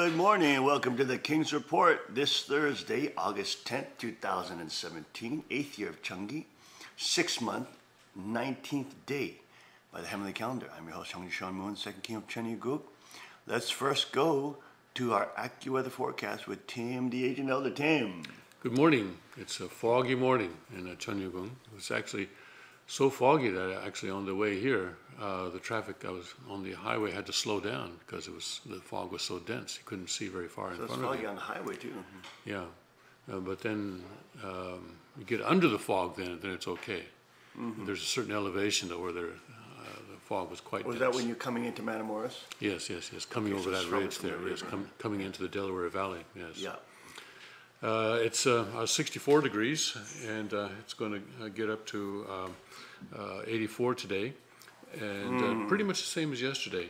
Good morning and welcome to the King's Report this Thursday, August 10th, 2017, 8th year of Chungi, 6th month, 19th day by the heavenly calendar. I'm your host, Chungi Sean Moon, 2nd King of Chenyaguk. Let's first go to our AccuWeather forecast with Tim, the Agent Elder. Tim. Good morning. It's a foggy morning in Chenyaguk. It was actually so foggy that actually on the way here, the traffic I was on the highway had to slow down because the fog was so dense. You couldn't see very far in front of you. So it's foggy on the highway too. Yeah, but then you get under the fog, then it's okay. Mm-hmm. There's a certain elevation though where the fog was quite dense. Was that when you're coming into Matamoros? Yes. Coming over that ridge there. Yes, coming into the Delaware Valley. Yes. Yeah. It's 64 degrees, and it's going to get up to 84 today, and pretty much the same as yesterday.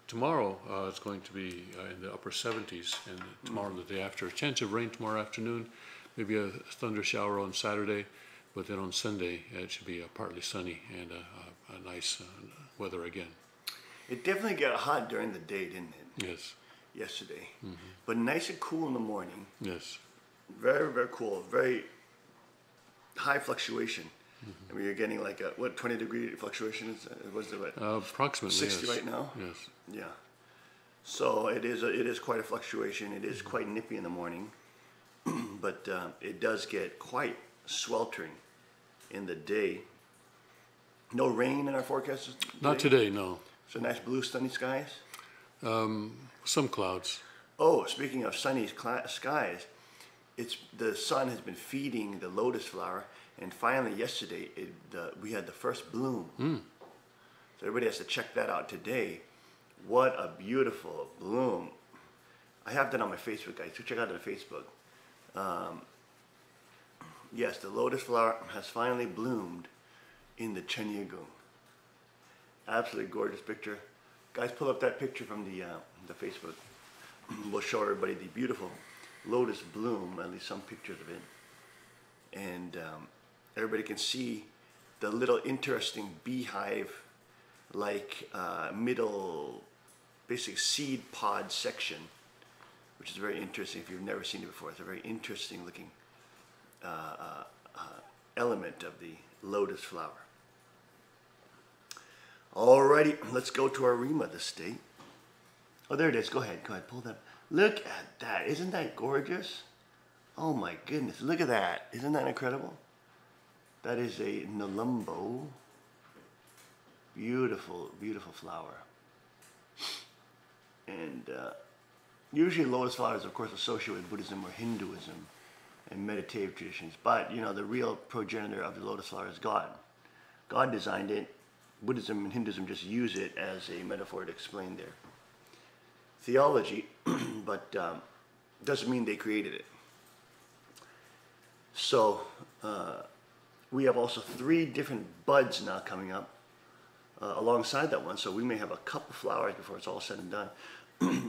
Tomorrow it's going to be in the upper 70s, and tomorrow and the day after. A chance of rain tomorrow afternoon, maybe a thunder shower on Saturday, but then on Sunday it should be partly sunny and a nice weather again. It definitely got hot during the day, didn't it? Yes. Yesterday, but nice and cool in the morning. Yes. Very, very cool. Very high fluctuation. I mean, you're getting like a 20-degree fluctuation. Was it approximately 60 yes. right now? Yes. Yeah. So it is quite a fluctuation. It is quite nippy in the morning, but it does get quite sweltering in the day. No rain in our forecast today? Not today, no. So nice blue, sunny skies. Some clouds. Oh, speaking of sunny skies, the sun has been feeding the lotus flower, and finally yesterday we had the first bloom. So everybody has to check that out today. What a beautiful bloom! I have that on my Facebook, guys. So check out it on Facebook. Yes, the lotus flower has finally bloomed in the Chenyaguk. Absolutely gorgeous picture. Guys, pull up that picture from the Facebook. We'll show everybody the beautiful lotus bloom, at least some pictures of it. And everybody can see the little interesting beehive-like middle, basic seed pod section, which is very interesting if you've never seen it before. It's a very interesting looking element of the lotus flower. Alrighty, let's go to our Rima this day. Oh, there it is. Go ahead, pull that. Look at that. Isn't that gorgeous? Oh my goodness, look at that. Isn't that incredible? That is a Nelumbo. Beautiful, beautiful flower. And usually lotus flowers, of course, associated with Buddhism or Hinduism and meditative traditions. But, you know, the real progenitor of the lotus flower is God. God designed it. Buddhism and Hinduism just use it as a metaphor to explain their theology, but doesn't mean they created it. So we have also 3 different buds now coming up alongside that one. So we may have a couple flowers before it's all said and done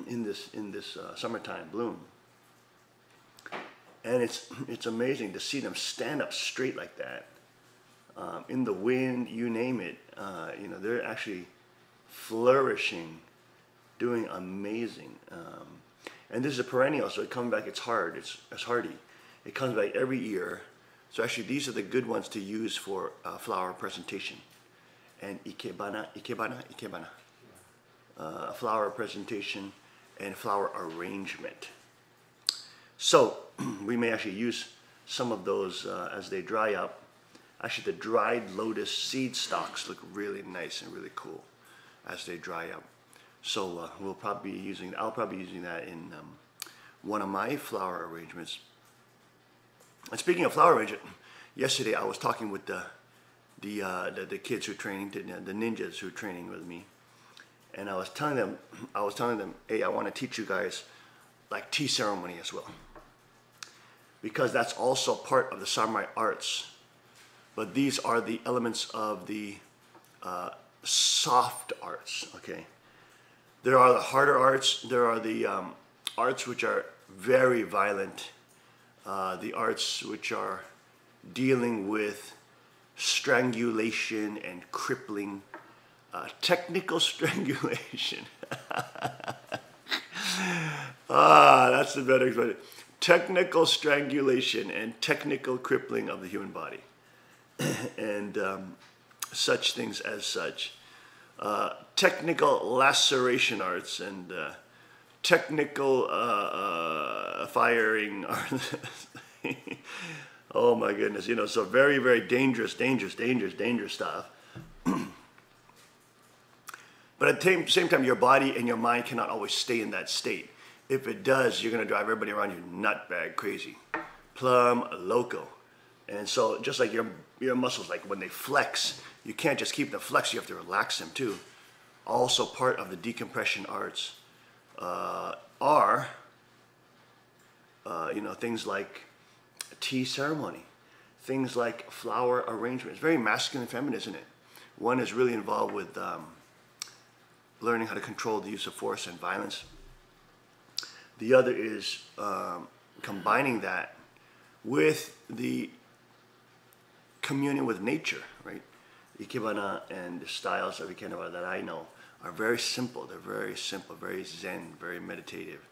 in this summertime bloom. And it's amazing to see them stand up straight like that. In the wind, you name it, you know, they're actually flourishing, doing amazing. And this is a perennial, so it comes back, it's hardy. It comes back every year. So actually these are the good ones to use for flower presentation. And ikebana, flower presentation and flower arrangement. So we may actually use some of those as they dry up. Actually, the dried lotus seed stalks look really nice and really cool as they dry up. So I'll probably be using that in one of my flower arrangements. And speaking of flower arrangement, yesterday I was talking with the kids who are training, the ninjas who are training with me, and I was telling them, hey, I want to teach you guys like tea ceremony as well, because that's also part of the samurai arts. But these are the elements of the soft arts, okay? There are the harder arts. There are the arts which are very violent. The arts which are dealing with strangulation and crippling, technical strangulation. That's the better expression. Technical strangulation and technical crippling of the human body. And such things as such. Technical laceration arts and technical firing arts. Oh my goodness, so very, very dangerous stuff. But at the same time, your body and your mind cannot always stay in that state. If it does, you're going to drive everybody around you nutbag crazy, plumb loco. And so just like your muscles, like when they flex, you can't just keep them flexed, you have to relax them too. Also part of the decompression arts are things like tea ceremony, things like flower arrangement. It's very masculine and feminine, isn't it? One is really involved with learning how to control the use of force and violence. The other is combining that with the communion with nature, right? Ikebana and the styles of Ikebana that I know are very simple. They're very simple, very zen, very meditative,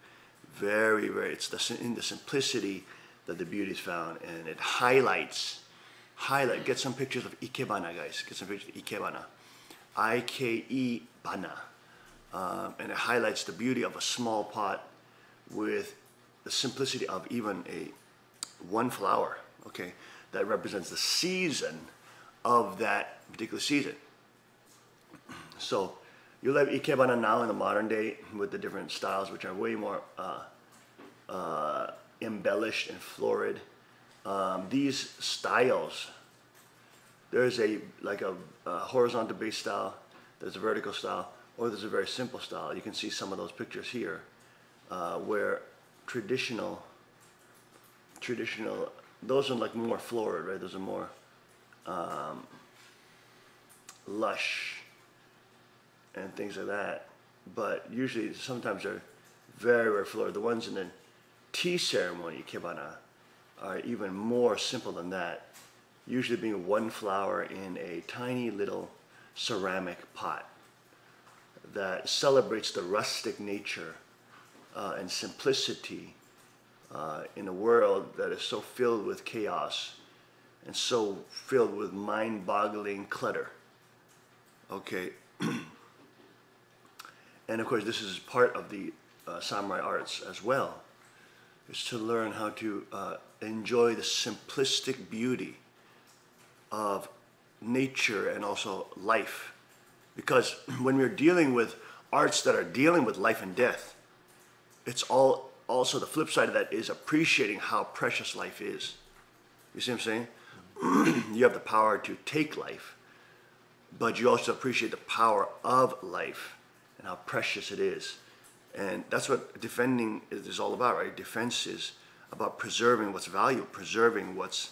very, it's in the simplicity that the beauty is found, and it get some pictures of Ikebana, guys. Get some pictures of Ikebana. I-K-E-Bana. And it highlights the beauty of a small pot with the simplicity of even one flower, okay, that represents the season of that particular season. So you'll have Ikebana now in the modern day with the different styles, which are way more embellished and florid. These styles, there's a horizontal based style, there's a vertical style, or there's a very simple style. You can see some of those pictures here where traditional, those are like more florid, right? Those are more lush and things like that. But usually, sometimes they're very, very florid. The ones in the tea ceremony, Ikebana, are even more simple than that. Usually being one flower in a tiny little ceramic pot that celebrates the rustic nature and simplicity in a world that is so filled with chaos and so filled with mind-boggling clutter. Okay, and of course this is part of the samurai arts as well, is to learn how to enjoy the simplistic beauty of nature and also life. Because when we're dealing with arts that are dealing with life and death, it's all also the flip side of that is appreciating how precious life is. You see what I'm saying? You have the power to take life, but you also appreciate the power of life and how precious it is. And that's what defending is all about, right? Defense is about preserving what's valuable, preserving what's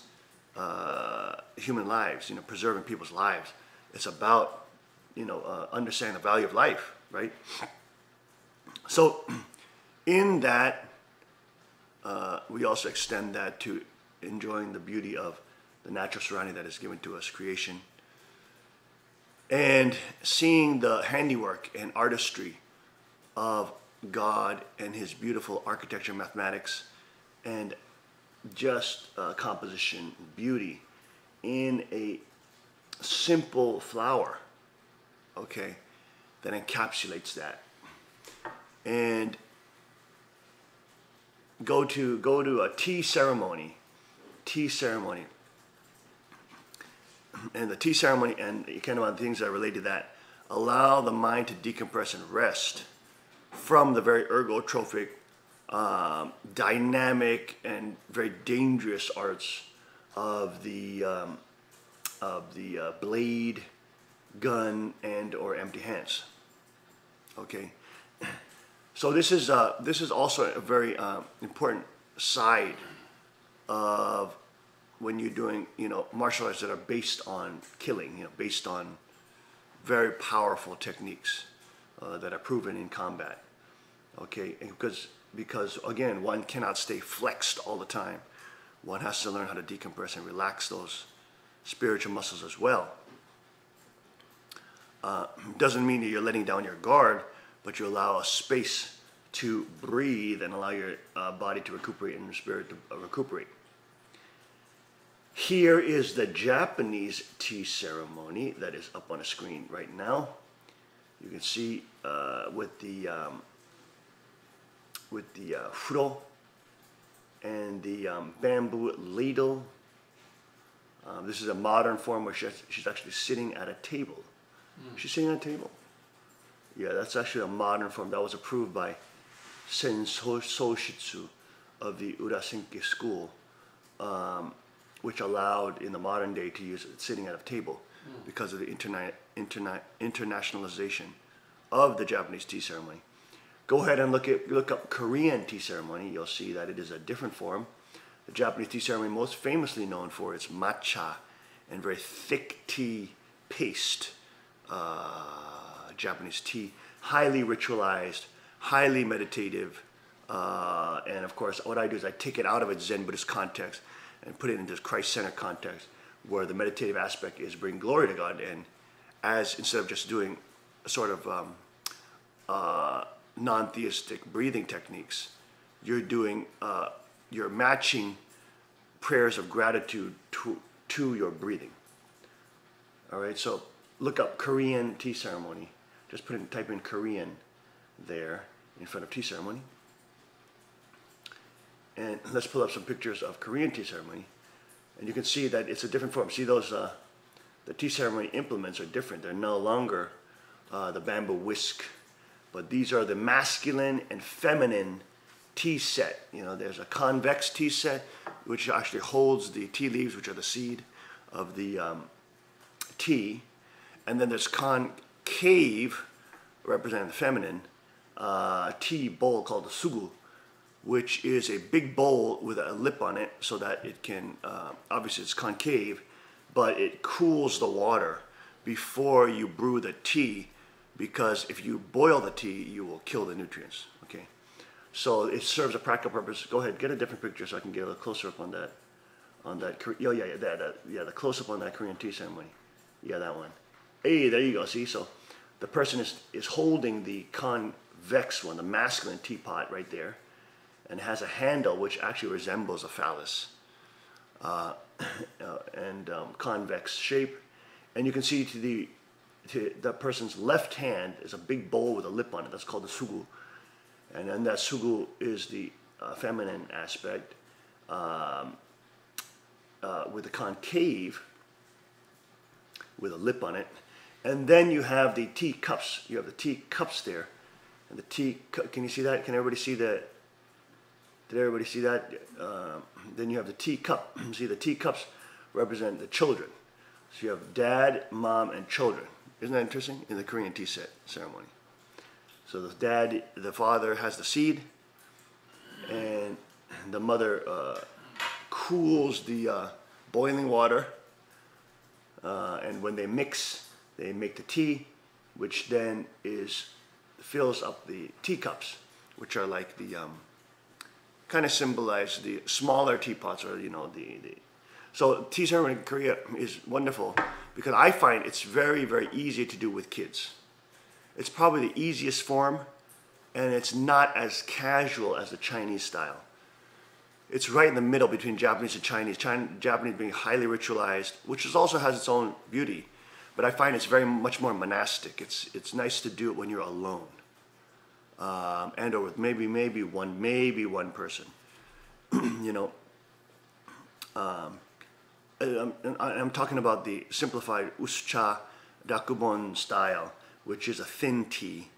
human lives, preserving people's lives. It's about, understanding the value of life, right? So in that, we also extend that to enjoying the beauty of the natural surrounding that is given to us, creation, and seeing the handiwork and artistry of God and his beautiful architecture, mathematics, and just composition, beauty in a simple flower, okay, that encapsulates that. And go to a tea ceremony, and the tea ceremony and kind of things that relate to that allow the mind to decompress and rest from the very ergotropic, dynamic, and very dangerous arts of the blade, gun, and or empty hands. Okay, so this is also a very important side of when you're doing martial arts that are based on killing, based on very powerful techniques that are proven in combat. Okay, and because again, one cannot stay flexed all the time. One has to learn how to decompress and relax those spiritual muscles as well. Doesn't mean that you're letting down your guard, but you allow a space to breathe and allow your body to recuperate and your spirit to recuperate. Here is the Japanese tea ceremony that is up on the screen right now. You can see with the furo and the bamboo ladle. This is a modern form where she's actually sitting at a table. She's sitting at a table. Yeah, that's actually a modern form that was approved by Sen Soshitsu of the Urasenke school, which allowed in the modern day to use it sitting at a table because of the internationalization of the Japanese tea ceremony. Go ahead and look up Korean tea ceremony. You'll see that it is a different form. The Japanese tea ceremony, most famously known for its matcha and very thick tea paste. Japanese tea, highly ritualized, highly meditative, and of course what I do is I take it out of its Zen Buddhist context and put it into this Christ-centered context where the meditative aspect is bring glory to God, and as instead of just doing a sort of non-theistic breathing techniques, you're matching prayers of gratitude to your breathing. All right, so look up Korean tea ceremony. Just type in Korean there in front of tea ceremony. And let's pull up some pictures of Korean tea ceremony. And you can see that it's a different form. See those, the tea ceremony implements are different. They're no longer the bamboo whisk, but these are the masculine and feminine tea set. You know, there's a convex tea set, which actually holds the tea leaves, which are the seed of the tea. And then there's concave, representing the feminine, tea bowl called the sugu, which is a big bowl with a lip on it so that it can, obviously it's concave, but it cools the water before you brew the tea, because if you boil the tea, you will kill the nutrients, okay? So it serves a practical purpose. Go ahead, get a different picture so I can get a little closer up on that, the close-up on that Korean tea ceremony. Yeah, that one. Hey, there you go, see? So the person is holding the convex one, the masculine teapot right there, and has a handle which actually resembles a phallus, and convex shape. And you can see to the person's left hand is a big bowl with a lip on it. That's called the sugu. And then that sugu is the feminine aspect, with the concave with a lip on it. And then you have the tea cups. You have the tea cups there. And the tea, can you see that? Can everybody see that? Did everybody see that? Then you have the tea cup. See, the tea cups represent the children. So you have dad, mom, and children. Isn't that interesting? In the Korean tea set ceremony. So the father has the seed, and the mother cools the boiling water, and when they mix, they make the tea, which then fills up the teacups, which are like the kind of symbolize the smaller teapots, or so tea ceremony in Korea is wonderful because I find it's very, very easy to do with kids. It's probably the easiest form, and it's not as casual as the Chinese style. It's right in the middle between Japanese and Chinese. Japanese being highly ritualized, which also has its own beauty, but I find it's very much more monastic. It's nice to do it when you're alone, and or with maybe one person. I'm talking about the simplified Usucha Dakubon style, which is a thin tea,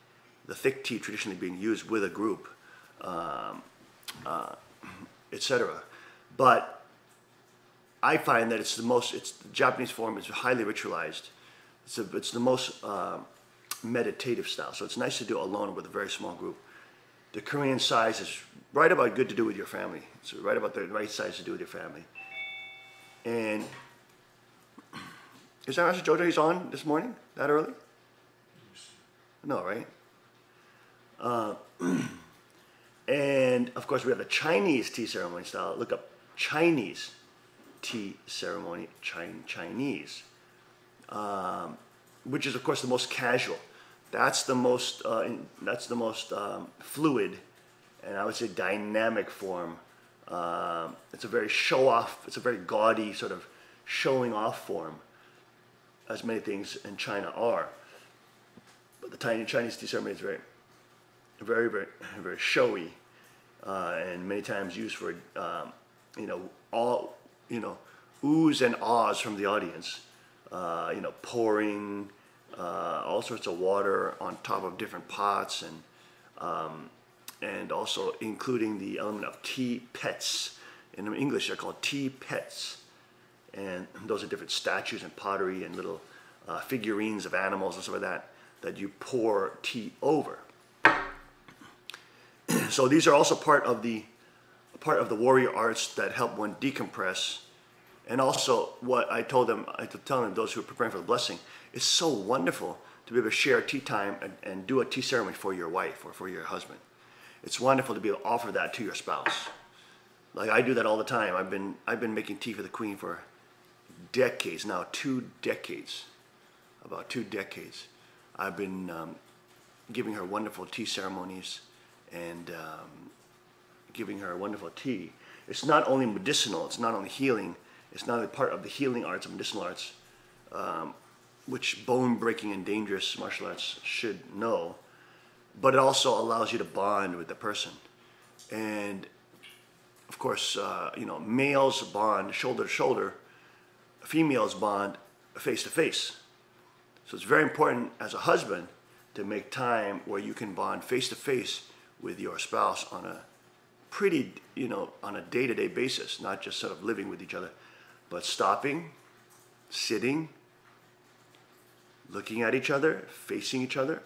the thick tea traditionally being used with a group, etc. But I find that the Japanese form is highly ritualized. It's the most meditative style. So it's nice to do alone with a very small group. The Korean size is right about good to do with your family. It's right about the right size to do with your family. And is that Master Jojo? He's on this morning? That early? No, right? And of course we have the Chinese tea ceremony style. Look up Chinese tea ceremony, Chinese, which is of course the most casual. That's the most fluid, and I would say dynamic form. It's a very it's a very gaudy sort of showing off form, as many things in China are. But the Chinese tea ceremony is very showy, and many times used for oohs and ahs from the audience. Pouring all sorts of water on top of different pots, and also including the element of tea pets. In English, they're called tea pets, and those are different statues and pottery and little figurines of animals and stuff like that you pour tea over. So these are also part of the warrior arts that help one decompress. And also, what I tell them, those who are preparing for the blessing, it's so wonderful to be able to share tea time and do a tea ceremony for your wife or for your husband. It's wonderful to be able to offer that to your spouse. Like I do that all the time. I've been making tea for the Queen for decades now, 2 decades, about 2 decades. I've been giving her wonderful tea ceremonies and giving her wonderful tea. It's not only medicinal, it's not only healing, it's not a part of the healing arts, of medicinal arts, which bone-breaking and dangerous martial arts should know, but it also allows you to bond with the person. And of course, males bond shoulder to shoulder, females bond face to face. So it's very important as a husband to make time where you can bond face to face with your spouse on a pretty, on a day-to-day basis, not just sort of living with each other, but stopping, sitting, looking at each other, facing each other,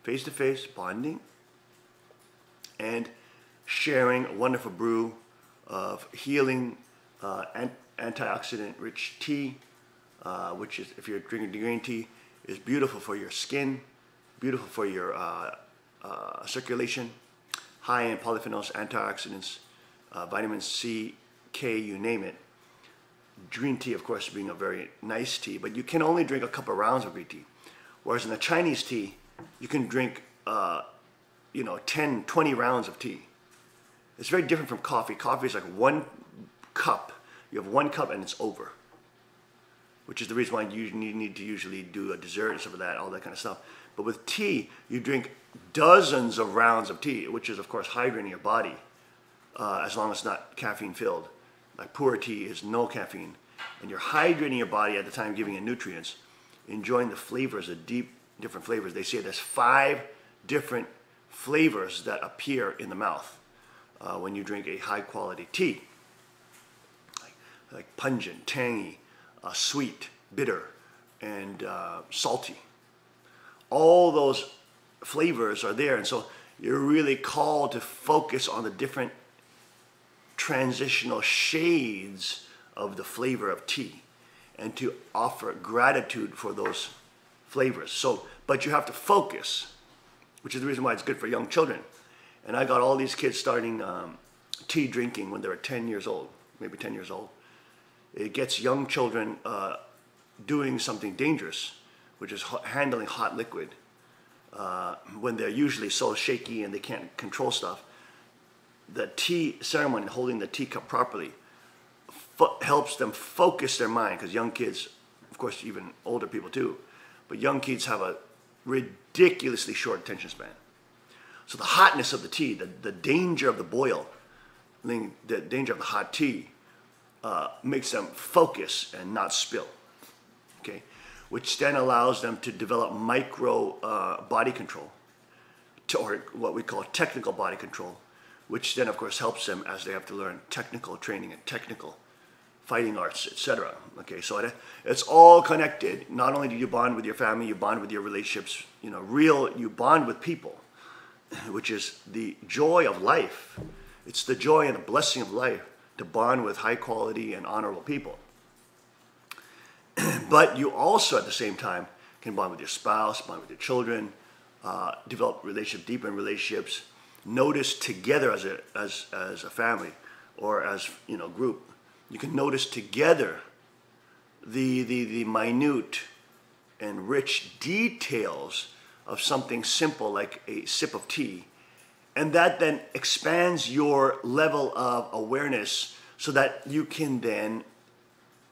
face to face, bonding, and sharing a wonderful brew of healing, antioxidant-rich tea, which is, if you're drinking green tea, is beautiful for your skin, beautiful for your circulation, high in polyphenols, antioxidants, vitamin C, K, you name it. Green tea, of course, being a very nice tea, but you can only drink a couple rounds of green tea. Whereas in the Chinese tea, you can drink, 10, 20 rounds of tea. It's very different from coffee. Coffee is like 1 cup. You have 1 cup and it's over, which is the reason why you need to usually do a dessert and stuff like that, all that kind of stuff. But with tea, you drink dozens of rounds of tea, which is, of course, hydrating your body, as long as it's not caffeine filled. Like pu'er tea is no caffeine, and you're hydrating your body at the time, giving it nutrients, enjoying the flavors, the deep, different flavors. They say there's 5 different flavors that appear in the mouth when you drink a high quality tea, like pungent, tangy, sweet, bitter, and salty. All those flavors are there, and so you're really called to focus on the different transitional shades of the flavor of tea and to offer gratitude for those flavors. So, but you have to focus, which is the reason why it's good for young children. And I got all these kids starting tea drinking when they were 10 years old, maybe 10 years old. It gets young children doing something dangerous, which is handling hot liquid, when they're usually so shaky and they can't control stuff. The tea ceremony, holding the teacup properly, helps them focus their mind, because young kids, of course even older people too, but young kids have a ridiculously short attention span. So the hotness of the tea, the danger of the boil, the danger of the hot tea, makes them focus and not spill, okay? Which then allows them to develop micro body control, or what we call technical body control, which then of course helps them as they have to learn technical training and technical fighting arts, etc. Okay, so it's all connected. Not only do you bond with your family, you bond with your relationships, you bond with people, which is the joy of life. It's the joy and the blessing of life to bond with high quality and honorable people. But you also at the same time can bond with your spouse, bond with your children, develop deepen relationships, notice together as a family or as group. You can notice together the minute and rich details of something simple like a sip of tea. And that then expands your level of awareness so that you can then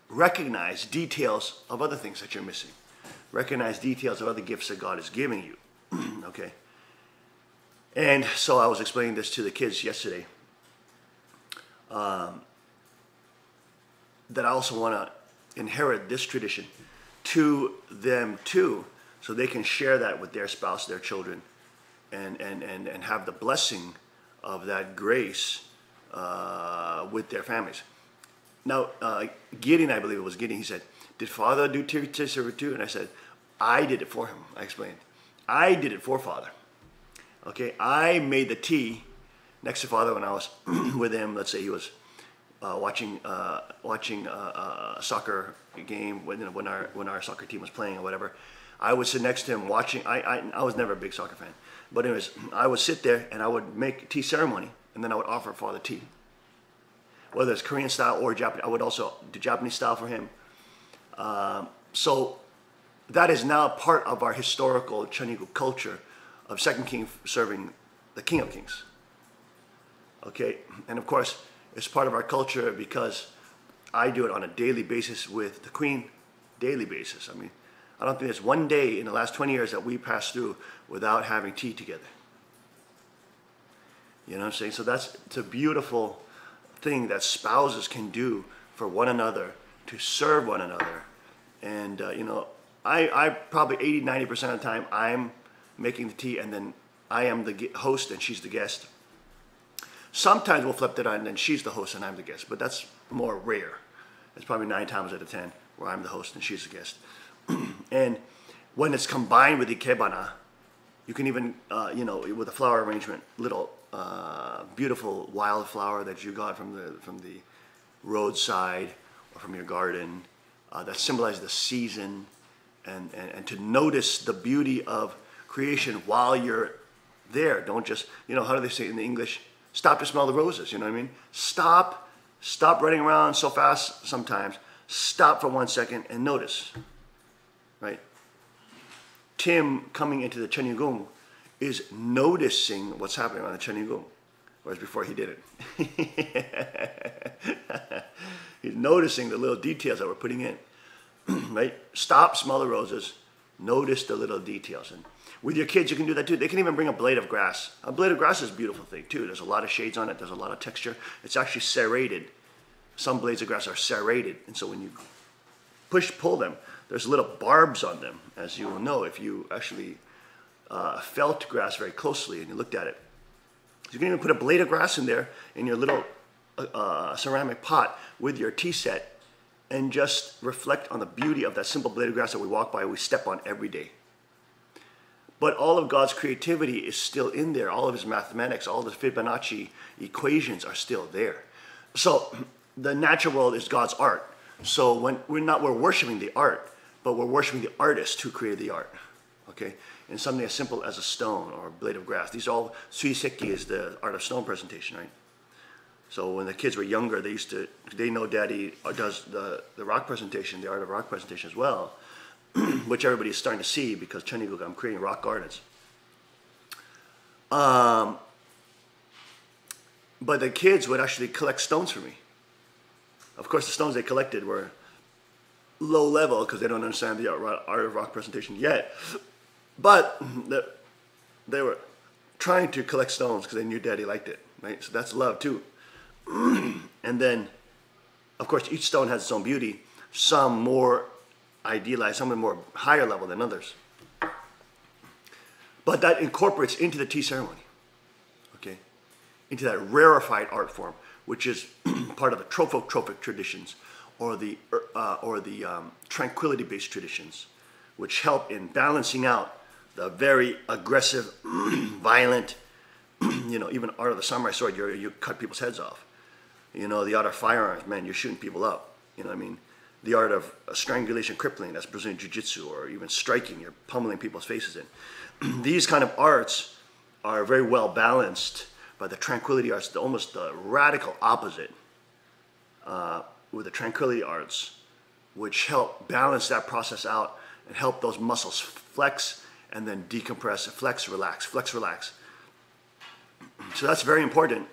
recognize details of other things that you're missing. Recognize details of other gifts that God is giving you. Okay? And so I was explaining this to the kids yesterday. That I also want to inherit this tradition to them too, so they can share that with their spouse, their children, and have the blessing of that grace with their families. Now, Gideon, I believe it was Gideon, he said, did Father do tea too? And I said, I did it for him. I explained. I did it for Father. Okay, I made the tea next to Father when I was with him. Let's say he was watching a soccer game when our soccer team was playing or whatever. I would sit next to him watching. I was never a big soccer fan, but anyways, I would sit there and I would make a tea ceremony, and then I would offer Father tea, whether it's Korean style or Japanese. I would also do Japanese style for him. So that is now part of our historical Cheongguk culture of Second King serving the King of Kings. Okay, and of course, it's part of our culture because I do it on a daily basis with the Queen, daily basis. I mean, I don't think there's one day in the last 20 years that we passed through without having tea together. You know what I'm saying? So it's a beautiful thing that spouses can do for one another, to serve one another. And, you know, I probably 80-90% of the time, I'm making the tea, and then I am the host and she's the guest. Sometimes we'll flip it on and then she's the host and I'm the guest, but that's more rare. It's probably 9 times out of 10 where I'm the host and she's the guest. And when it's combined with ikebana, you can even, you know, with a flower arrangement, little beautiful wildflower that you got from the roadside or from your garden that symbolizes the season, and to notice the beauty of creation while you're there. Don't just, you know, how do they say in the English? Stop to smell the roses, you know what I mean? Stop running around so fast sometimes. Stop for 1 second and notice, right? Tim coming into the Cheongguk is noticing what's happening on the Cheongguk, whereas before he did it. He's noticing the little details that we're putting in, right? Stop, smell the roses, notice the little details. And with your kids, you can do that too. They can even bring a blade of grass. A blade of grass is a beautiful thing too. There's a lot of shades on it. There's a lot of texture. It's actually serrated. Some blades of grass are serrated. And so when you pull them, there's little barbs on them, as you will know if you actually felt grass very closely and you looked at it. You can even put a blade of grass in there in your little ceramic pot with your tea set and just reflect on the beauty of that simple blade of grass that we walk by and we step on every day. But all of God's creativity is still in there. All of his mathematics, all the Fibonacci equations are still there. So the natural world is God's art. So when we're worshiping the art, but we're worshiping the artist who created the art. Okay? And something as simple as a stone or a blade of grass. These are all, Suiseki is the art of stone presentation, right? So when the kids were younger, they know Daddy does the rock presentation, the art of rock presentation as well, which everybody is starting to see because Cheongguk, I'm creating rock gardens. But the kids would actually collect stones for me. Of course, the stones they collected were low level because they don't understand the art of rock presentation yet. But they were trying to collect stones because they knew Daddy liked it, right? So that's love too. And then, of course, each stone has its own beauty. Some more idealized, some are more higher level than others. But that incorporates into the tea ceremony, okay? Into that rarefied art form, which is part of the trophic traditions or the tranquility-based traditions, which help in balancing out the very aggressive, violent, you know, even art of the samurai sword, you cut people's heads off. You know, the art of firearms, man, you're shooting people up. You know what I mean? The art of strangulation, crippling, that's Brazilian jiu-jitsu, or even striking, you're pummeling people's faces in. These kind of arts are very well balanced by the tranquility arts, almost the radical opposite with the tranquility arts, which help balance that process out and help those muscles flex and then decompress, flex, relax, flex, relax. So that's very important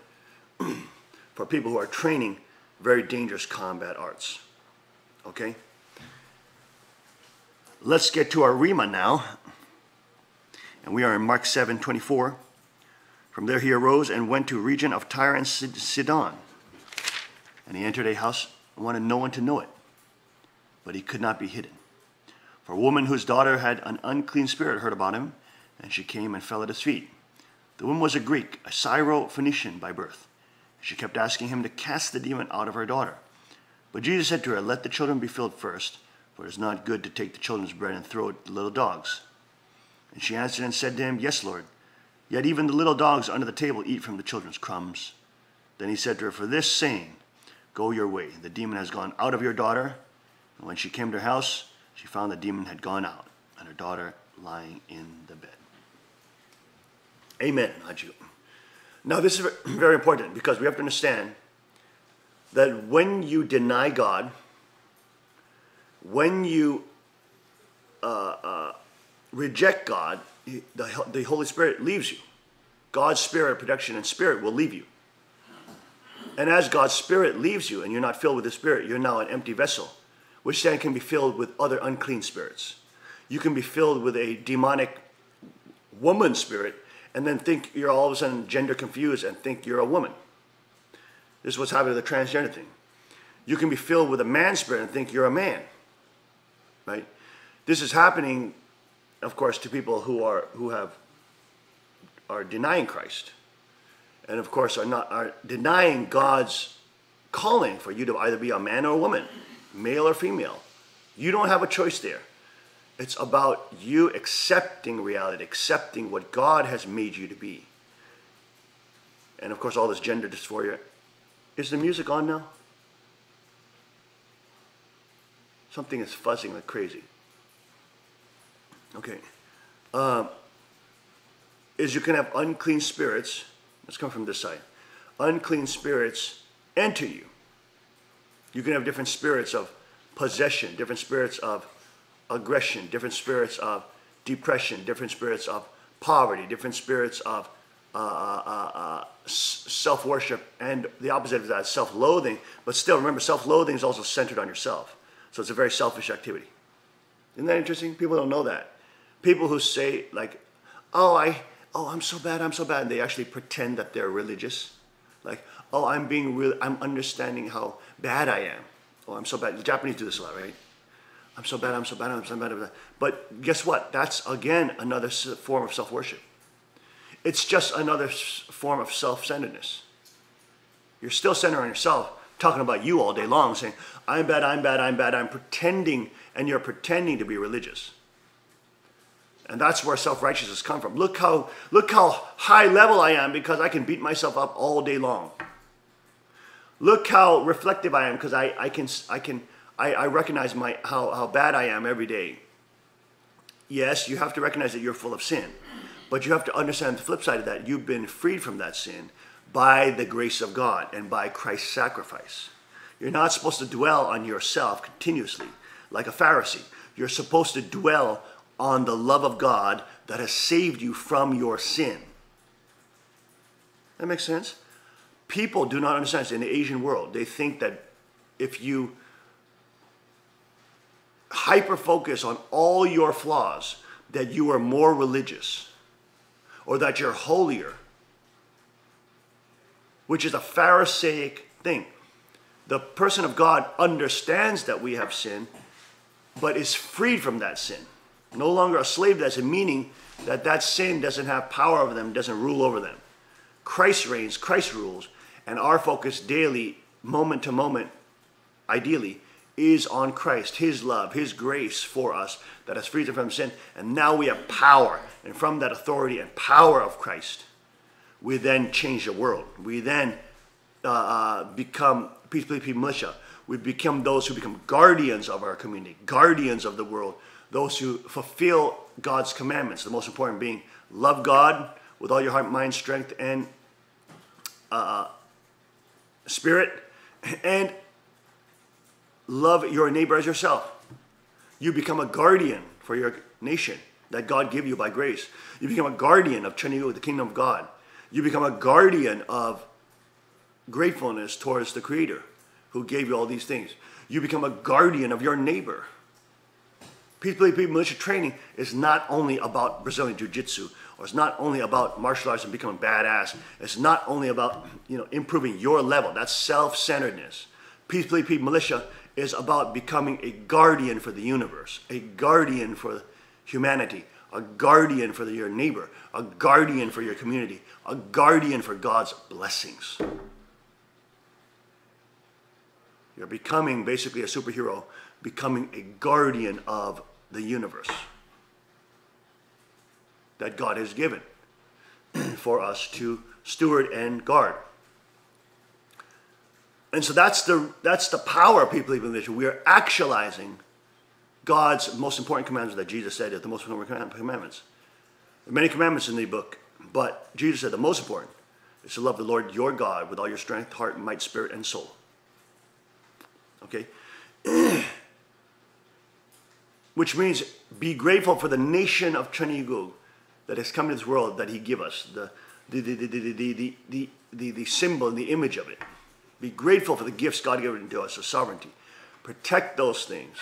for people who are training very dangerous combat arts. Okay? Let's get to our Rhema now. And we are in Mark 7:24. From there he arose and went to the region of Tyre and Sidon. And he entered a house and wanted no one to know it. But he could not be hidden. For a woman whose daughter had an unclean spirit heard about him, and she came and fell at his feet. The woman was a Greek, a Syro-Phoenician by birth. She kept asking him to cast the demon out of her daughter. But Jesus said to her, let the children be filled first, for it is not good to take the children's bread and throw it to little dogs. And she answered and said to him, yes, Lord. Yet even the little dogs under the table eat from the children's crumbs. Then he said to her, for this saying, go your way. The demon has gone out of your daughter. And when she came to her house, she found the demon had gone out, and her daughter lying in the bed. Amen, Aju. Now this is very important, because we have to understand that when you deny God, when you reject God, the Holy Spirit leaves you. God's Spirit, protection, and Spirit will leave you. And as God's Spirit leaves you and you're not filled with the Spirit, you're now an empty vessel, which then can be filled with other unclean spirits. You can be filled with a demonic woman spirit and then think you're all of a sudden gender confused and think you're a woman. This is what's happening to the transgender thing. You can be filled with a man spirit and think you're a man, right? This is happening, of course, to people who are denying Christ, and of course are denying God's calling for you to either be a man or a woman, male or female. You don't have a choice there. It's about you accepting reality, accepting what God has made you to be. And of course, all this gender dysphoria. Is the music on now? Something is fuzzing like crazy. Okay. Is you can have unclean spirits. Let's come from this side. Unclean spirits enter you. You can have different spirits of possession, different spirits of aggression, different spirits of depression, different spirits of poverty, different spirits of self-worship, and the opposite of that, self-loathing. But still, remember, self-loathing is also centered on yourself. So it's a very selfish activity. Isn't that interesting? People don't know that. People who say, like, I'm so bad, and they actually pretend that they're religious. Like, I'm understanding how bad I am. Oh, I'm so bad. The Japanese do this a lot, right? I'm so bad, I'm so bad, I'm so bad. But guess what? That's, again, another form of self-worship. It's just another form of self-centeredness. You're still centered on yourself, talking about you all day long, saying, I'm bad, I'm bad, I'm bad. I'm pretending, and you're pretending to be religious. And that's where self-righteousness comes from. Look how high level I am because I can beat myself up all day long. Look how reflective I am because I recognize how bad I am every day. Yes, you have to recognize that you're full of sin. But you have to understand the flip side of that. You've been freed from that sin by the grace of God and by Christ's sacrifice. You're not supposed to dwell on yourself continuously like a Pharisee. You're supposed to dwell on the love of God that has saved you from your sin. That makes sense? People do not understand this in the Asian world. They think that if you hyper-focus on all your flaws, that you are more religious or that you're holier, which is a Pharisaic thing. The person of God understands that we have sin, but is freed from that sin. No longer a slave to that sin, meaning that that sin doesn't have power over them, doesn't rule over them. Christ reigns, Christ rules, and our focus daily, moment to moment, ideally, is on Christ, His love, His grace for us that has freed us from sin. And now we have power. And from that authority and power of Christ, we then change the world. We then become Peace Militia. We become those who become guardians of our community, guardians of the world, those who fulfill God's commandments, the most important being love God with all your heart, mind, strength, and spirit, and love your neighbor as yourself. You become a guardian for your nation that God gave you by grace. You become a guardian of Chaniyu, the kingdom of God. You become a guardian of gratefulness towards the Creator who gave you all these things. You become a guardian of your neighbor. Peace Believe People militia training is not only about Brazilian Jiu-Jitsu, or it's not only about martial arts and becoming badass. It's not only about, improving your level. That's self-centeredness. Peace Believe People militia is about becoming a guardian for the universe, a guardian for humanity, a guardian for your neighbor, a guardian for your community, a guardian for God's blessings. You're becoming basically a superhero, becoming a guardian of the universe that God has given for us to steward and guard. And so that's the power of People Believe in Religion. We are actualizing God's most important commandments that Jesus said are the most important commandments. There are many commandments in the book, but Jesus said the most important is to love the Lord your God with all your strength, heart, might, spirit, and soul. Okay? Which means be grateful for the nation of Chaniyu that has come to this world that He gave us, the symbol and the image of it. Be grateful for the gifts God gave to us, the sovereignty. Protect those things.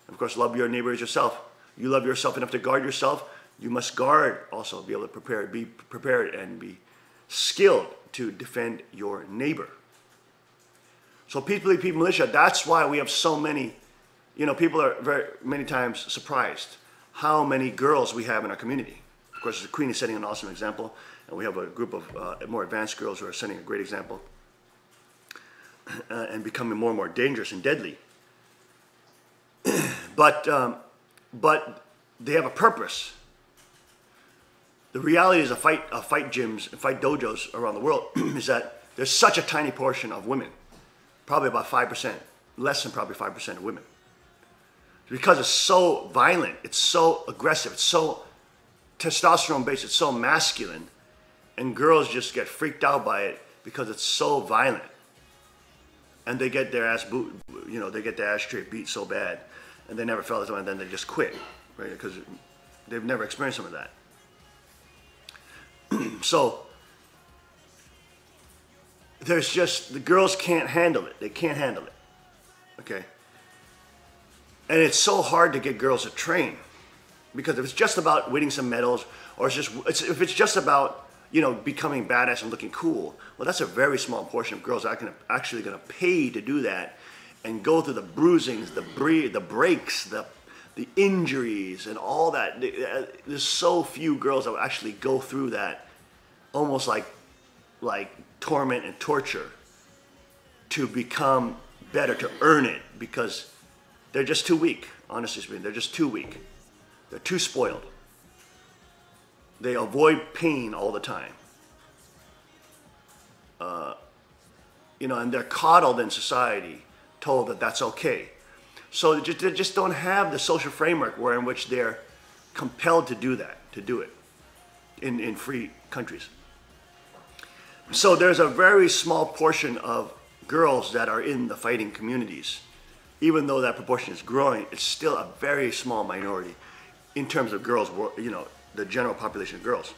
And of course, love your neighbor as yourself. You love yourself enough to guard yourself. You must guard also, be able to be prepared and be skilled to defend your neighbor. So Peace Believe People militia, that's why we have so many, people are very many times surprised how many girls we have in our community. Of course, the Queen is setting an awesome example, and we have a group of more advanced girls who are setting a great example and becoming more and more dangerous and deadly. But they have a purpose. The reality is, fight gyms and fight dojos around the world is that there's such a tiny portion of women, probably about 5%, less than probably 5% of women. Because it's so violent, it's so aggressive, it's so testosterone-based, it's so masculine, and girls just get freaked out by it because it's so violent. And they get their ass they get their ass straight beat so bad, and they never felt it, and then they just quit, right? Because they've never experienced some of that. So there's just, the girls can't handle it. They can't handle it, okay? And it's so hard to get girls to train, because if it's just about winning some medals, or if it's just about becoming badass and looking cool, well, that's a very small portion of girls that are actually going to pay to do that and go through the bruisings, the breaks, the injuries, and all that. There's so few girls that will actually go through that, almost like torment and torture, to become better, to earn it, because they're just too weak. Honestly speaking, they're just too weak. They're too spoiled. They avoid pain all the time. And they're coddled in society, told that that's okay. So they just don't have the social framework in which they're compelled to do it in free countries. So there's a very small portion of girls that are in the fighting communities. Even though that proportion is growing, it's still a very small minority in terms of girls, the general population of girls.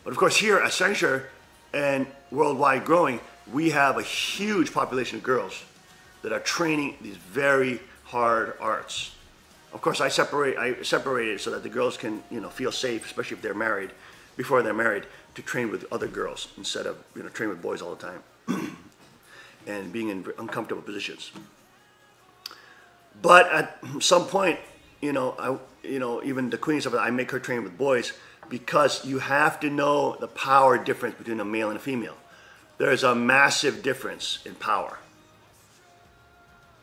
But of course here at Sanctuary and worldwide growing, we have a huge population of girls that are training these very hard arts. Of course, I separated it so that the girls can, feel safe, especially if they're married, before they're married, to train with other girls instead of, train with boys all the time and being in uncomfortable positions. But at some point, even the Queen stuff, I make her train with boys, because you have to know the power difference between a male and a female. There's a massive difference in power.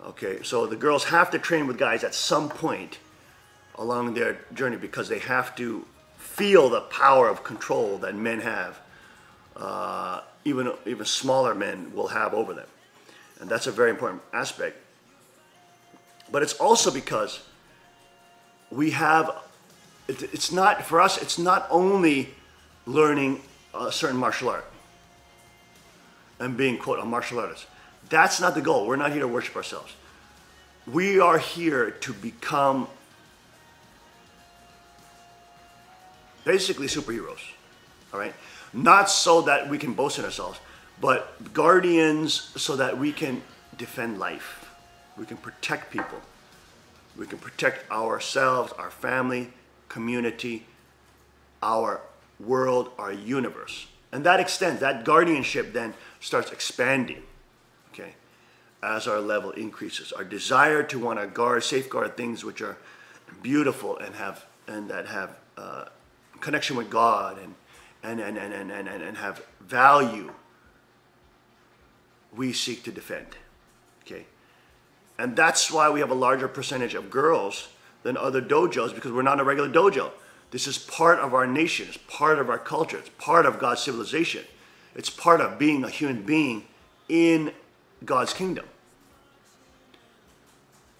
Okay, so the girls have to train with guys at some point along their journey, because they have to feel the power of control that men have, even smaller men will have over them. And that's a very important aspect. But it's also because we have, it's not, for us, it's not only learning a certain martial art and being, quote, a martial artist. That's not the goal. We're not here to worship ourselves. We are here to become basically superheroes, all right? Not so that we can boast in ourselves, but guardians so that we can defend life. We can protect people. We can protect ourselves, our family, community, our world, our universe. And that extends, that guardianship then starts expanding, okay, as our level increases. Our desire to want to guard, safeguard things which are beautiful and that have connection with God and have value, we seek to defend, okay? And that's why we have a larger percentage of girls than other dojos, because we're not a regular dojo. This is part of our nation. It's part of our culture. It's part of God's civilization. It's part of being a human being in God's kingdom.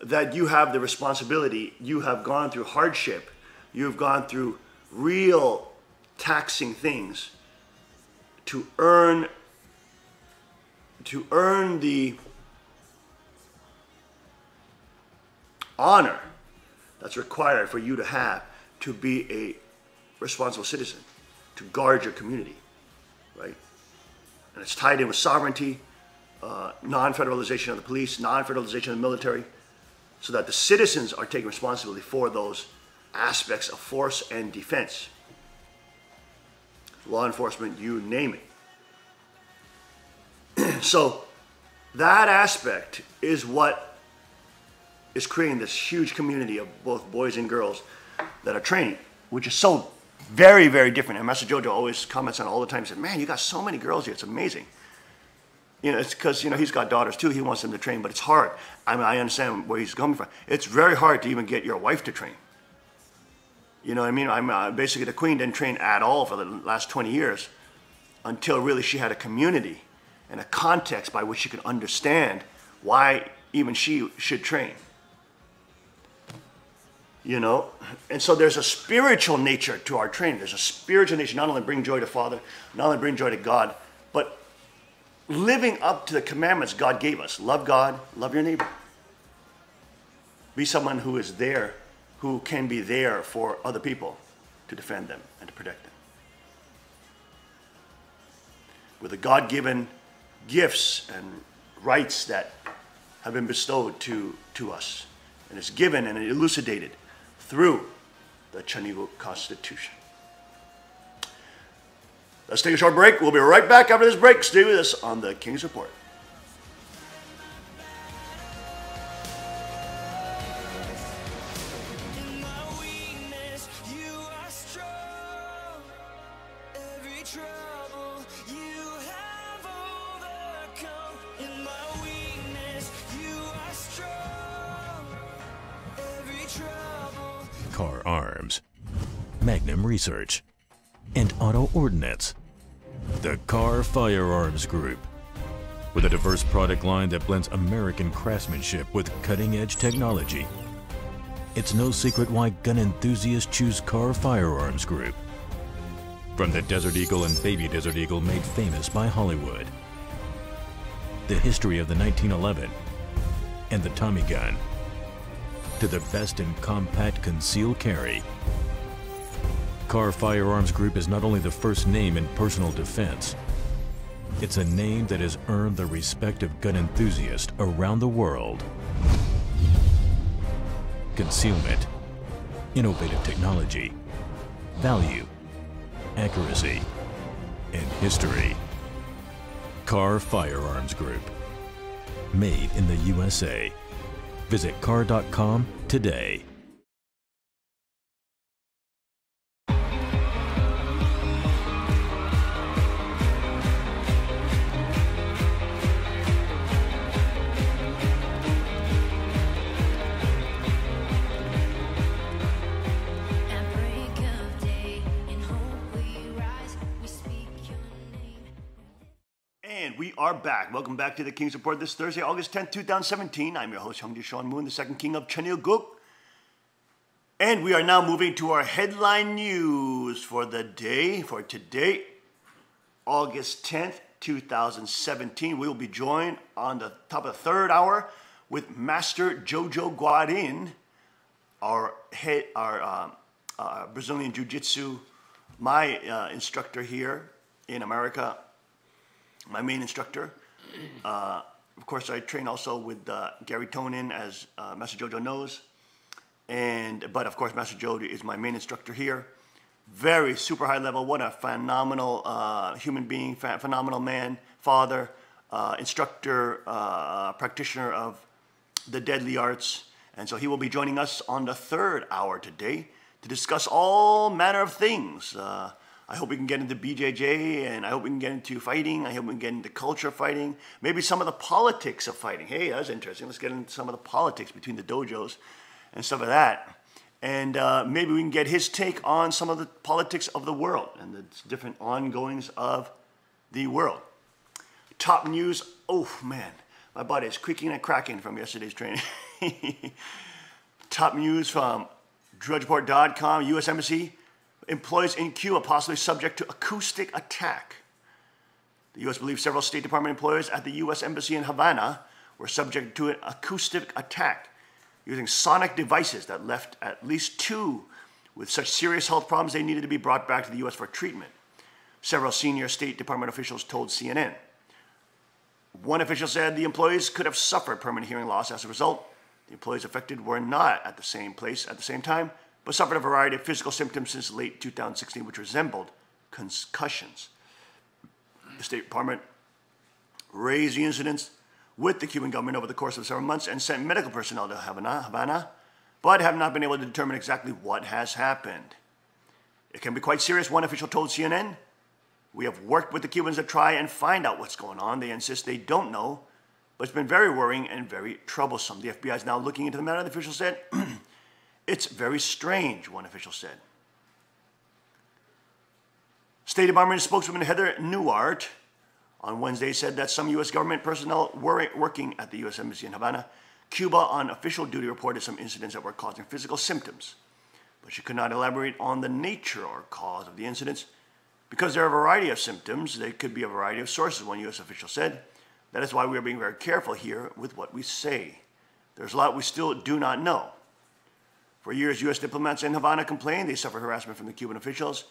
That you have the responsibility, you have gone through hardship, you've gone through real taxing things to earn the honor that's required for you to have to be a responsible citizen, to guard your community, right? And it's tied in with sovereignty, non-federalization of the police, non-federalization of the military, so that the citizens are taking responsibility for those aspects of force and defense. Law enforcement, you name it. So that aspect is what is creating this huge community of both boys and girls that are training, which is so very, very different. And Master Jojo always comments on it all the time. He said, man, you got so many girls here. It's amazing. You know, it's because, you know, he's got daughters too. He wants them to train, but it's hard. I mean, I understand where he's coming from. It's very hard to even get your wife to train. You know what I mean? I'm basically, the queen didn't train at all for the last 20 years until really she had a community and a context by which she could understand why even she should train. You know? And so there's a spiritual nature to our training. There's a spiritual nature, not only bring joy to Father, not only bring joy to God, but living up to the commandments God gave us. Love God, love your neighbor. Be someone who is there, who can be there for other people to defend them and to protect them. With the God-given gifts and rights that have been bestowed to us. And it's given and elucidated through the Chaniguk Constitution. Let's take a short break. We'll be right back after this break. Stay with us on the King's Report. Car Arms, Magnum Research, and Auto Ordnance. The Car Firearms Group. With a diverse product line that blends American craftsmanship with cutting-edge technology. It's no secret why gun enthusiasts choose Car Firearms Group. From the Desert Eagle and Baby Desert Eagle made famous by Hollywood. The history of the 1911 and the Tommy gun. To the best in compact concealed carry. Car Firearms Group is not only the first name in personal defense, it's a name that has earned the respect of gun enthusiasts around the world. Concealment, innovative technology, value, accuracy, and history. Car Firearms Group. Made in the USA. Visit car.com today. And we are back. Welcome back to the King's Report this Thursday, August 10th, 2017. I'm your host, Hyungju Sean Moon, the second king of Chanilguk. And we are now moving to our headline news for the day, for today, August 10th, 2017. We will be joined on the top of the third hour with Master Jojo Guarin, our Brazilian Jiu-Jitsu my instructor here in America, my main instructor. Of course, I train also with Gary Tonin, as Master Jojo knows. But of course, Master Jojo is my main instructor here. Very super high level. What a phenomenal human being, phenomenal man, father, instructor, practitioner of the deadly arts. And so he will be joining us on the third hour today to discuss all manner of things. I hope we can get into BJJ, and I hope we can get into fighting. I hope we can get into culture of fighting. Maybe some of the politics of fighting. Hey, that's interesting. Let's get into some of the politics between the dojos and stuff like that. And maybe we can get his take on some of the politics of the world and the different ongoings of the world. Top news. Oh, man. My body is creaking and cracking from yesterday's training. Top news from DrudgeReport.com. U.S. Embassy employees in Cuba possibly subject to acoustic attack. The U.S. believes several State Department employees at the U.S. Embassy in Havana were subject to an acoustic attack using sonic devices that left at least 2 with such serious health problems they needed to be brought back to the U.S. for treatment. Several senior State Department officials told CNN. One official said the employees could have suffered permanent hearing loss as a result. The employees affected were not at the same place at the same time, but suffered a variety of physical symptoms since late 2016, which resembled concussions. The State Department raised the incidents with the Cuban government over the course of several months and sent medical personnel to Havana, but have not been able to determine exactly what has happened. It can be quite serious, one official told CNN. We have worked with the Cubans to try and find out what's going on. They insist they don't know, but it's been very worrying and very troublesome. The FBI is now looking into the matter, the official said. It's very strange, one official said. State Department spokeswoman Heather Nauert on Wednesday said that some U.S. government personnel were working at the U.S. Embassy in Havana, Cuba, on official duty reported some incidents that were causing physical symptoms. But she could not elaborate on the nature or cause of the incidents. Because there are a variety of symptoms, there could be a variety of sources, one U.S. official said. That is why we are being very careful here with what we say. There's a lot we still do not know. For years, U.S. diplomats in Havana complained they suffered harassment from the Cuban officials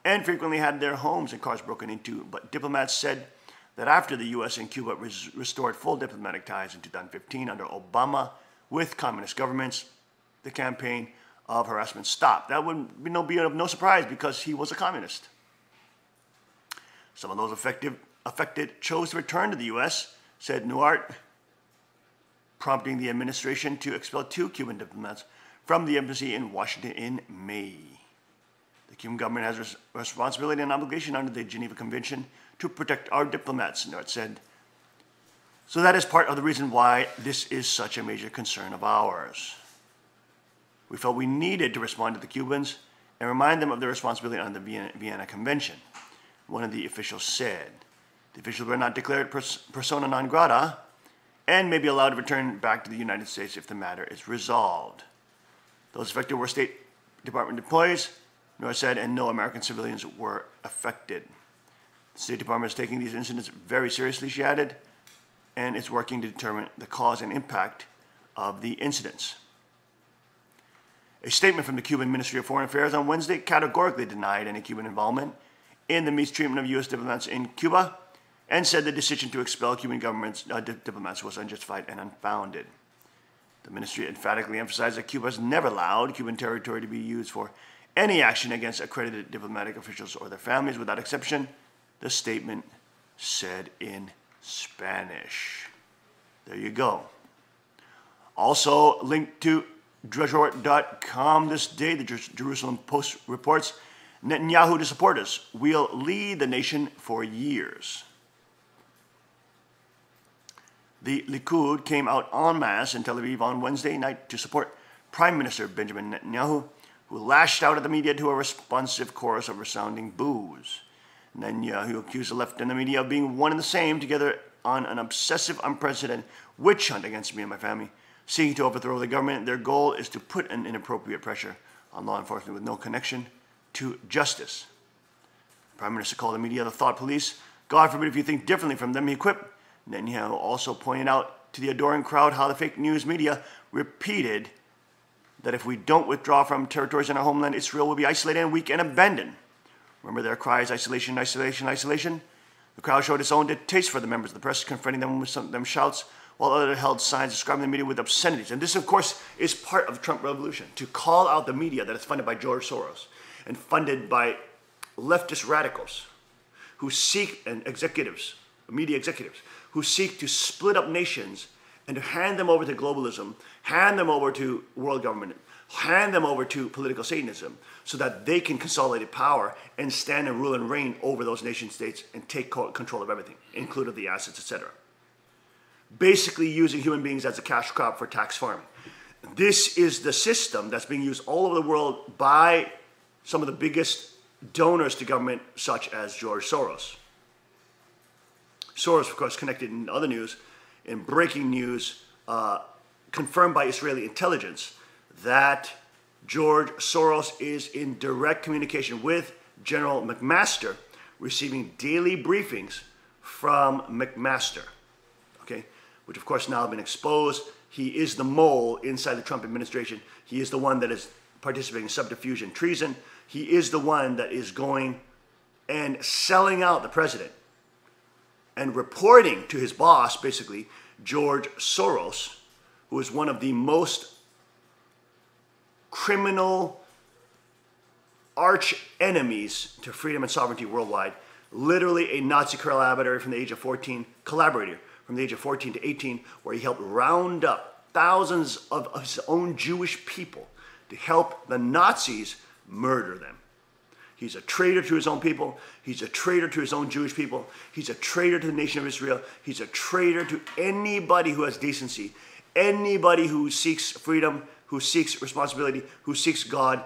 and frequently had their homes and cars broken into. But diplomats said that after the U.S. and Cuba restored full diplomatic ties in 2015 under Obama with communist governments, the campaign of harassment stopped. That would be of no surprise because he was a communist. Some of those affected chose to return to the U.S., said Nauert, prompting the administration to expel 2 Cuban diplomats from the embassy in Washington in May. The Cuban government has a responsibility and obligation under the Geneva Convention to protect our diplomats, Nauert said. So that is part of the reason why this is such a major concern of ours. We felt we needed to respond to the Cubans and remind them of their responsibility under the Vienna Convention, one of the officials said. The officials were not declared persona non grata and may be allowed to return back to the United States if the matter is resolved. Those affected were State Department employees, Nauert said, and no American civilians were affected. The State Department is taking these incidents very seriously, she added, and is working to determine the cause and impact of the incidents. A statement from the Cuban Ministry of Foreign Affairs on Wednesday categorically denied any Cuban involvement in the mistreatment of U.S. diplomats in Cuba and said the decision to expel Cuban diplomats was unjustified and unfounded. The ministry emphatically emphasized that Cuba has never allowed Cuban territory to be used for any action against accredited diplomatic officials or their families without exception, the statement said in Spanish. There you go. Also linked to DrudgeReport.com this day, the Jerusalem Post reports Netanyahu to supporters will lead the nation for years. The Likud came out en masse in Tel Aviv on Wednesday night to support Prime Minister Benjamin Netanyahu, who lashed out at the media to a responsive chorus of resounding boos. Netanyahu accused the left and the media of being one and the same, together on an obsessive, unprecedented witch hunt against me and my family, seeking to overthrow the government. Their goal is to put an inappropriate pressure on law enforcement with no connection to justice. The Prime Minister called the media the thought police. God forbid if you think differently from them, he quipped. Netanyahu also pointed out to the adoring crowd how the fake news media repeated that if we don't withdraw from territories in our homeland, Israel will be isolated and weak and abandoned. Remember their cries, isolation, isolation, isolation? The crowd showed its own distaste for the members of the press, confronting them with some of them shouts, while others held signs describing the media with obscenities. And this, of course, is part of the Trump revolution, to call out the media that is funded by George Soros and funded by leftist radicals who seek, and executives, media executives, who seek to split up nations and to hand them over to globalism, hand them over to world government, hand them over to political Satanism, so that they can consolidate power and stand and rule and reign over those nation states and take control of everything, including the assets, etc. Basically using human beings as a cash crop for tax farming. This is the system that's being used all over the world by some of the biggest donors to government, such as George Soros. Soros, of course, connected in other news, in breaking news, confirmed by Israeli intelligence that George Soros is in direct communication with General McMaster, receiving daily briefings from McMaster, okay? Which of course now have been exposed. He is the mole inside the Trump administration. He is the one that is participating in subterfuge and treason. He is the one that is going and selling out the president and reporting to his boss, basically, George Soros, who is one of the most criminal arch enemies to freedom and sovereignty worldwide, literally a Nazi collaborator from the age of 14 to 18, where he helped round up thousands of his own Jewish people to help the Nazis murder them. He's a traitor to his own people. He's a traitor to his own Jewish people. He's a traitor to the nation of Israel. He's a traitor to anybody who has decency, anybody who seeks freedom, who seeks responsibility, who seeks God.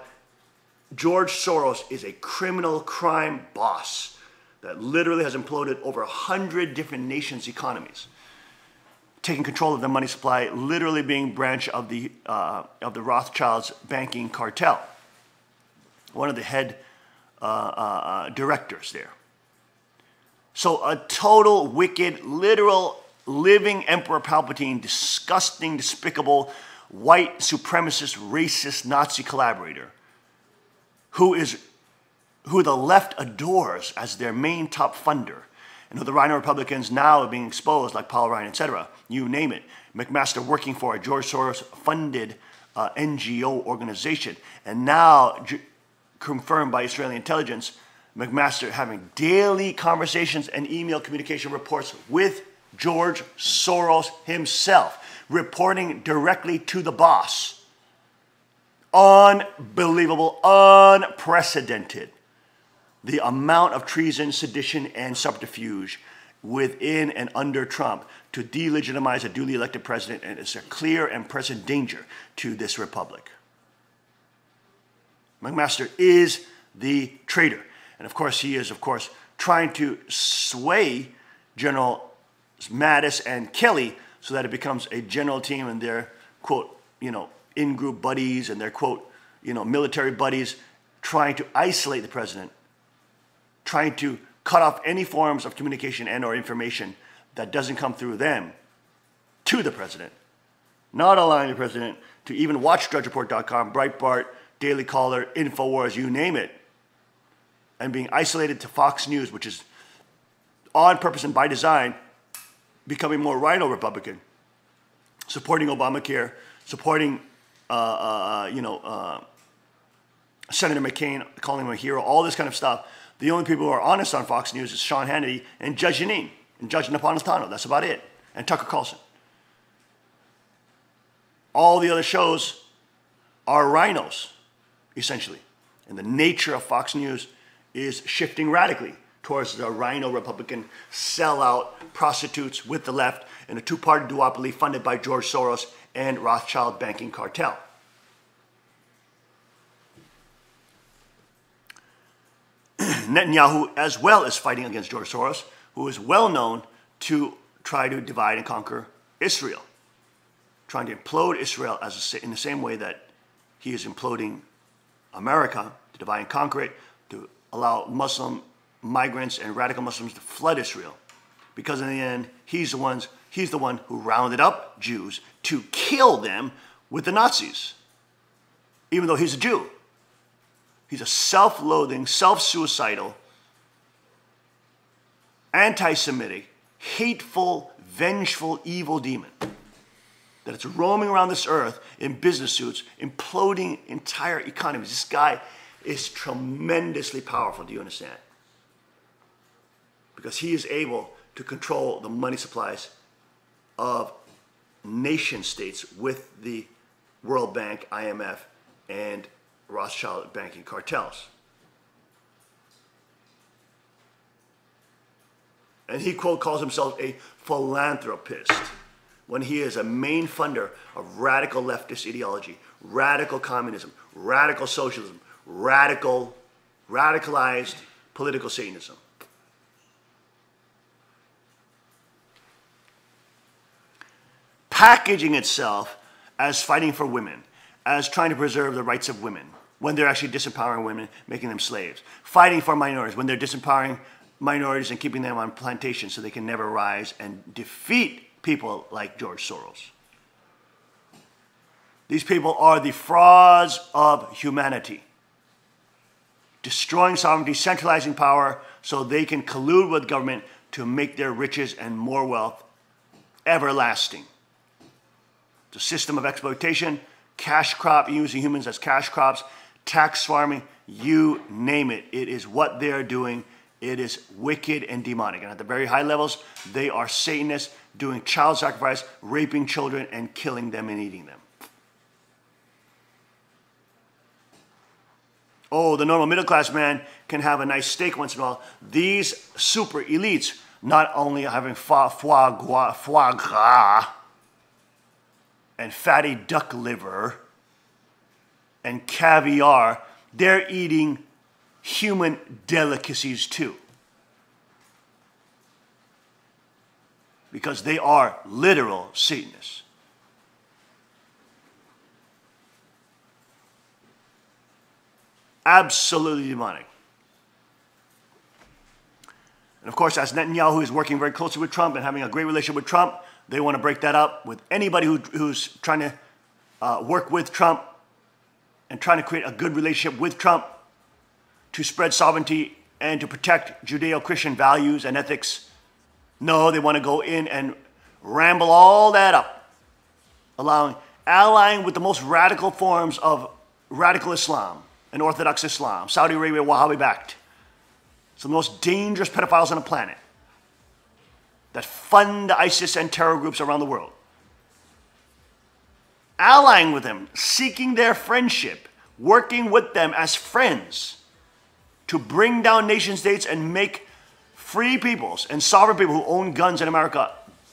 George Soros is a criminal crime boss that literally has imploded over 100 different nations' economies, taking control of the money supply, literally being branch of the Rothschilds banking cartel. One of the head directors there. So a total wicked, literal, living Emperor Palpatine, disgusting, despicable, white supremacist, racist Nazi collaborator who the left adores as their main top funder, and who the Rhino Republicans now are being exposed, like Paul Ryan, etc. You name it. McMaster working for a George Soros-funded NGO organization, and now confirmed by Israeli intelligence, McMaster having daily conversations and email communication reports with George Soros himself, reporting directly to the boss. Unbelievable, unprecedented. The amount of treason, sedition, and subterfuge within and under Trump to delegitimize a duly elected president, and it's a clear and present danger to this republic. McMaster is the traitor. And of course, he is, trying to sway General Mattis and Kelly so that it becomes a general team and their, quote, in-group buddies and their, quote, military buddies, trying to isolate the president, trying to cut off any forms of communication and or information that doesn't come through them to the president, not allowing the president to even watch DrudgeReport.com, Breitbart, Daily Caller, InfoWars, you name it, and being isolated to Fox News, which is on purpose and by design, becoming more Rhino Republican, supporting Obamacare, supporting, Senator McCain, calling him a hero, all this kind of stuff. The only people who are honest on Fox News is Sean Hannity and Judge Jeanine and Judge Napolitano. That's about it. And Tucker Carlson. All the other shows are rhinos, essentially. And the nature of Fox News is shifting radically towards the Rhino Republican sellout prostitutes with the left in a two-party duopoly funded by George Soros and Rothschild banking cartel. Netanyahu as well is fighting against George Soros, who is well known to try to divide and conquer Israel, trying to implode Israel in the same way that he is imploding America, to divide and conquer it, to allow Muslim migrants and radical Muslims to flood Israel. Because in the end, he's the one who rounded up Jews to kill them with the Nazis, even though he's a Jew. He's a self-loathing, self-suicidal, anti-Semitic, hateful, vengeful, evil demon that is roaming around this earth in business suits, imploding entire economies. This guy is tremendously powerful, do you understand? Because he is able to control the money supplies of nation states with the World Bank, IMF, and Rothschild banking cartels. And he, quote, calls himself a philanthropist when he is a main funder of radical leftist ideology, radical communism, radical socialism, radicalized political Satanism. Packaging itself as fighting for women, as trying to preserve the rights of women, when they're actually disempowering women, making them slaves. Fighting for minorities, when they're disempowering minorities and keeping them on plantations so they can never rise and defeat people like George Soros. These people are the frauds of humanity, destroying sovereignty, centralizing power so they can collude with government to make their riches and more wealth everlasting. It's a system of exploitation, cash crop, using humans as cash crops, tax farming, you name it. It is what they're doing. It is wicked and demonic. And at the very high levels, they are Satanists doing child sacrifice, raping children, and killing them and eating them. Oh, the normal middle-class man can have a nice steak once in a while. These super elites, not only having foie gras and fatty duck liver and caviar, they're eating human delicacies too. Because they are literal Satanists. Absolutely demonic. And of course, as Netanyahu is working very closely with Trump and having a great relationship with Trump, they want to break that up with anybody who's trying to work with Trump and trying to create a good relationship with Trump to spread sovereignty and to protect Judeo-Christian values and ethics. No, they want to go in and ramble all that up, allying with the most radical forms of radical Islam and Orthodox Islam, Saudi Arabia, Wahhabi-backed. Some of the most dangerous pedophiles on the planet that fund ISIS and terror groups around the world. Allying with them, seeking their friendship, working with them as friends to bring down nation states and make free peoples and sovereign people who own guns in America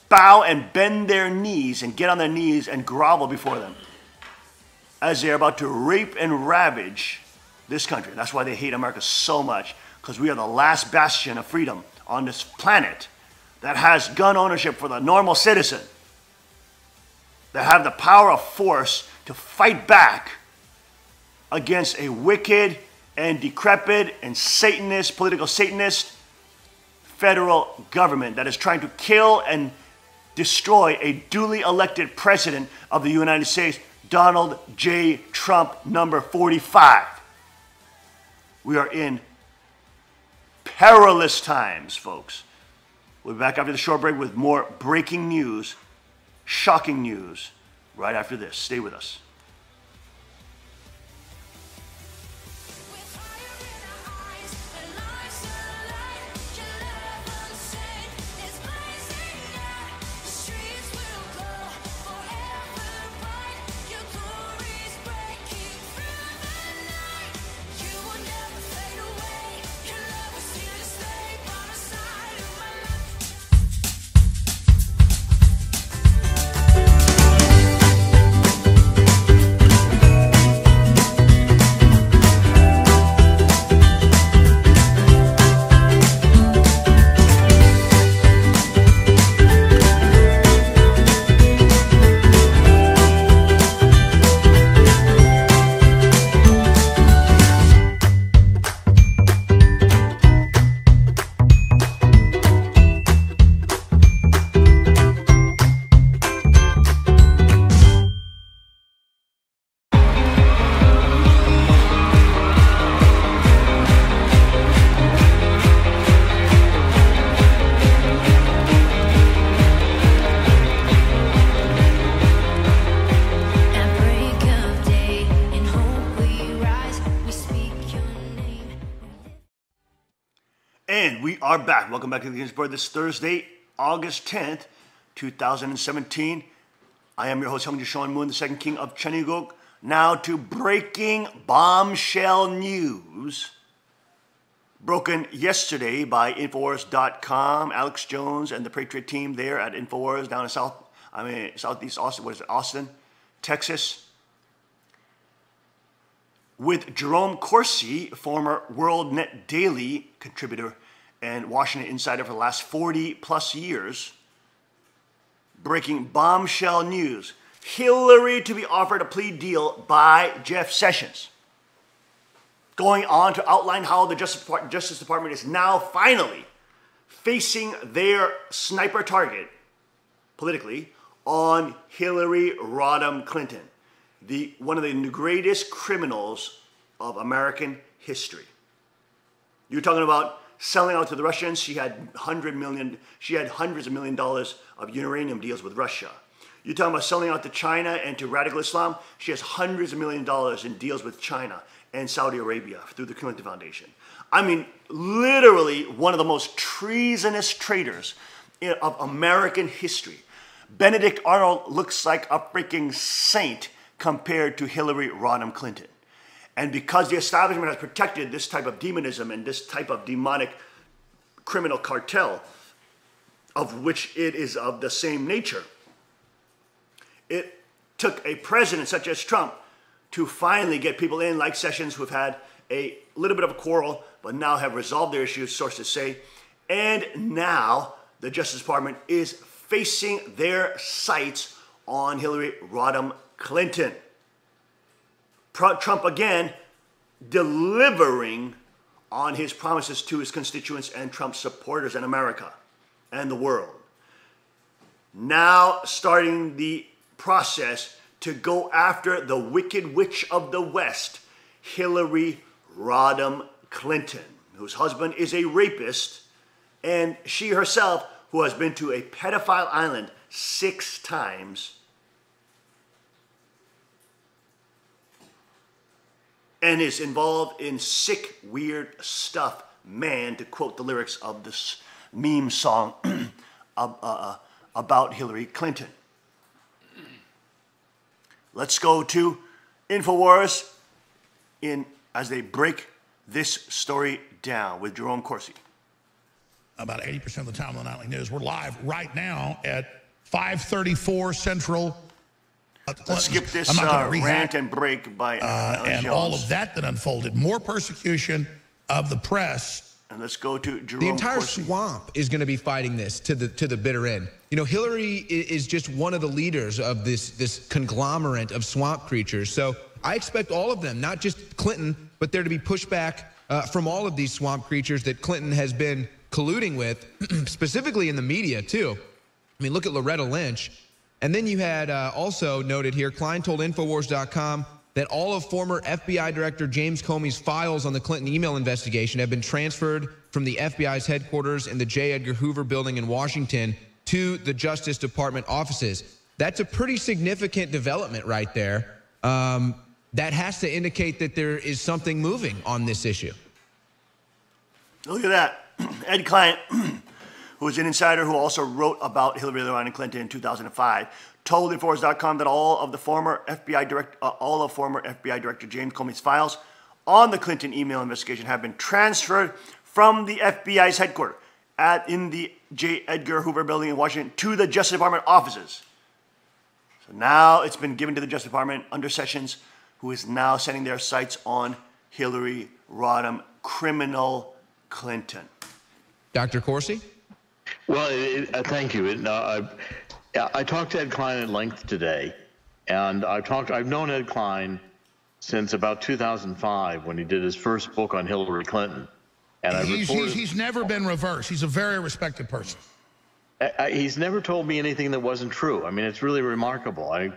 bow and bend their knees and get on their knees and grovel before them as they're about to rape and ravage this country. That's why they hate America so much, because we are the last bastion of freedom on this planet that has gun ownership for the normal citizen, that have the power of force to fight back against a wicked and decrepit and Satanist, political Satanist federal government that is trying to kill and destroy a duly elected president of the United States, Donald J. Trump, number 45. We are in perilous times, folks. We'll be back after the short break with more breaking news, shocking news, right after this. Stay with us. are back. Welcome back to the News Board this Thursday, August 10th, 2017. I am your host, Hyungju Sean Moon, the second king of Cheongguk. Now to breaking bombshell news. Broken yesterday by Infowars.com. Alex Jones and the Patriot team there at Infowars down in Southeast Austin, Austin, Texas. With Jerome Corsi, former WorldNet Daily contributor and Washington insider for the last 40 plus years, breaking bombshell news. Hillary to be offered a plea deal by Jeff Sessions. Going on to outline how the Justice Department is now finally facing their sniper target politically on Hillary Rodham Clinton, one of the greatest criminals of American history. You're talking about selling out to the Russians. She had hundreds of $millions of uranium deals with Russia. You're talking about selling out to China and to radical Islam. She has hundreds of $millions in deals with China and Saudi Arabia through the Clinton Foundation. I mean, literally one of the most treasonous traitors of American history. Benedict Arnold looks like a freaking saint compared to Hillary Rodham Clinton. And because the establishment has protected this type of demonism and this type of demonic criminal cartel, of which it is of the same nature, it took a president such as Trump to finally get people in like Sessions, who have had a little bit of a quarrel, but now have resolved their issues, sources say. And now the Justice Department is facing their sights on Hillary Rodham Clinton. Trump again delivering on his promises to his constituents and Trump supporters in America and the world. Now starting the process to go after the wicked witch of the West, Hillary Rodham Clinton, whose husband is a rapist, and she herself, who has been to a pedophile island 6 times, and is involved in sick, weird stuff, man, to quote the lyrics of this meme song about Hillary Clinton. Let's go to Infowars as they break this story down with Jerome Corsi. About 80% of the time on the Nightly News. We're live right now at 5:34 Central. Let's skip this rant and break by and Jones. all of that unfolded. More persecution of the press. And let's go to Jerome The entire Corsi. swamp is going to be fighting this to the bitter end. You know, Hillary is just one of the leaders of this conglomerate of swamp creatures. So I expect all of them, not just Clinton, but there to be pushback from all of these swamp creatures that Clinton has been colluding with, specifically in the media, too. I mean, look at Loretta Lynch. And then you had also noted here, Klein told Infowars.com that all of former FBI Director James Comey's files on the Clinton email investigation have been transferred from the FBI's headquarters in the J. Edgar Hoover building in Washington to the Justice Department offices. That's a pretty significant development right there. That has to indicate that there is something moving on this issue. Look at that. Ed Klein, who is an insider who also wrote about Hillary Rodham Clinton in 2005, told Infowars.com that all of former FBI Director James Comey's files on the Clinton email investigation have been transferred from the FBI's headquarters in the J. Edgar Hoover building in Washington to the Justice Department offices. So now it's been given to the Justice Department under Sessions, who is now setting their sights on Hillary Rodham, criminal Clinton. Dr. Corsi? Well, thank you. I talked to Ed Klein at length today, and I've known Ed Klein since about 2005 when he did his first book on Hillary Clinton. And he's never been reversed. He's a very respected person. He's never told me anything that wasn't true. I mean, it's really remarkable. I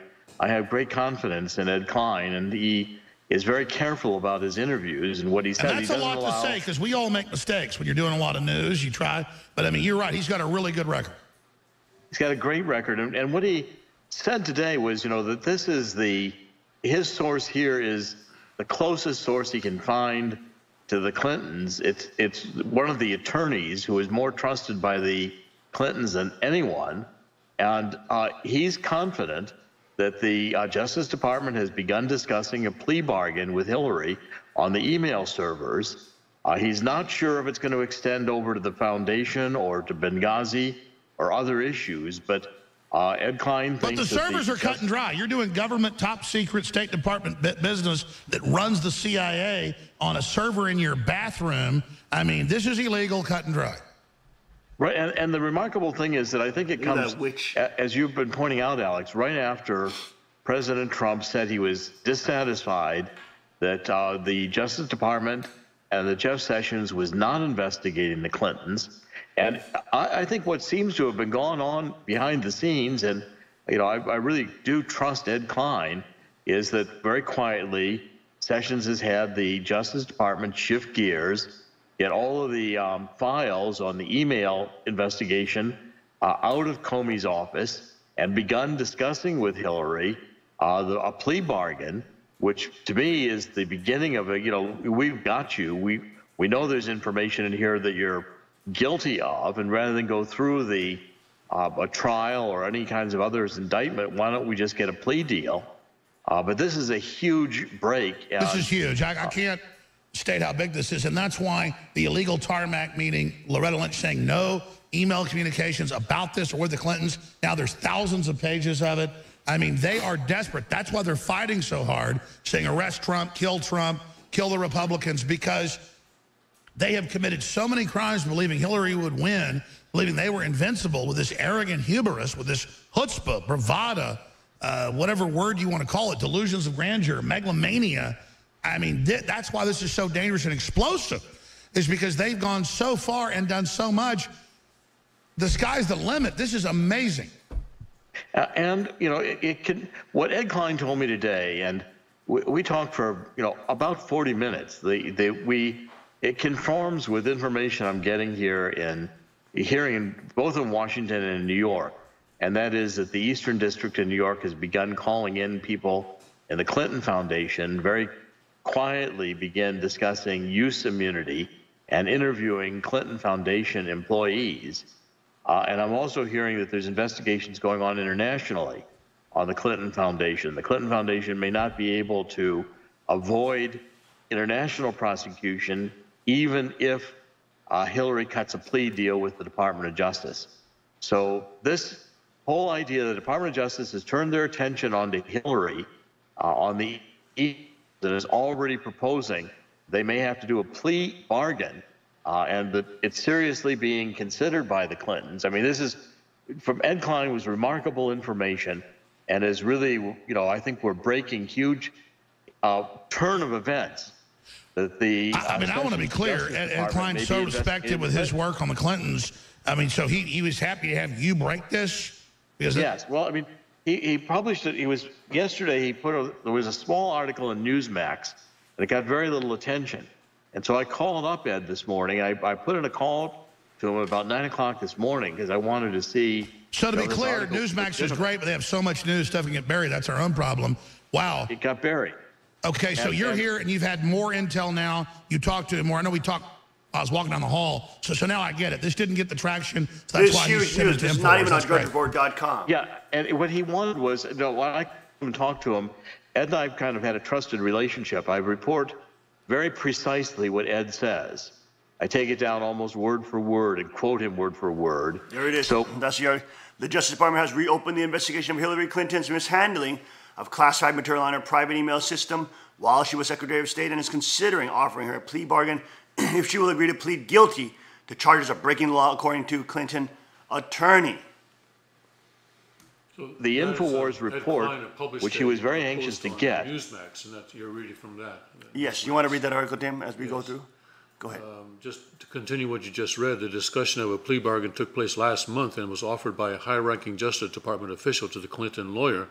have great confidence in Ed Klein, and he is very careful about his interviews and what he says. And that's a lot to say, because we all make mistakes when you're doing a lot of news. You try, but I mean, you're right. He's got a really good record. He's got a great record, and what he said today was, you know, that this is his source here is the closest source he can find to the Clintons. It's one of the attorneys who is more trusted by the Clintons than anyone, and he's confident that the Justice Department has begun discussing a plea bargain with Hillary on the email servers. He's not sure if it's going to extend over to the foundation or to Benghazi or other issues, but Ed Klein thinks But the servers are cut and dry. You're doing government top secret State Department business that runs the CIA on a server in your bathroom. I mean, this is illegal, cut and dry. Right, and the remarkable thing is that I think it comes, as you've been pointing out, Alex, right after President Trump said he was dissatisfied that the Justice Department and that Jeff Sessions was not investigating the Clintons. And I think what seems to have been going on behind the scenes, and I really do trust Ed Klein, is that very quietly Sessions has had the Justice Department shift gears, get all of the files on the email investigation out of Comey's office, and begun discussing with Hillary a plea bargain, which to me is the beginning of we've got you. We know there's information in here that you're guilty of, and rather than go through the a trial or any kinds of others indictment, why don't we just get a plea deal? But this is a huge break. This is huge. I can't state how big this is, and that's why the illegal tarmac meeting, Loretta Lynch saying no email communications about this or with the Clintons. Now there's thousands of pages of it. I mean, they are desperate. That's why they're fighting so hard, saying arrest Trump, kill the Republicans, because they have committed so many crimes believing Hillary would win, believing they were invincible, with this arrogant hubris, with this chutzpah, bravada, whatever word you want to call it, delusions of grandeur, megalomania. I mean, that's why this is so dangerous and explosive, is because they've gone so far and done so much. The sky's the limit. This is amazing. And, it can, what Ed Klein told me today, and we talked for, about 40 minutes. It conforms with information I'm getting hearing both in Washington and in New York. And that is that the Eastern District in New York has begun calling in people in the Clinton Foundation, very quietly began discussing use immunity and interviewing Clinton Foundation employees. And I'm also hearing that there's investigations going on internationally on the Clinton Foundation. The Clinton Foundation may not be able to avoid international prosecution even if Hillary cuts a plea deal with the Department of Justice. So this whole idea that the Department of Justice has turned their attention onto Hillary on the that is already proposing they may have to do a plea bargain, and that it's seriously being considered by the Clintons. I mean, this is, from Ed Klein, was remarkable information, and is really, I think we're breaking huge turn of events. That the I want to be clear. Ed Klein's so respected with his work on the Clintons. I mean, so he was happy to have you break this? Yes. Well, I mean, he published it. Yesterday there was a small article in Newsmax, and it got very little attention. And so I called up Ed this morning. I put in a call to him about 9 o'clock this morning because I wanted to see. So to be clear, Newsmax is great, but they have so much news, stuff can get buried. That's our own problem. Wow. It got buried. Okay, so you're here and you've had more intel now. You talked to him more. I know I was walking down the hall. So now I get it. This didn't get the traction. So that's why huge news. This is not even on drudgereport.com. Yeah, and what he wanted was, when I came and talked to him, Ed and I kind of had a trusted relationship. I report very precisely what Ed says. I take it down almost word for word and quote him word for word. There it is. So the Justice Department has reopened the investigation of Hillary Clinton's mishandling of classified material on her private email system while she was Secretary of State, and is considering offering her a plea bargain if she will agree to plead guilty to charges of breaking the law, according to Clinton attorney. So the InfoWars report, which he was very anxious to get. Newsmax, and you're reading from that. Yes, you want to read that article, Tim, as we go through? Go ahead. Just to continue what you just read, the discussion of a plea bargain took place last month and was offered by a high-ranking Justice Department official to the Clinton lawyer.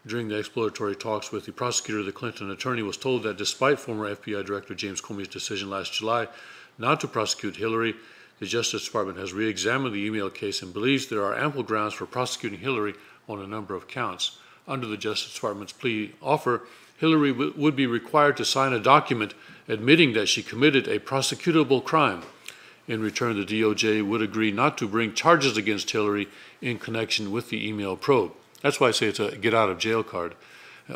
During the exploratory talks with the prosecutor, the Clinton attorney was told that despite former FBI Director James Comey's decision last July not to prosecute Hillary, the Justice Department has re-examined the email case and believes there are ample grounds for prosecuting Hillary on a number of counts. Under the Justice Department's plea offer, Hillary would be required to sign a document admitting that she committed a prosecutable crime. In return, the DOJ would agree not to bring charges against Hillary in connection with the email probe. That's why I say it's a get-out-of-jail card.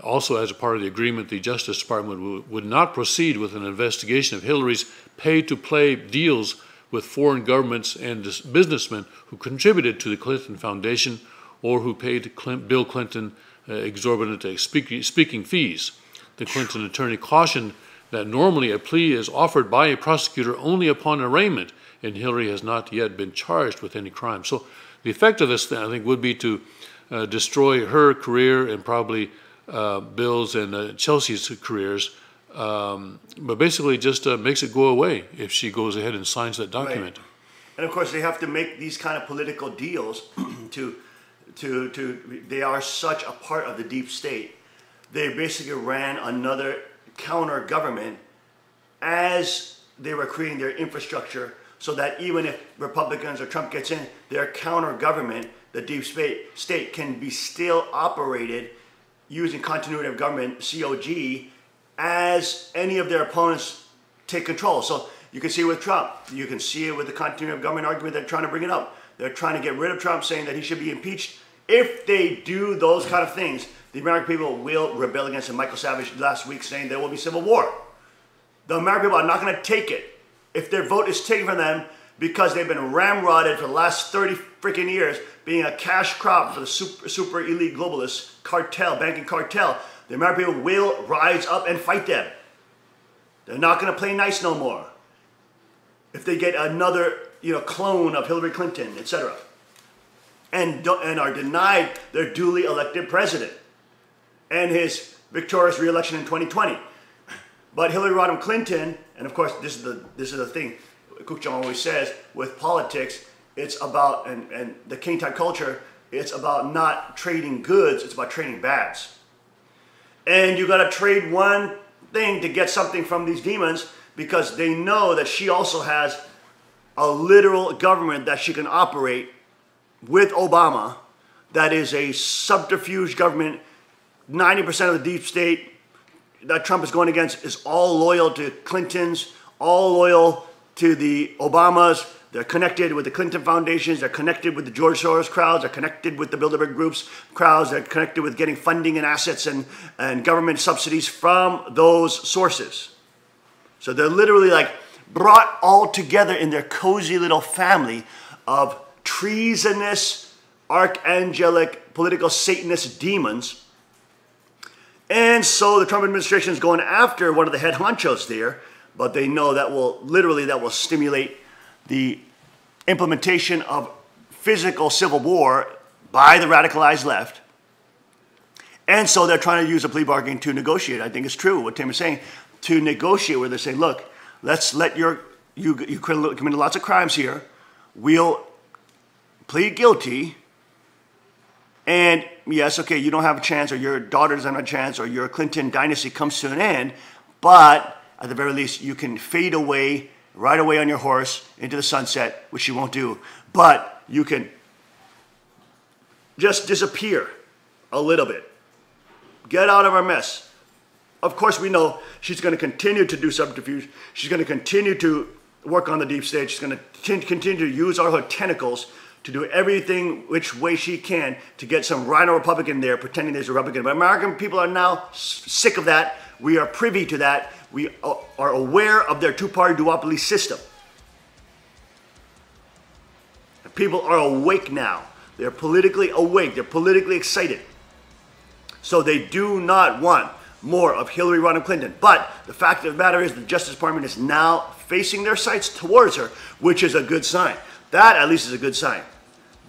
Also, as a part of the agreement, the Justice Department would not proceed with an investigation of Hillary's pay-to-play deals with foreign governments and businessmen who contributed to the Clinton Foundation or who paid Bill Clinton exorbitant speaking fees. The Clinton attorney cautioned that normally a plea is offered by a prosecutor only upon arraignment, and Hillary has not yet been charged with any crime. So the effect of this, I think, would be to destroy her career and probably Bill's and Chelsea's careers, but basically just makes it go away if she goes ahead and signs that document. Right. And of course, they have to make these kind of political deals they are such a part of the deep state. They basically ran another counter government as they were creating their infrastructure, so that even if Republicans or Trump gets in, their counter government, the deep state, can be still operated using continuity of government, COG, as any of their opponents take control. So you can see it with Trump. You can see it with the continuity of government argument. They're trying to bring it up. They're trying to get rid of Trump, saying that he should be impeached. If they do those kind of things, the American people will rebel against him. Michael Savage last week saying there will be civil war. The American people are not going to take it if their vote is taken from them, because they've been ramrodded for the last 30 freaking years, being a cash crop for the super elite globalist cartel, banking cartel. The American people will rise up and fight them. They're not going to play nice no more. If they get another, clone of Hillary Clinton, etc., and are denied their duly elected president and his victorious reelection in 2020. But Hillary Rodham Clinton, and of course this is the thing Cook Jong always says with politics, it's about, and the king type culture, it's about not trading goods, it's about trading bads. And you got to trade one thing to get something from these demons, because they know that she also has a literal government that she can operate with Obama that is a subterfuge government. 90% of the deep state that Trump is going against is all loyal to Clintons, all loyal to the Obamas. They're connected with the Clinton foundations. They're connected with the George Soros crowds. They're connected with the Bilderberg Group's crowds. They're connected with getting funding and assets and government subsidies from those sources. So they're literally like brought all together in their cozy little family of treasonous, archangelic, political Satanist demons. And so the Trump administration is going after one of the head honchos there, but they know that will stimulate the implementation of physical civil war by the radicalized left. And so they're trying to use a plea bargain to negotiate. I think it's true what Tim is saying, to negotiate, where they say, look, let's let you committed lots of crimes here. We'll plead guilty. And yes, okay, you don't have a chance, or your daughter doesn't have a chance, or your Clinton dynasty comes to an end. But at the very least, you can fade away, ride away on your horse into the sunset, which you won't do. But you can just disappear a little bit. Get out of our mess. Of course, we know she's going to continue to do subterfuge. She's going to continue to work on the deep state. She's going to continue to use all her tentacles to do everything which way she can to get some rhino Republican there, pretending there's a Republican. But American people are now sick of that. We are privy to that. We are aware of their two-party duopoly system. People are awake now. They're politically awake. They're politically excited. So they do not want more of Hillary Rodham Clinton. But the fact of the matter is the Justice Department is now facing their sights towards her, which is a good sign. That at least is a good sign.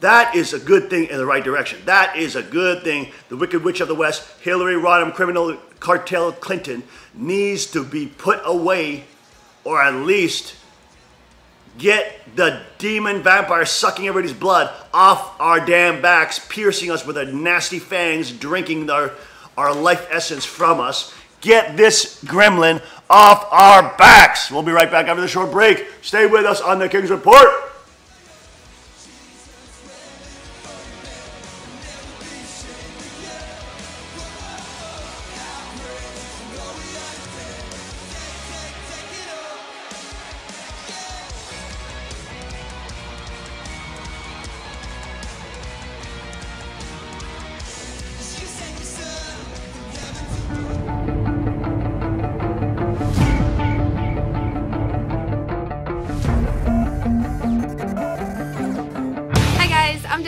That is a good thing in the right direction. That is a good thing. The Wicked Witch of the West, Hillary Rodham, criminal cartel Clinton, needs to be put away, or at least get the demon vampire sucking everybody's blood off our damn backs, piercing us with their nasty fangs, drinking our life essence from us. Get this gremlin off our backs. We'll be right back after the short break. Stay with us on the King's Report.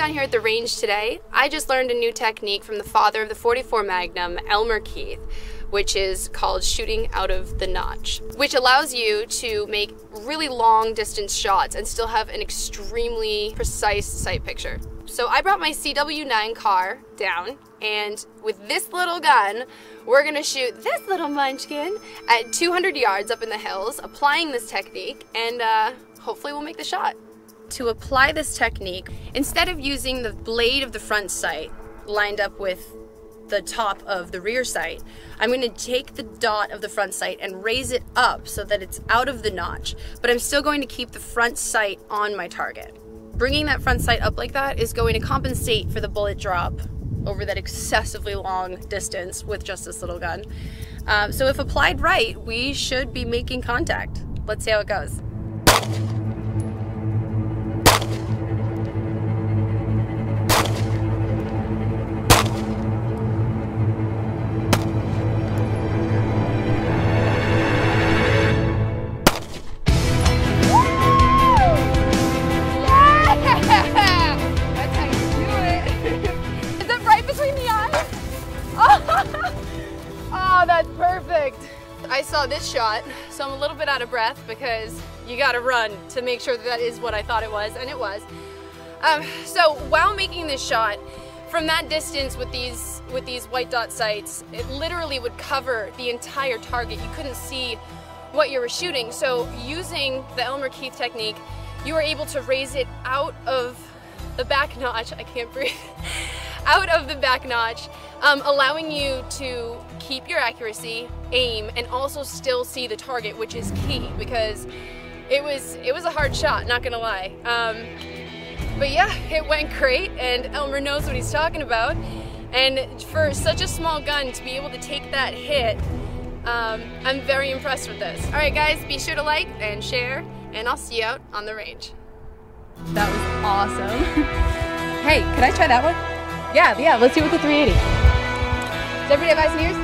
down here at the range today. I just learned a new technique from the father of the .44 Magnum, Elmer Keith, which is called shooting out of the notch, which allows you to make really long distance shots and still have an extremely precise sight picture. So I brought my CW9 car down, and with this little gun, we're gonna shoot this little munchkin at 200 yards up in the hills, applying this technique, and hopefully we'll make the shot. To apply this technique, instead of using the blade of the front sight lined up with the top of the rear sight, I'm going to take the dot of the front sight and raise it up so that it's out of the notch, but I'm still going to keep the front sight on my target. Bringing that front sight up like that is going to compensate for the bullet drop over that excessively long distance with just this little gun. So if applied right, we should be making contact. Let's see how it goes. I saw this shot, so I'm a little bit out of breath because you gotta run to make sure that is what I thought it was, and it was. So while making this shot, from that distance with these white dot sights, it literally would cover the entire target. You couldn't see what you were shooting. So using the Elmer Keith technique, you were able to raise it out of the back notch. I can't breathe. Out of the back notch, allowing you to keep your accuracy, aim, and also still see the target, which is key because it was a hard shot, not gonna lie. But yeah, it went great, and Elmer knows what he's talking about. And for such a small gun to be able to take that hit, I'm very impressed with this. All right, guys, be sure to like and share, and I'll see you out on the range. That was awesome. Hey, can I try that one? Yeah, let's do it with the 380. Does everybody have eyes and ears?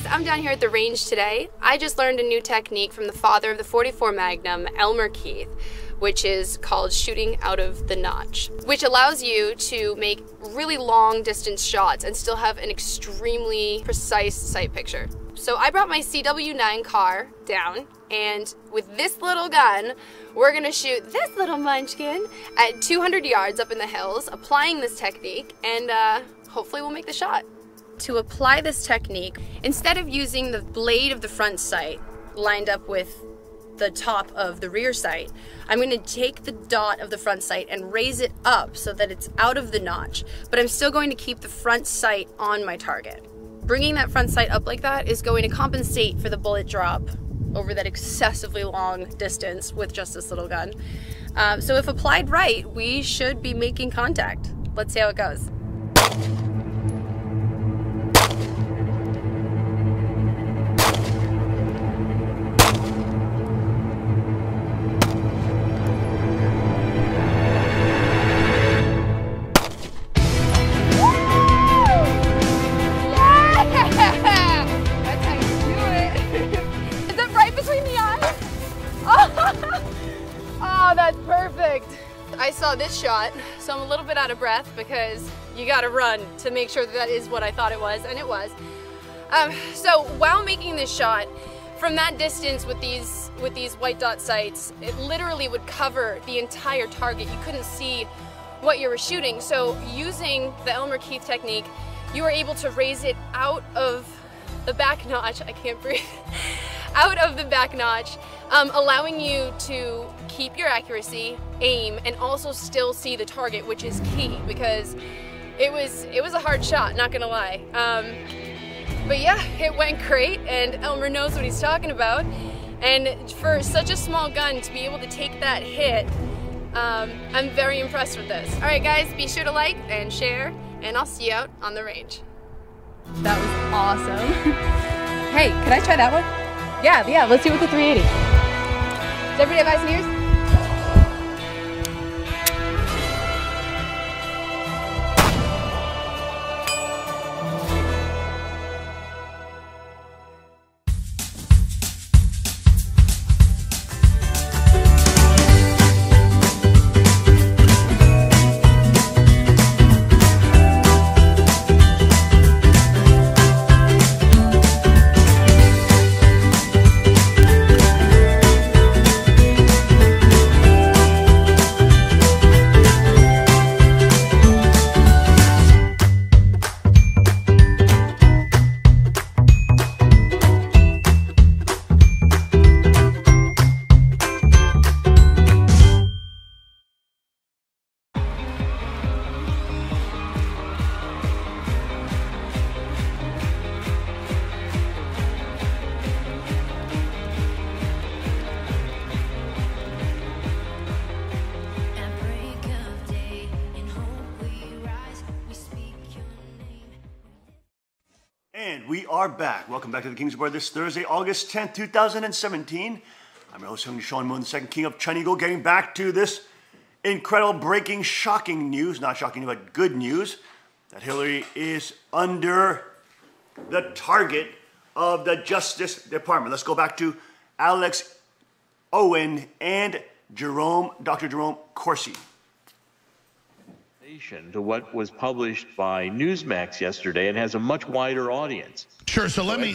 I'm down here at the range today. I just learned a new technique from the father of the .44 Magnum, Elmer Keith, which is called shooting out of the notch, which allows you to make really long distance shots and still have an extremely precise sight picture. So I brought my CW9 car down, and with this little gun, we're gonna shoot this little munchkin at 200 yards up in the hills, applying this technique, and hopefully we'll make the shot. To apply this technique, instead of using the blade of the front sight lined up with the top of the rear sight, I'm going to take the dot of the front sight and raise it up so that it's out of the notch, but I'm still going to keep the front sight on my target. Bringing that front sight up like that is going to compensate for the bullet drop over that excessively long distance with just this little gun. So if applied right, we should be making contact. Let's see how it goes. I saw this shot, so I'm a little bit out of breath because you gotta run to make sure that is what I thought it was, and it was. So while making this shot, from that distance with these white dot sights, it literally would cover the entire target. You couldn't see what you were shooting. So using the Elmer Keith technique, you were able to raise it out of the back notch. I can't breathe. Out of the back notch, allowing you to keep your accuracy, aim, and also still see the target, which is key because it was a hard shot, not gonna lie. But yeah, it went great, and Elmer knows what he's talking about. And for such a small gun to be able to take that hit, I'm very impressed with this. All right, guys, be sure to like and share, and I'll see you out on the range. That was awesome. Hey, can I try that one? Yeah, let's do it with the 380. Does everybody have eyes and ears? And we are back. Welcome back to the King's Board this Thursday, August 10th, 2017. I'm your host, Sean Moon, the second king of China. Getting back to this incredible, breaking, shocking news, not shocking, but good news, that Hillary is under the target of the Justice Department. Let's go back to Alex Owen and Dr. Jerome Corsi. To what was published by Newsmax yesterday and has a much wider audience. Sure. So let me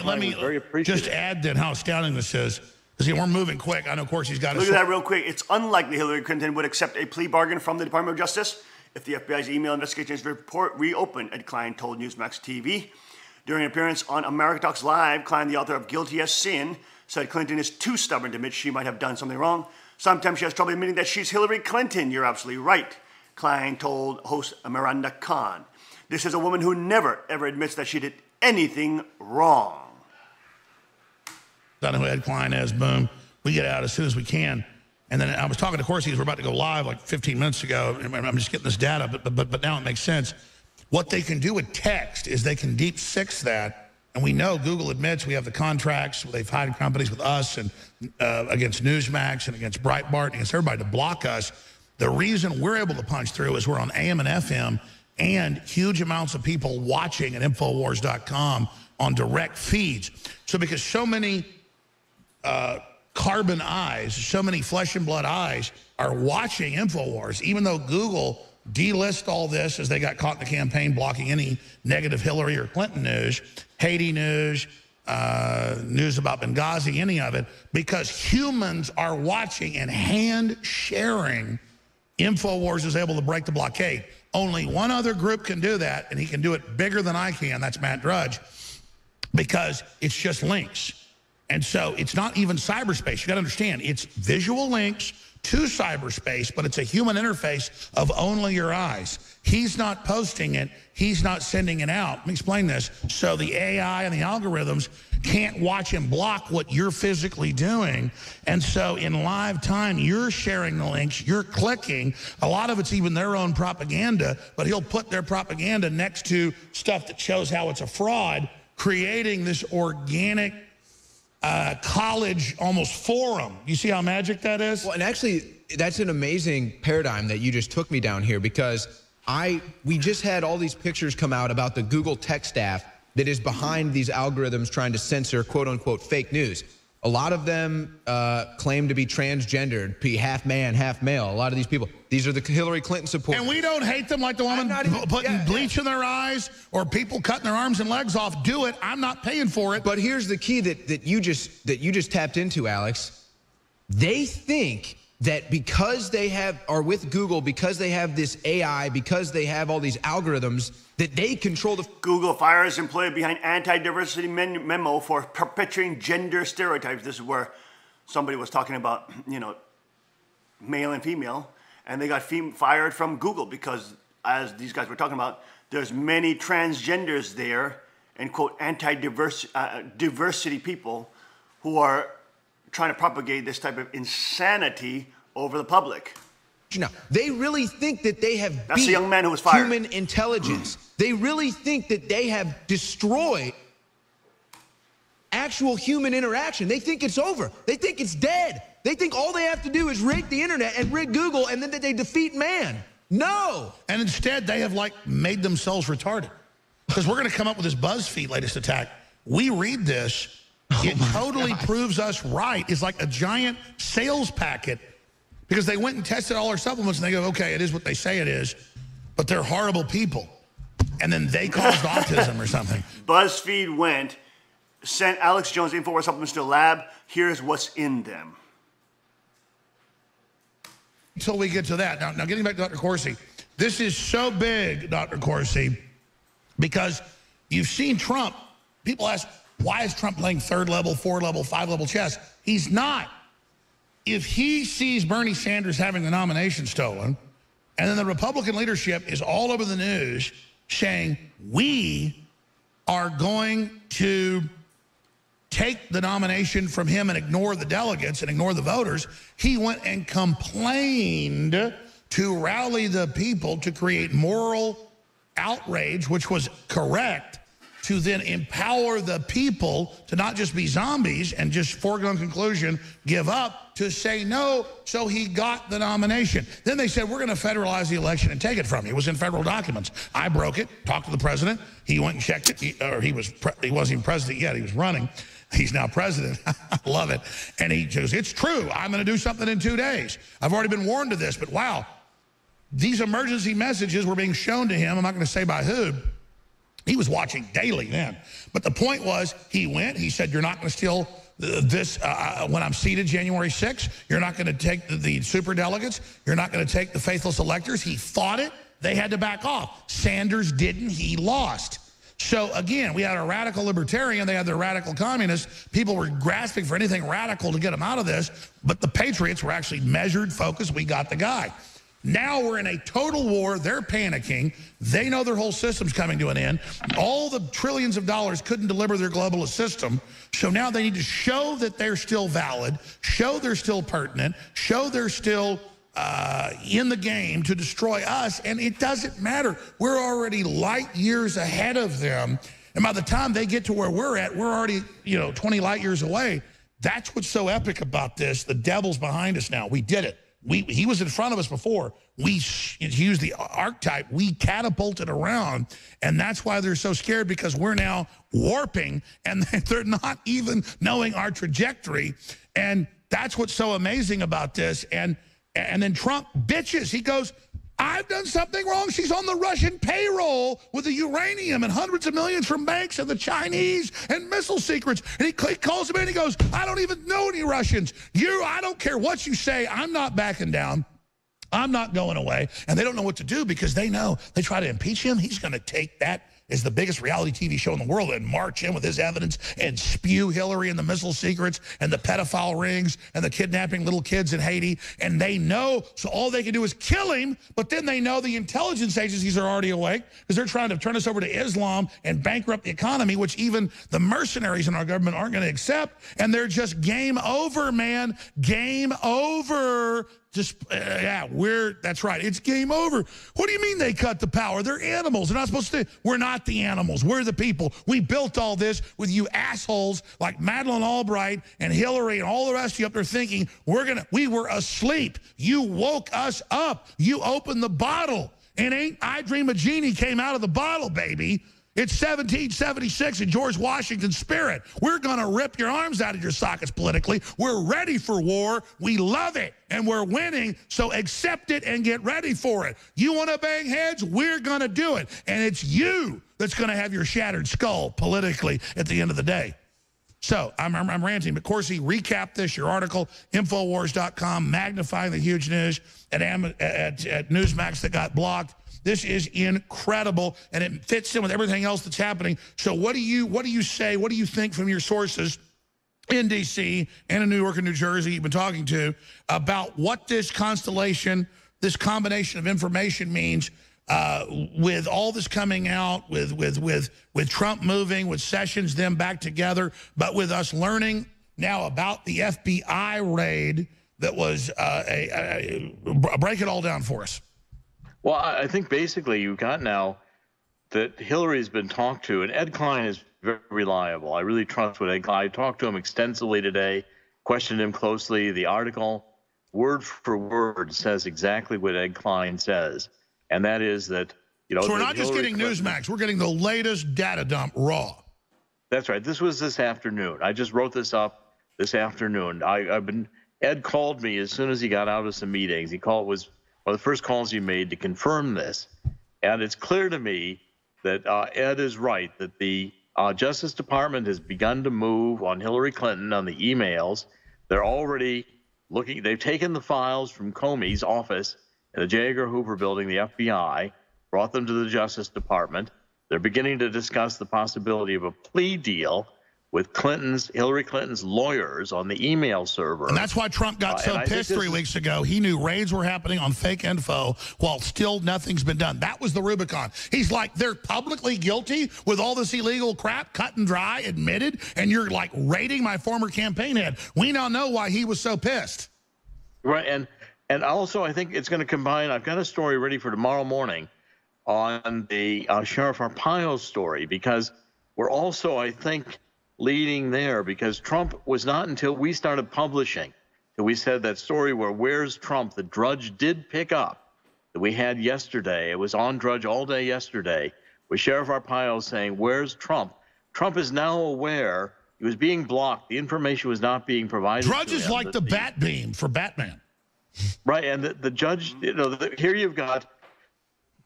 just add then how astounding this is. Because we're moving quick. I know, of course, he's got to... Look at that real quick. It's unlikely Hillary Clinton would accept a plea bargain from the Department of Justice if the FBI's email investigation report reopened, Ed Klein told Newsmax TV. During an appearance on America Talks Live, Klein, the author of Guilty as Sin, said Clinton is too stubborn to admit she might have done something wrong. Sometimes she has trouble admitting that she's Hillary Clinton. You're absolutely right, Klein told host Miranda Khan. This is a woman who never, ever admits that she did anything wrong. I know who Ed Klein is, boom. We get out as soon as we can. And then I was talking to Corsi, we're about to go live like 15 minutes ago, and I'm just getting this data, but now it makes sense. What they can do with text is they can deep six that, and we know Google admits we have the contracts, they've hired companies with us and against Newsmax and against Breitbart and against everybody to block us. The reason we're able to punch through is we're on AM and FM and huge amounts of people watching at Infowars.com on direct feeds. So because so many carbon eyes, so many flesh and blood eyes are watching Infowars, even though Google delist all this as they got caught in the campaign blocking any negative Hillary or Clinton news, Haiti news, news about Benghazi, any of it, because humans are watching and hand sharing. Infowars is able to break the blockade. Only one other group can do that, and he can do it bigger than I can. That's Matt Drudge, because it's just links. And so it's not even cyberspace. You got to understand, it's visual links to cyberspace, but it's a human interface of only your eyes. He's not posting it. He's not sending it out. Let me explain this. So the AI and the algorithms can't watch and block what you're physically doing. And so in live time, you're sharing the links, you're clicking. A lot of it's even their own propaganda, but he'll put their propaganda next to stuff that shows how it's a fraud, creating this organic college almost forum. You see how magic that is? Well, and actually, that's an amazing paradigm that you just took me down here, because we just had all these pictures come out about the Google tech staff that is behind these algorithms trying to censor quote-unquote fake news. A lot of them claim to be transgendered, be half man, half male. A lot of these people, these are the Hillary Clinton supporters. And we don't hate them like the woman putting bleach in their eyes or people cutting their arms and legs off. Do it. I'm not paying for it. But here's the key that you just tapped into, Alex. They think that because they are with Google, because they have this AI, because they have all these algorithms, that they control the... Google fires employee behind anti-diversity memo for perpetuating gender stereotypes. This is where somebody was talking about, you know, male and female, and they got fired from Google because, as these guys were talking about, there's many transgenders there and, quote, diversity people who are trying to propagate this type of insanity over the public. Now, they really think that they have That's the young man who was fired. Human intelligence. They really think that they have destroyed. actual human interaction. They think it's over. They think it's dead. They think all they have to do is rig the internet and rig Google, and then they defeat man. No. And instead, they have like made themselves retarded. Because we're going to come up with this BuzzFeed latest attack. We read this, it totally proves us right. It's like a giant sales packet because they went and tested all our supplements and they go, okay, it is what they say it is, but they're horrible people. And then they caused autism or something. BuzzFeed went, sent Alex Jones InfoWars supplements to the lab. Here's what's in them. Until we get to that. Now getting back to Dr. Corsi. This is so big, Dr. Corsi, because you've seen Trump. People ask, why is Trump playing 3rd level, 4 level, 5 level chess? He's not. If he sees Bernie Sanders having the nomination stolen, and then the Republican leadership is all over the news saying, we are going to take the nomination from him and ignore the delegates and ignore the voters, he went and complained to rally the people to create moral outrage, which was correct, to then empower the people to not just be zombies and just foregone conclusion, give up, to say no, so he got the nomination. Then they said, we're going to federalize the election and take it from you. It was in federal documents. I broke it, talked to the president. He went and checked it, he wasn't even president yet, he was running. He's now president. I love it. And he goes, it's true, I'm going to do something in 2 days. I've already been warned of this, but wow, these emergency messages were being shown to him. I'm not going to say by who. He was watching daily then. But the point was, he went, he said, you're not going to steal this when I'm seated January 6th. You're not going to take the super delegates. You're not going to take the faithless electors. He fought it. They had to back off. Sanders didn't. He lost. So again, we had a radical libertarian. They had their radical communists. People were grasping for anything radical to get them out of this. But the patriots were actually measured, focused. We got the guy. Now we're in a total war. They're panicking. They know their whole system's coming to an end. All the trillions of dollars couldn't deliver their globalist system. So now they need to show that they're still valid, show they're still pertinent, show they're still in the game to destroy us. And it doesn't matter. We're already light years ahead of them. And by the time they get to where we're at, we're already, 20 light years away. That's what's so epic about this. The devil's behind us now. We did it. He was in front of us before. We used the archetype. We catapulted around. And that's why they're so scared, because we're now warping and they're not even knowing our trajectory. And that's what's so amazing about this. And then Trump bitches. He goes, I've done something wrong. She's on the Russian payroll with the uranium and hundreds of millions from banks and the Chinese and missile secrets. And he calls him in and he goes, I don't even know any Russians. I don't care what you say. I'm not backing down. I'm not going away. And they don't know what to do because they know they try to impeach him. He's going to take that as the biggest reality TV show in the world and march in with his evidence and spew Hillary and the missile secrets and the pedophile rings and the kidnapping little kids in Haiti. And they know, so all they can do is kill him, but then they know the intelligence agencies are already awake because they're trying to turn us over to Islam and bankrupt the economy, which even the mercenaries in our government aren't going to accept. And they're just game over, man. Game over. That's right. It's game over. What do you mean they cut the power? They're animals. They're not supposed to. We're not the animals. We're the people. We built all this with you assholes like Madeleine Albright and Hillary and all the rest of you up there thinking we were asleep. You woke us up. You opened the bottle. And ain't I Dream a Genie came out of the bottle, baby. It's 1776 in George Washington's spirit. We're going to rip your arms out of your sockets politically. We're ready for war. We love it. And we're winning. So accept it and get ready for it. You want to bang heads? We're going to do it. And it's you that's going to have your shattered skull politically at the end of the day. So I'm ranting, but Corsi, recap this, your article, Infowars.com, magnifying the huge news at Newsmax that got blocked. This is incredible, and it fits in with everything else that's happening. So what do you say? What do you think from your sources in D.C. and in New York and New Jersey you've been talking to about what this constellation, this combination of information means with all this coming out, with Trump moving, with Sessions them back together, but with us learning now about the FBI raid that was break it all down for us. Well, I think basically you've got now that Hillary's been talked to, and Ed Klein very reliable. I really trust what Ed Klein. I talked to him extensively today, questioned him closely. The article, word for word, says exactly what Ed Klein says, and that is that, you know. So we're not just getting Newsmax; we're getting the latest data dump raw. That's right. This was this afternoon. I just wrote this up this afternoon. Ed called me as soon as he got out of some meetings. Was one of the first calls he made to confirm this, and it's clear to me that Ed is right, that the Justice Department has begun to move on Hillary Clinton on the emails. They're already looking. They've taken the files from Comey's office in the J. Edgar Hoover building, the FBI, brought them to the Justice Department. They're beginning to discuss the possibility of a plea deal with Hillary Clinton's lawyers on the email server. And that's why Trump got so pissed 3 weeks ago. He knew raids were happening on fake info while still nothing's been done. That was the Rubicon. He's like, they're publicly guilty with all this illegal crap, cut and dry, admitted, and you're like raiding my former campaign head. We now know why he was so pissed. Right, and also I think it's going to combine, I've got a story ready for tomorrow morning on the Sheriff Arpaio story, because we're also, I think, leading there, because Trump was not until we started publishing that we said that story where Where's Trump, the Drudge did pick up, that we had yesterday. It was on Drudge all day yesterday, with Sheriff Arpaio saying, where's Trump? Trump is now aware he was being blocked. The information was not being provided. Drudge is like the bat beam for Batman. Right, and the judge, you know, here you've got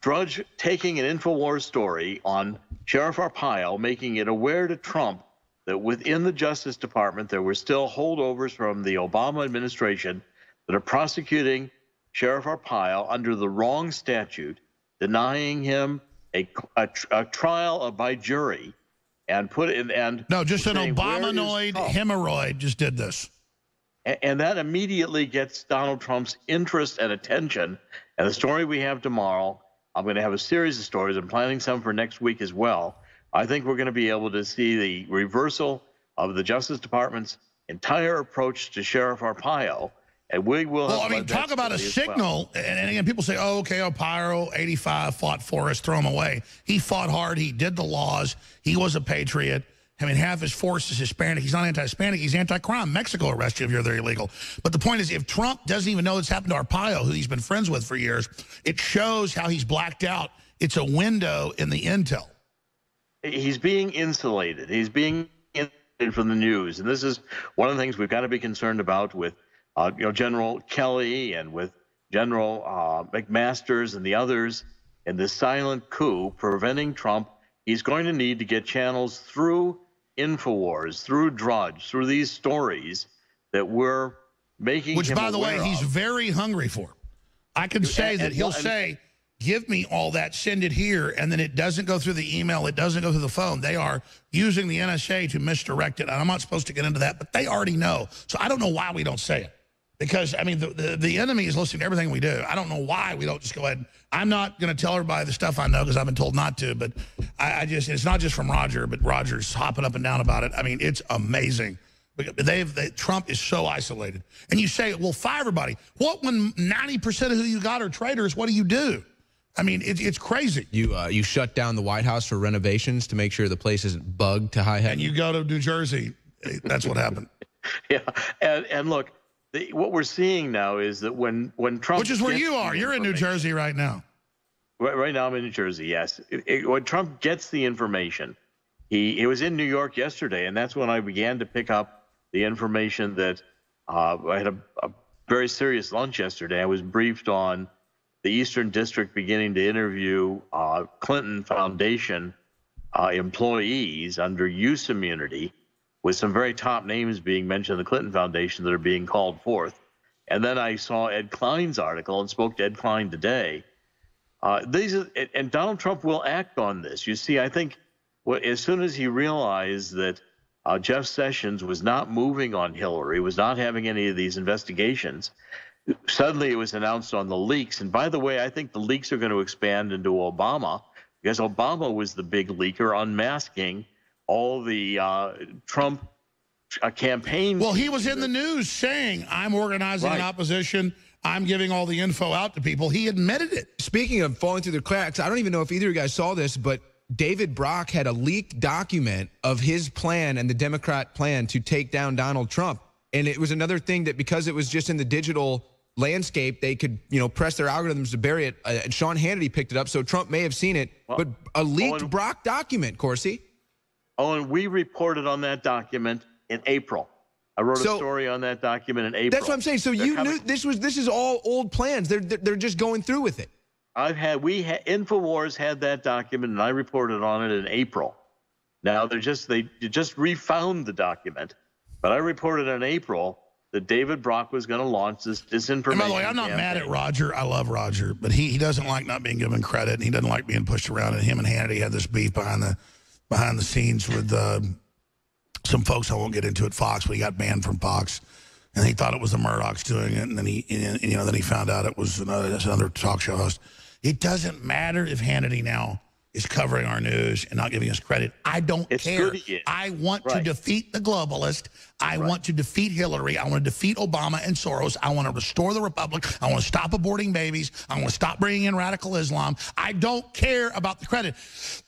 Drudge taking an InfoWars story on Sheriff Arpaio, making it aware to Trump that within the Justice Department there were still holdovers from the Obama administration that are prosecuting Sheriff Arpaio under the wrong statute, denying him a trial by jury, and put it in. And no, just an Obamanoid hemorrhoid just did this. And that immediately gets Donald Trump's interest and attention. And the story we have tomorrow, I'm going to have a series of stories. I'm planning some for next week as well. I think we're going to be able to see the reversal of the Justice Department's entire approach to Sheriff Arpaio, and we will. Well, I mean, talk about a signal. Well. And again, people say, "Oh, okay, Arpaio, 85, fought for us, throw him away." He fought hard. He did the laws. He was a patriot. I mean, half his force is Hispanic. He's not anti-Hispanic. He's anti-crime. Mexico arrests you if you're there illegal. But the point is, if Trump doesn't even know it's happened to Arpaio, who he's been friends with for years, it shows how he's blacked out. It's a window in the intel. He's being insulated. He's being insulated from the news, and this is one of the things we've got to be concerned about with, General Kelly and with General McMaster's and the others in this silent coup preventing Trump. He's going to need to get channels through InfoWars, through Drudge, through these stories that we're making. Which, by the way, he's very hungry for. I can say that he'll say, give me all that, send it here, and then it doesn't go through the email, it doesn't go through the phone. They are using the NSA to misdirect it, and I'm not supposed to get into that, but they already know. So I don't know why we don't say it. Because, I mean, the enemy is listening to everything we do. I don't know why we don't just go ahead. I'm not going to tell everybody the stuff I know because I've been told not to, but it's not just from Roger, but Roger's hopping up and down about it. I mean, it's amazing. Trump is so isolated. And you say, well, fire everybody. What when 90% of who you got are traitors? What do you do? I mean, it's crazy. You shut down the White House for renovations to make sure the place isn't bugged to high heaven. And you go to New Jersey. That's what happened. Yeah, and look, what we're seeing now is that when Trump... Which is where you are. You're in New Jersey right now. Right now I'm in New Jersey, yes. When Trump gets the information, he was in New York yesterday, and that's when I began to pick up the information that I had a very serious lunch yesterday. I was briefed on the Eastern District beginning to interview Clinton Foundation employees under use immunity, with some very top names being mentioned in the Clinton Foundation that are being called forth. And then I saw Ed Klein's article and spoke to Ed Klein today. And Donald Trump will act on this. You see, I think as soon as he realized that Jeff Sessions was not moving on Hillary, was not having any of these investigations, suddenly it was announced on the leaks. And by the way, I think the leaks are going to expand into Obama, because Obama was the big leaker unmasking all the Trump campaign. Well, he was in the news saying, I'm organizing an opposition. I'm giving all the info out to people. He admitted it. Speaking of falling through the cracks, I don't even know if either of you guys saw this, but David Brock had a leaked document of his plan and the Democrat plan to take down Donald Trump. And it was another thing that because it was just in the digital landscape, they could, press their algorithms to bury it. And Sean Hannity picked it up, so Trump may have seen it. But a leaked Brock document, Corsi. Oh, and we reported on that document in April. I wrote a story on that document in April. That's what I'm saying. So you knew this is all old plans. They're just going through with it. Infowars had that document, and I reported on it in April. Now they just refound the document, but I reported in April that David Brock was going to launch this disinformation. And by the way, I'm not mad at Roger. I love Roger, but he doesn't like not being given credit, and he doesn't like being pushed around. And him and Hannity had this beef behind the scenes with some folks I won't get into at Fox, but he got banned from Fox, and he thought it was the Murdochs doing it, and then he found out it was another talk show host. It doesn't matter if Hannity now is covering our news and not giving us credit. I don't care. I want to defeat the globalist. I want to defeat Hillary. I want to defeat Obama and Soros. I want to restore the republic. I want to stop aborting babies. I want to stop bringing in radical Islam. I don't care about the credit.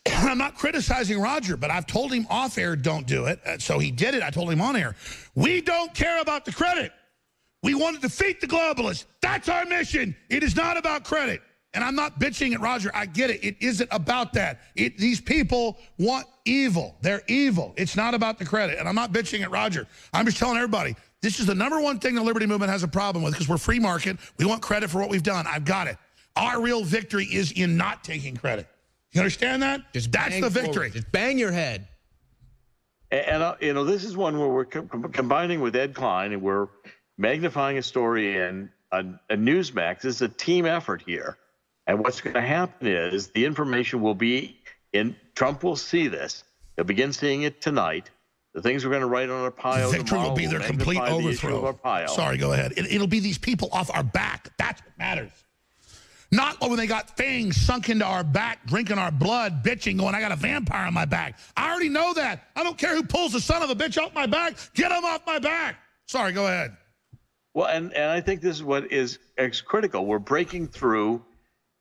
I'm not criticizing Roger, but I've told him off air, don't do it. So he did it. I told him on air. We don't care about the credit. We want to defeat the globalists. That's our mission. It is not about credit. And I'm not bitching at Roger. I get it. It isn't about that. These people want evil. They're evil. It's not about the credit. And I'm not bitching at Roger. I'm just telling everybody, this is the #1 thing the Liberty Movement has a problem with because we're free market. We want credit for what we've done. I've got it. Our real victory is in not taking credit. You understand that? That's the victory. Just bang your head. And this is one where we're combining with Ed Klein, and we're magnifying a story in a Newsmax. This is a team effort here. And what's going to happen is the information will be in. Trump will see this. He'll begin seeing it tonight. The things we're going to write on our pile victory will be their complete overthrow. Sorry, go ahead. It'll be these people off our back. That's what matters. Not when they got fangs sunk into our back, drinking our blood, bitching, going, I got a vampire on my back. I already know that. I don't care who pulls the son of a bitch off my back. Get him off my back. Sorry, go ahead. Well, and I think this is what is critical. We're breaking through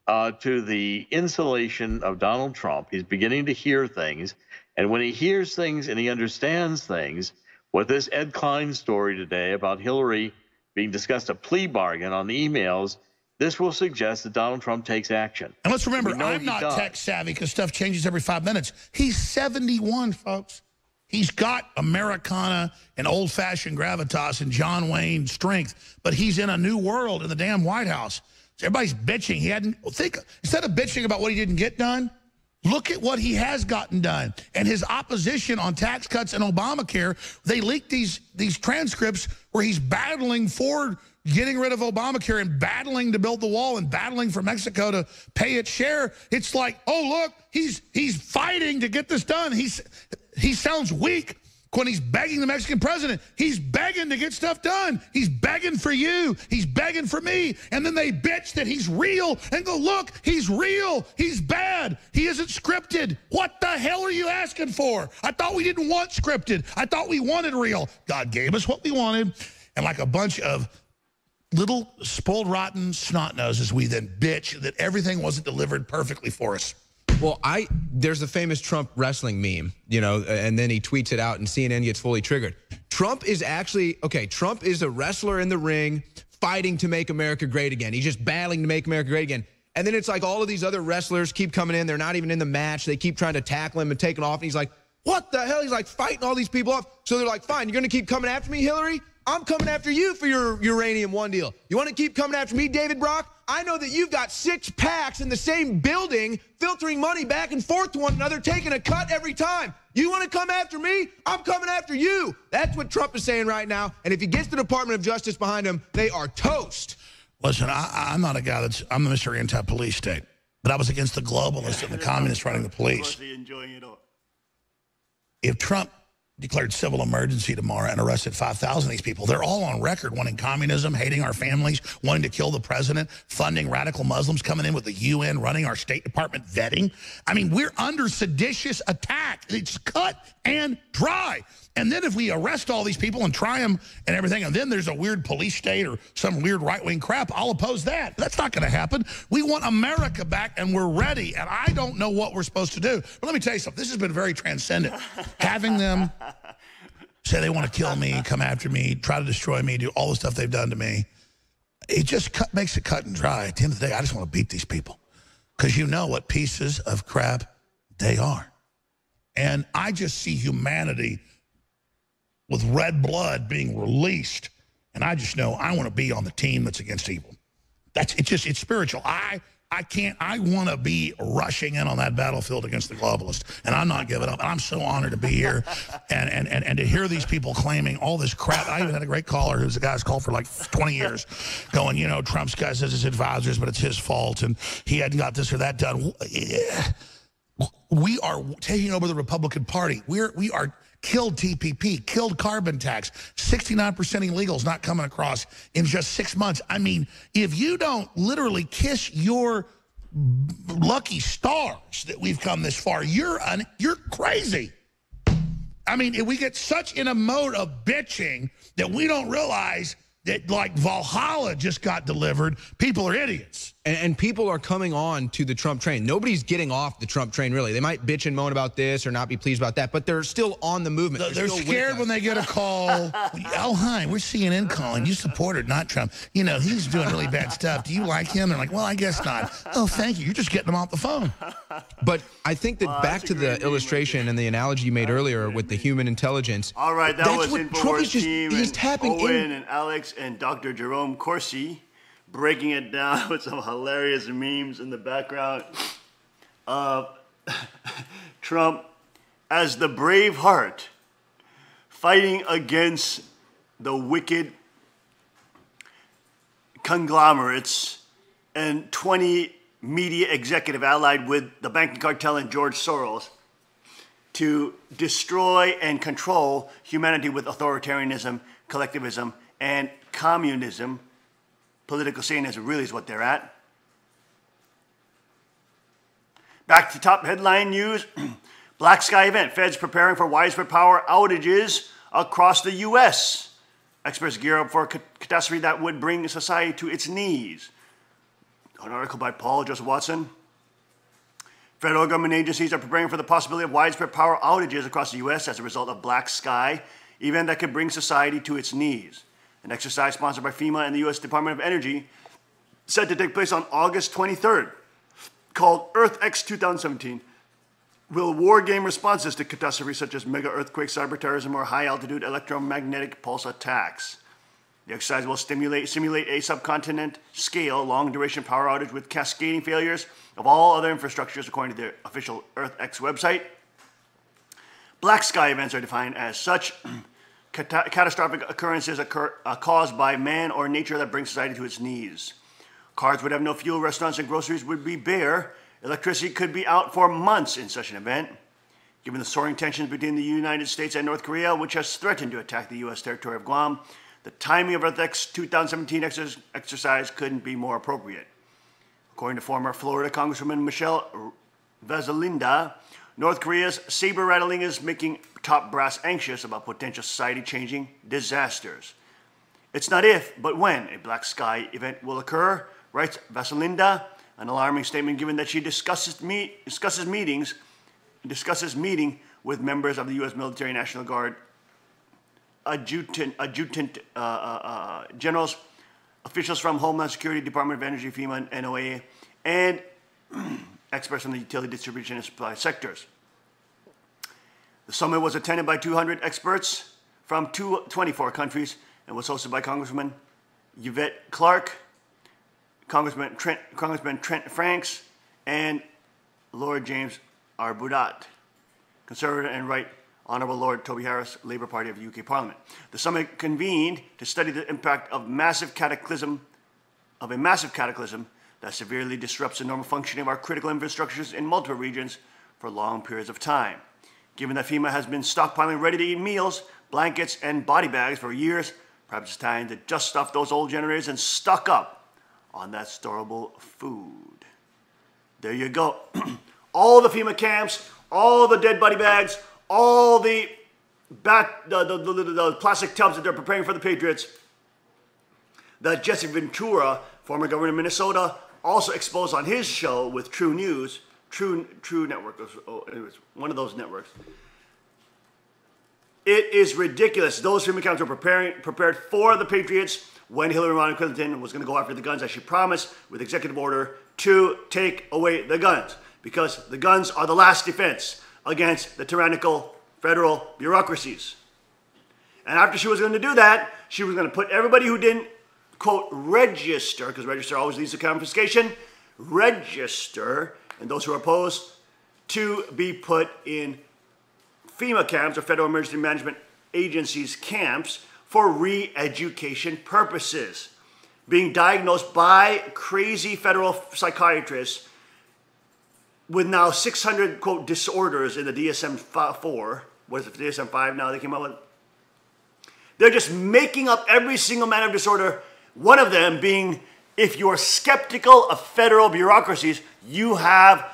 to the insulation of Donald Trump. He's beginning to hear things. And when he hears things and he understands things, what this Ed Klein story today about Hillary being discussed a plea bargain on the emails, this will suggest that Donald Trump takes action. And let's remember, I'm not tech savvy because stuff changes every 5 minutes. He's 71, folks. He's got Americana and old-fashioned gravitas and John Wayne strength, but he's in a new world in the damn White House. So everybody's bitching. Instead of bitching about what he didn't get done, look at what he has gotten done. And his opposition on tax cuts and Obamacare, they leaked these transcripts where he's battling for getting rid of Obamacare and battling to build the wall and battling for Mexico to pay its share. It's like, oh, look, he's fighting to get this done. He sounds weak when he's begging the Mexican president. He's begging to get stuff done. He's begging for you. He's begging for me. And then they bitch that he's real and go, look, he's real. He's bad. He isn't scripted. What the hell are you asking for? I thought we didn't want scripted. I thought we wanted real. God gave us what we wanted. And like a bunch of little spoiled rotten snot noses, we then bitch that everything wasn't delivered perfectly for us. Well, there's the famous Trump wrestling meme, and then he tweets it out and CNN gets fully triggered. Trump is a wrestler in the ring fighting to make America great again. He's just battling to make America great again. And then it's like all of these other wrestlers keep coming in. They're not even in the match. They keep trying to tackle him and take it off. And he's like, what the hell? He's like fighting all these people off. So they're like, fine, you're going to keep coming after me, Hillary? I'm coming after you for your Uranium One deal. You want to keep coming after me, David Brock? I know that you've got 6 packs in the same building, filtering money back and forth to one another, taking a cut every time. You want to come after me? I'm coming after you. That's what Trump is saying right now. And if he gets the Department of Justice behind him, they are toast. Listen, I'm not a guy I'm the Mr. Anti-Police State. But I was against the globalists and the communists running the police. If Trump declared civil emergency tomorrow and arrested 5,000 of these people, they're all on record wanting communism, hating our families, wanting to kill the president, funding radical Muslims, coming in with the UN, running our State Department vetting. I mean, we're under seditious attack. It's cut and dry. And then if we arrest all these people and try them and everything, and then there's a weird police state or some weird right-wing crap, I'll oppose that. That's not going to happen. We want America back, and we're ready. And I don't know what we're supposed to do. But let me tell you something. This has been very transcendent. Having them say they want to kill me, come after me, try to destroy me, do all the stuff they've done to me, it just makes it cut and dry. At the end of the day, I just want to beat these people because you know what pieces of crap they are. And I just see humanity with red blood being released, and I just know I want to be on the team that's against evil. It's spiritual. I want to be rushing in on that battlefield against the globalists, and I'm not giving up. And I'm so honored to be here and to hear these people claiming all this crap. I even had a great caller who's a guy who's called for like 20 years going, you know, Trump's guy says it's advisors, but it's his fault, and he hadn't got this or that done. We are taking over the Republican Party. We are killed TPP, killed carbon tax, 69% illegals not coming across in just 6 months. I mean, if you don't literally kiss your lucky stars that we've come this far, you're crazy. I mean, if we get such in a mode of bitching that we don't realize that, like, Valhalla just got delivered, people are idiots. And people are coming on to the Trump train. Nobody's getting off the Trump train, really. They might bitch and moan about this or not be pleased about that, but they're still on the movement. They're scared when they get a call. Oh, hi, we're CNN calling. You supported, not Trump. You know, he's doing really bad stuff. Do you like him? They're like, well, I guess not. Oh, thank you. You're just getting them off the phone. But I think that back to the illustration and the analogy you made earlier with the human intelligence. All right, that was InfoWars team he's tapping Owen and Alex and Dr. Jerome Corsi, breaking it down with some hilarious memes in the background of Trump as the brave heart fighting against the wicked conglomerates and 20 media executive allied with the banking cartel and George Soros to destroy and control humanity with authoritarianism, collectivism, and communism. Political Satanism really is what they're at. Back to top headline news. Black Sky event. Feds preparing for widespread power outages across the U.S. Experts gear up for a catastrophe that would bring society to its knees. An article by Paul Joseph Watson. Federal government agencies are preparing for the possibility of widespread power outages across the U.S. as a result of Black Sky event that could bring society to its knees. An exercise sponsored by FEMA and the U.S. Department of Energy, set to take place on August 23rd, called EarthX 2017, will war game responses to catastrophes such as mega earthquakes, cyber terrorism, or high-altitude electromagnetic pulse attacks. The exercise will simulate a subcontinent-scale, long-duration power outage with cascading failures of all other infrastructures, according to the official EarthX website. Black Sky events are defined as such catastrophic occurrences caused by man or nature that bring society to its knees. Cars would have no fuel, restaurants and groceries would be bare, electricity could be out for months in such an event. Given the soaring tensions between the United States and North Korea, which has threatened to attack the U.S. territory of Guam, the timing of EarthX 2017 exercise couldn't be more appropriate. According to former Florida Congresswoman Michelle Vasalinda, North Korea's saber rattling is making top brass anxious about potential society-changing disasters. It's not if, but when a Black Sky event will occur, writes Vasalinda, an alarming statement given that she discusses meeting with members of the U.S. Military National Guard, adjutant generals, officials from Homeland Security, Department of Energy, FEMA, and NOAA, and experts from the utility distribution and supply sectors. The summit was attended by 200 experts from 24 countries and was hosted by Congresswoman Yvette Clarke, Congressman Trent Franks, and Lord James Arbuthnot, Conservative and Right Honourable Lord Toby Harris, Labour Party of the UK Parliament. The summit convened to study the impact of a massive cataclysm that severely disrupts the normal functioning of our critical infrastructures in multiple regions for long periods of time. Given that FEMA has been stockpiling ready-to-eat meals, blankets, and body bags for years, perhaps it's time to dust off those old generators and stock up on that storable food. There you go. All the FEMA camps, all the dead body bags, all the the plastic tubs that they're preparing for the Patriots, that Jesse Ventura, former governor of Minnesota, also exposed on his show with True News, True Network, it was one of those networks. It is ridiculous. Those FEMA camps were prepared for the Patriots when Hillary Rodham Clinton was going to go after the guns, as she promised, with executive order to take away the guns, because the guns are the last defense against the tyrannical federal bureaucracies. And after she was going to do that, she was going to put everybody who didn't, quote, register, because register always leads to confiscation, register, and those who are opposed, to be put in FEMA camps, or Federal Emergency Management Agency's camps, for re-education purposes. Being diagnosed by crazy federal psychiatrists with now 600, quote, disorders in the DSM-4. What is it, DSM-5 now they came up with? They're just making up every single manner of disorder, one of them being, if you're skeptical of federal bureaucracies, you have,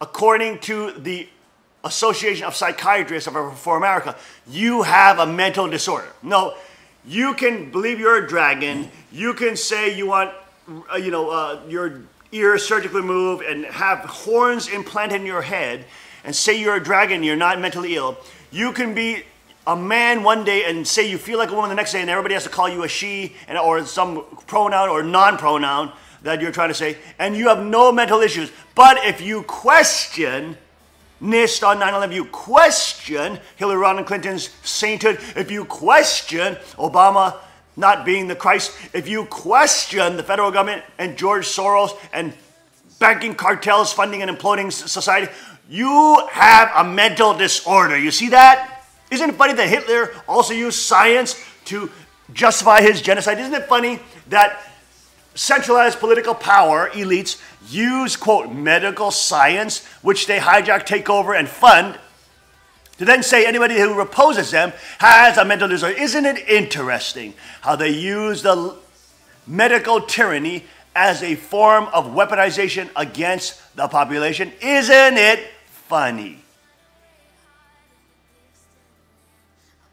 according to the Association of Psychiatrists for America, you have a mental disorder. No, you can believe you're a dragon. You can say you want, your ears surgically removed and have horns implanted in your head and say you're a dragon, you're not mentally ill. You can be a man one day and say you feel like a woman the next day, and everybody has to call you a she or some pronoun or non-pronoun that you're trying to say, and you have no mental issues. But if you question NIST on 9/11, you question Hillary Rodham Clinton's sainthood, if you question Obama not being the Christ, if you question the federal government and George Soros and banking cartels funding an imploding society, you have a mental disorder. You see that? Isn't it funny that Hitler also used science to justify his genocide? Isn't it funny that centralized political power elites use, quote, medical science, which they hijack, take over, and fund, to then say anybody who opposes them has a mental disorder? Isn't it interesting how they use the medical tyranny as a form of weaponization against the population? Isn't it funny?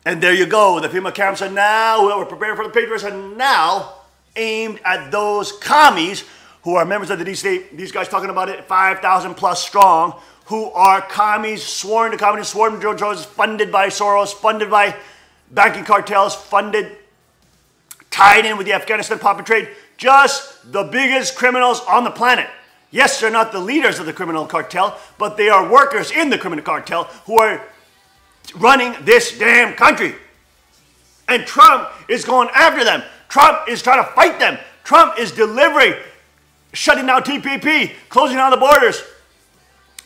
And there you go. The FEMA camps are now, we're preparing for the Patriots, are now aimed at those commies who are members of the deep state. These guys talking about it, 5,000 plus strong, who are commies, sworn to communists, sworn to George Soros, funded by Soros, funded by banking cartels, funded, tied in with the Afghanistan poppy trade, just the biggest criminals on the planet. Yes, they're not the leaders of the criminal cartel, but they are workers in the criminal cartel who are running this damn country. And Trump is going after them. Trump is trying to fight them. Trump is delivering, shutting down TPP, closing down the borders.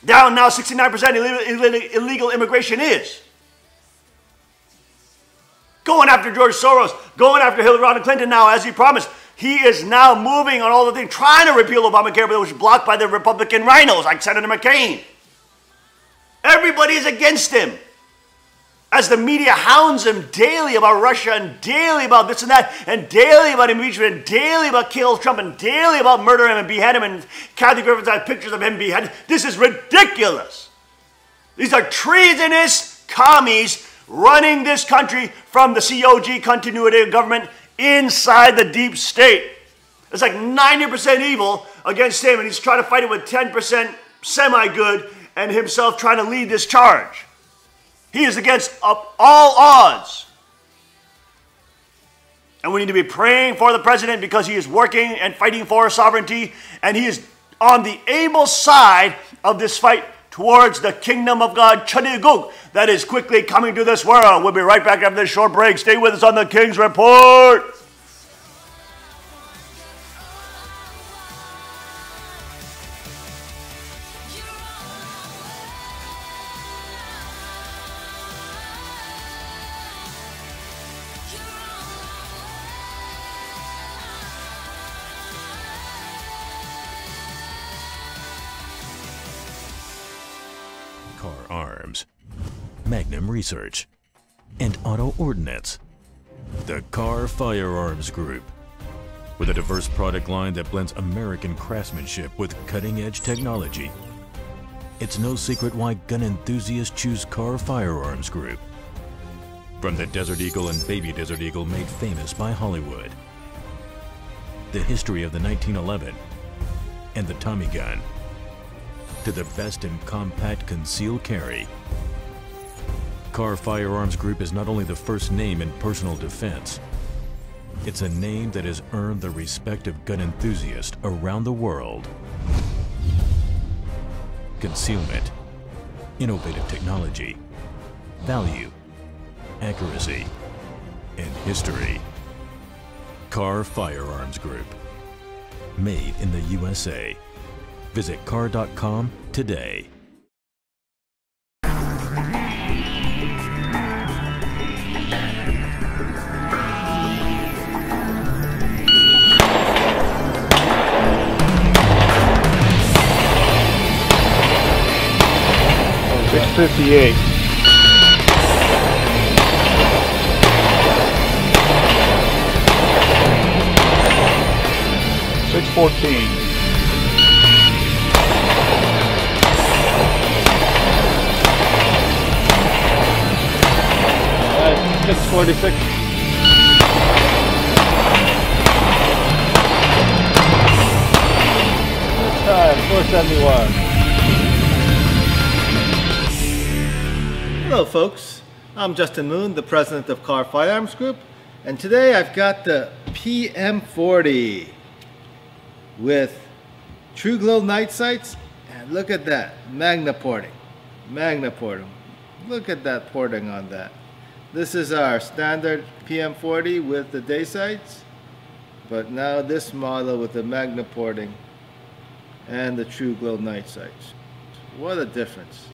Down now 69% illegal immigration is. Going after George Soros, going after Hillary Rodham Clinton now, as he promised. He is now moving on all the things, trying to repeal Obamacare, but it was blocked by the Republican rhinos like Senator McCain. Everybody is against him. As the media hounds him daily about Russia and daily about this and that and daily about impeachment and daily about kill Trump and daily about murder him and behead him, and Kathy Griffin's had pictures of him beheaded. This is ridiculous. These are treasonous commies running this country from the COG, continuity of government, inside the deep state. It's like 90% evil against him, and he's trying to fight it with 10% semi-good and himself trying to lead this charge. He is against all odds. And we need to be praying for the president because he is working and fighting for sovereignty, and he is on the able side of this fight towards the kingdom of God, Chadiguk, that is quickly coming to this world. We'll be right back after this short break. Stay with us on the King's Report. Car Arms, Magnum Research, and Auto Ordnance. The Car Firearms Group. With a diverse product line that blends American craftsmanship with cutting-edge technology. It's no secret why gun enthusiasts choose Car Firearms Group. From the Desert Eagle and Baby Desert Eagle made famous by Hollywood. The history of the 1911 and the Tommy gun. To the best in compact concealed carry. Carr Firearms Group is not only the first name in personal defense, it's a name that has earned the respect of gun enthusiasts around the world. Concealment, innovative technology, value, accuracy, and history. Carr Firearms Group. Made in the USA. Visit carr.com today. $658. $614. $646. Time $471. Hello folks, I'm Justin Moon, the president of Carr Firearms Group, and today I've got the PM40 with True Glow night sights, and look at that, Magna porting. Look at that porting on that. This is our standard PM40 with the day sights, but now this model with the Magna porting and the True Glow night sights. What a difference.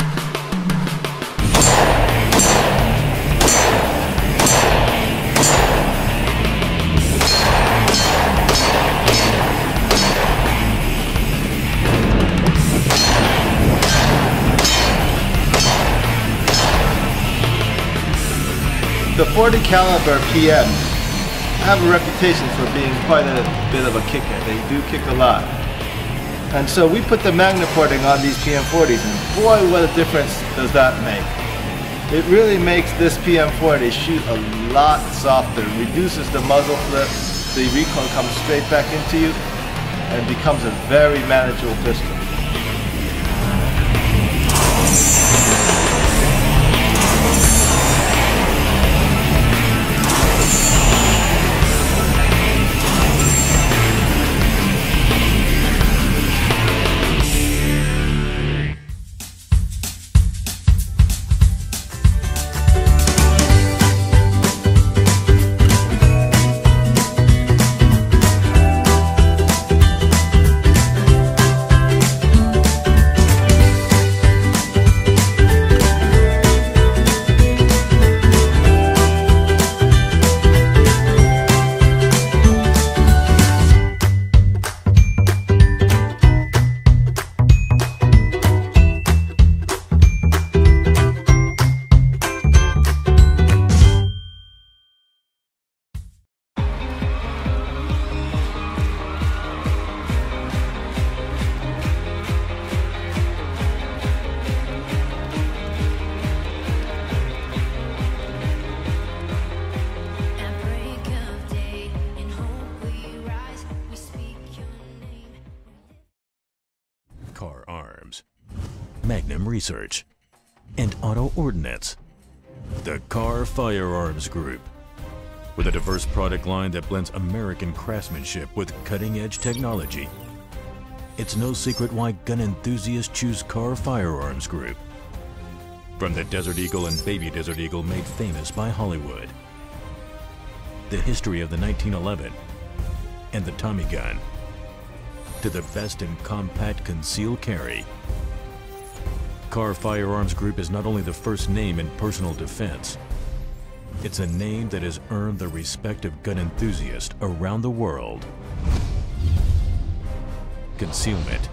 The .40 caliber PMs have a reputation for being quite a bit of a kicker. They do kick a lot. And so we put the Magna porting on these PM40s, and boy, what a difference does that make. It really makes this PM40 shoot a lot softer, reduces the muzzle flip, the recoil comes straight back into you, and becomes a very manageable pistol. Carr Arms, Magnum Research, and Auto Ordnance. The Carr Firearms Group. With a diverse product line that blends American craftsmanship with cutting-edge technology. It's no secret why gun enthusiasts choose Carr Firearms Group. From the Desert Eagle and Baby Desert Eagle made famous by Hollywood. The history of the 1911 and the Tommy gun. To the best in compact concealed carry. Carr Firearms Group is not only the first name in personal defense, it's a name that has earned the respect of gun enthusiasts around the world. Concealment,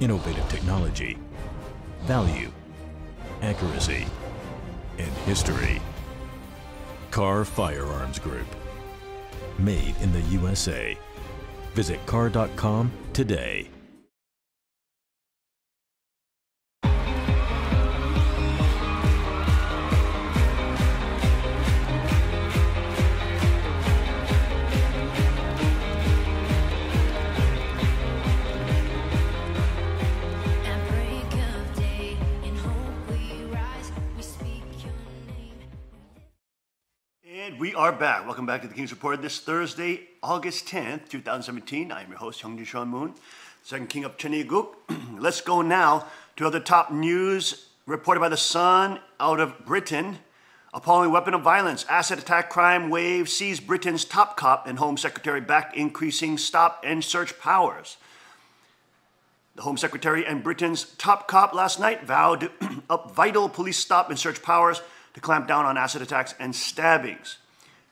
innovative technology, value, accuracy, and history. Carr Firearms Group. Made in the USA. Visit carr.com today. are back. Welcome back to the King's Report this Thursday, August 10th, 2017. I'm your host, Hyungjin Sean Moon, second king of Cheongguk. Let's go now to other top news reported by The Sun out of Britain. Appalling weapon of violence, asset attack crime wave sees Britain's top cop and Home Secretary back increasing stop and search powers. The Home Secretary and Britain's top cop last night vowed up vital police stop and search powers to clamp down on asset attacks and stabbings.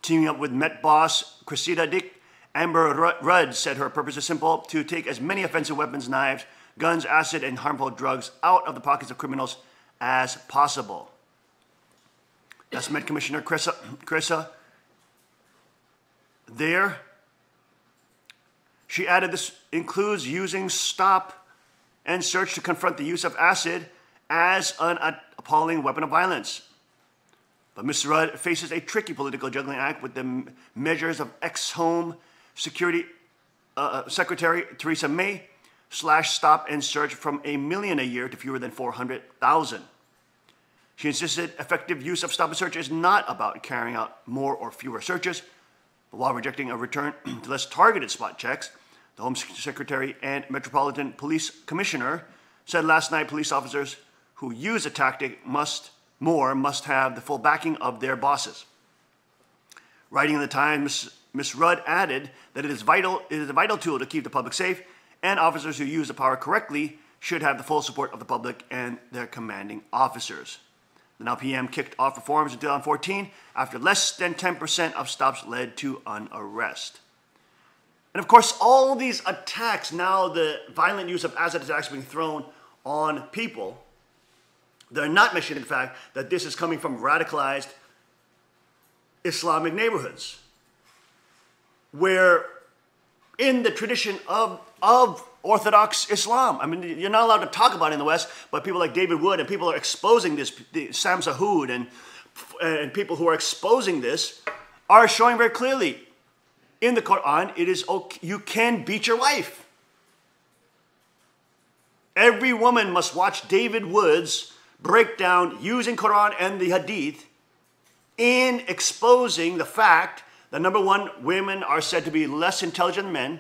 Teaming up with Met boss Cressida Dick, Amber Rudd said her purpose is simple: to take as many offensive weapons, knives, guns, acid, and harmful drugs out of the pockets of criminals as possible. That's Met Commissioner Cressa there. She added this includes using stop and search to confront the use of acid as an appalling weapon of violence. But Ms. Rudd faces a tricky political juggling act with the measures of ex-Home Security Secretary Theresa May slash stop and search from 1 million a year to fewer than 400,000. She insisted effective use of stop and search is not about carrying out more or fewer searches, but while rejecting a return to less targeted spot checks, the Home Secretary and Metropolitan Police Commissioner said last night police officers who use a tactic must have the full backing of their bosses. Writing in the Times, Ms. Rudd added that it is a vital tool to keep the public safe, and officers who use the power correctly should have the full support of the public and their commanding officers. The now PM kicked off reforms in 2014 after less than 10% of stops led to an arrest. And of course, all these attacks, now the violent use of acid attacks being thrown on people, they're not mentioning the fact that this is coming from radicalized Islamic neighborhoods, where in the tradition of Orthodox Islam, I mean, you're not allowed to talk about it in the West, but people like David Wood and people are exposing this, Sam Sahoud and people who are exposing this are showing very clearly in the Quran, it is okay, you can beat your wife. Every woman must watch David Wood's breakdown using Quran and the Hadith in exposing the fact that, number one, women are said to be less intelligent than men.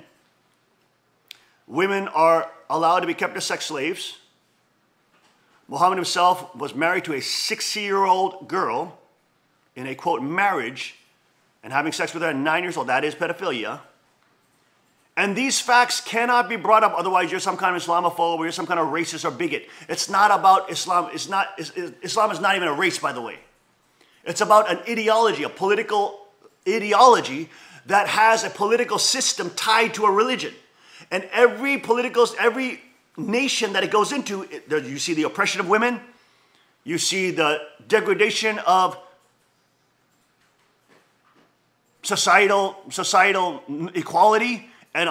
Women are allowed to be kept as sex slaves. Muhammad himself was married to a 6-year-old girl in a, quote, marriage, and having sex with her at 9 years old. That is pedophilia. And these facts cannot be brought up, otherwise you're some kind of Islamophobe or you're some kind of racist or bigot. It's not about Islam. Islam is not even a race, by the way. It's about an ideology, a political ideology that has a political system tied to a religion. And every nation that it goes into, you see the oppression of women, you see the degradation of societal equality and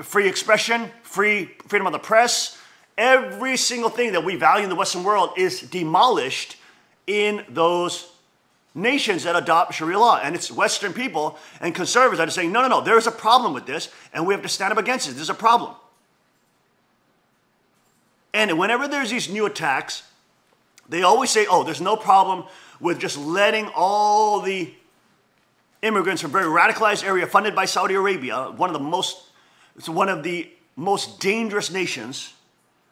free expression, freedom of the press. Every single thing that we value in the Western world is demolished in those nations that adopt Sharia law. And it's Western people and conservatives that are saying, no, there's a problem with this, and we have to stand up against it. There's a problem. And whenever there's these new attacks, they always say, oh, there's no problem with just letting all the immigrants from very radicalized area funded by Saudi Arabia, one of the most dangerous nations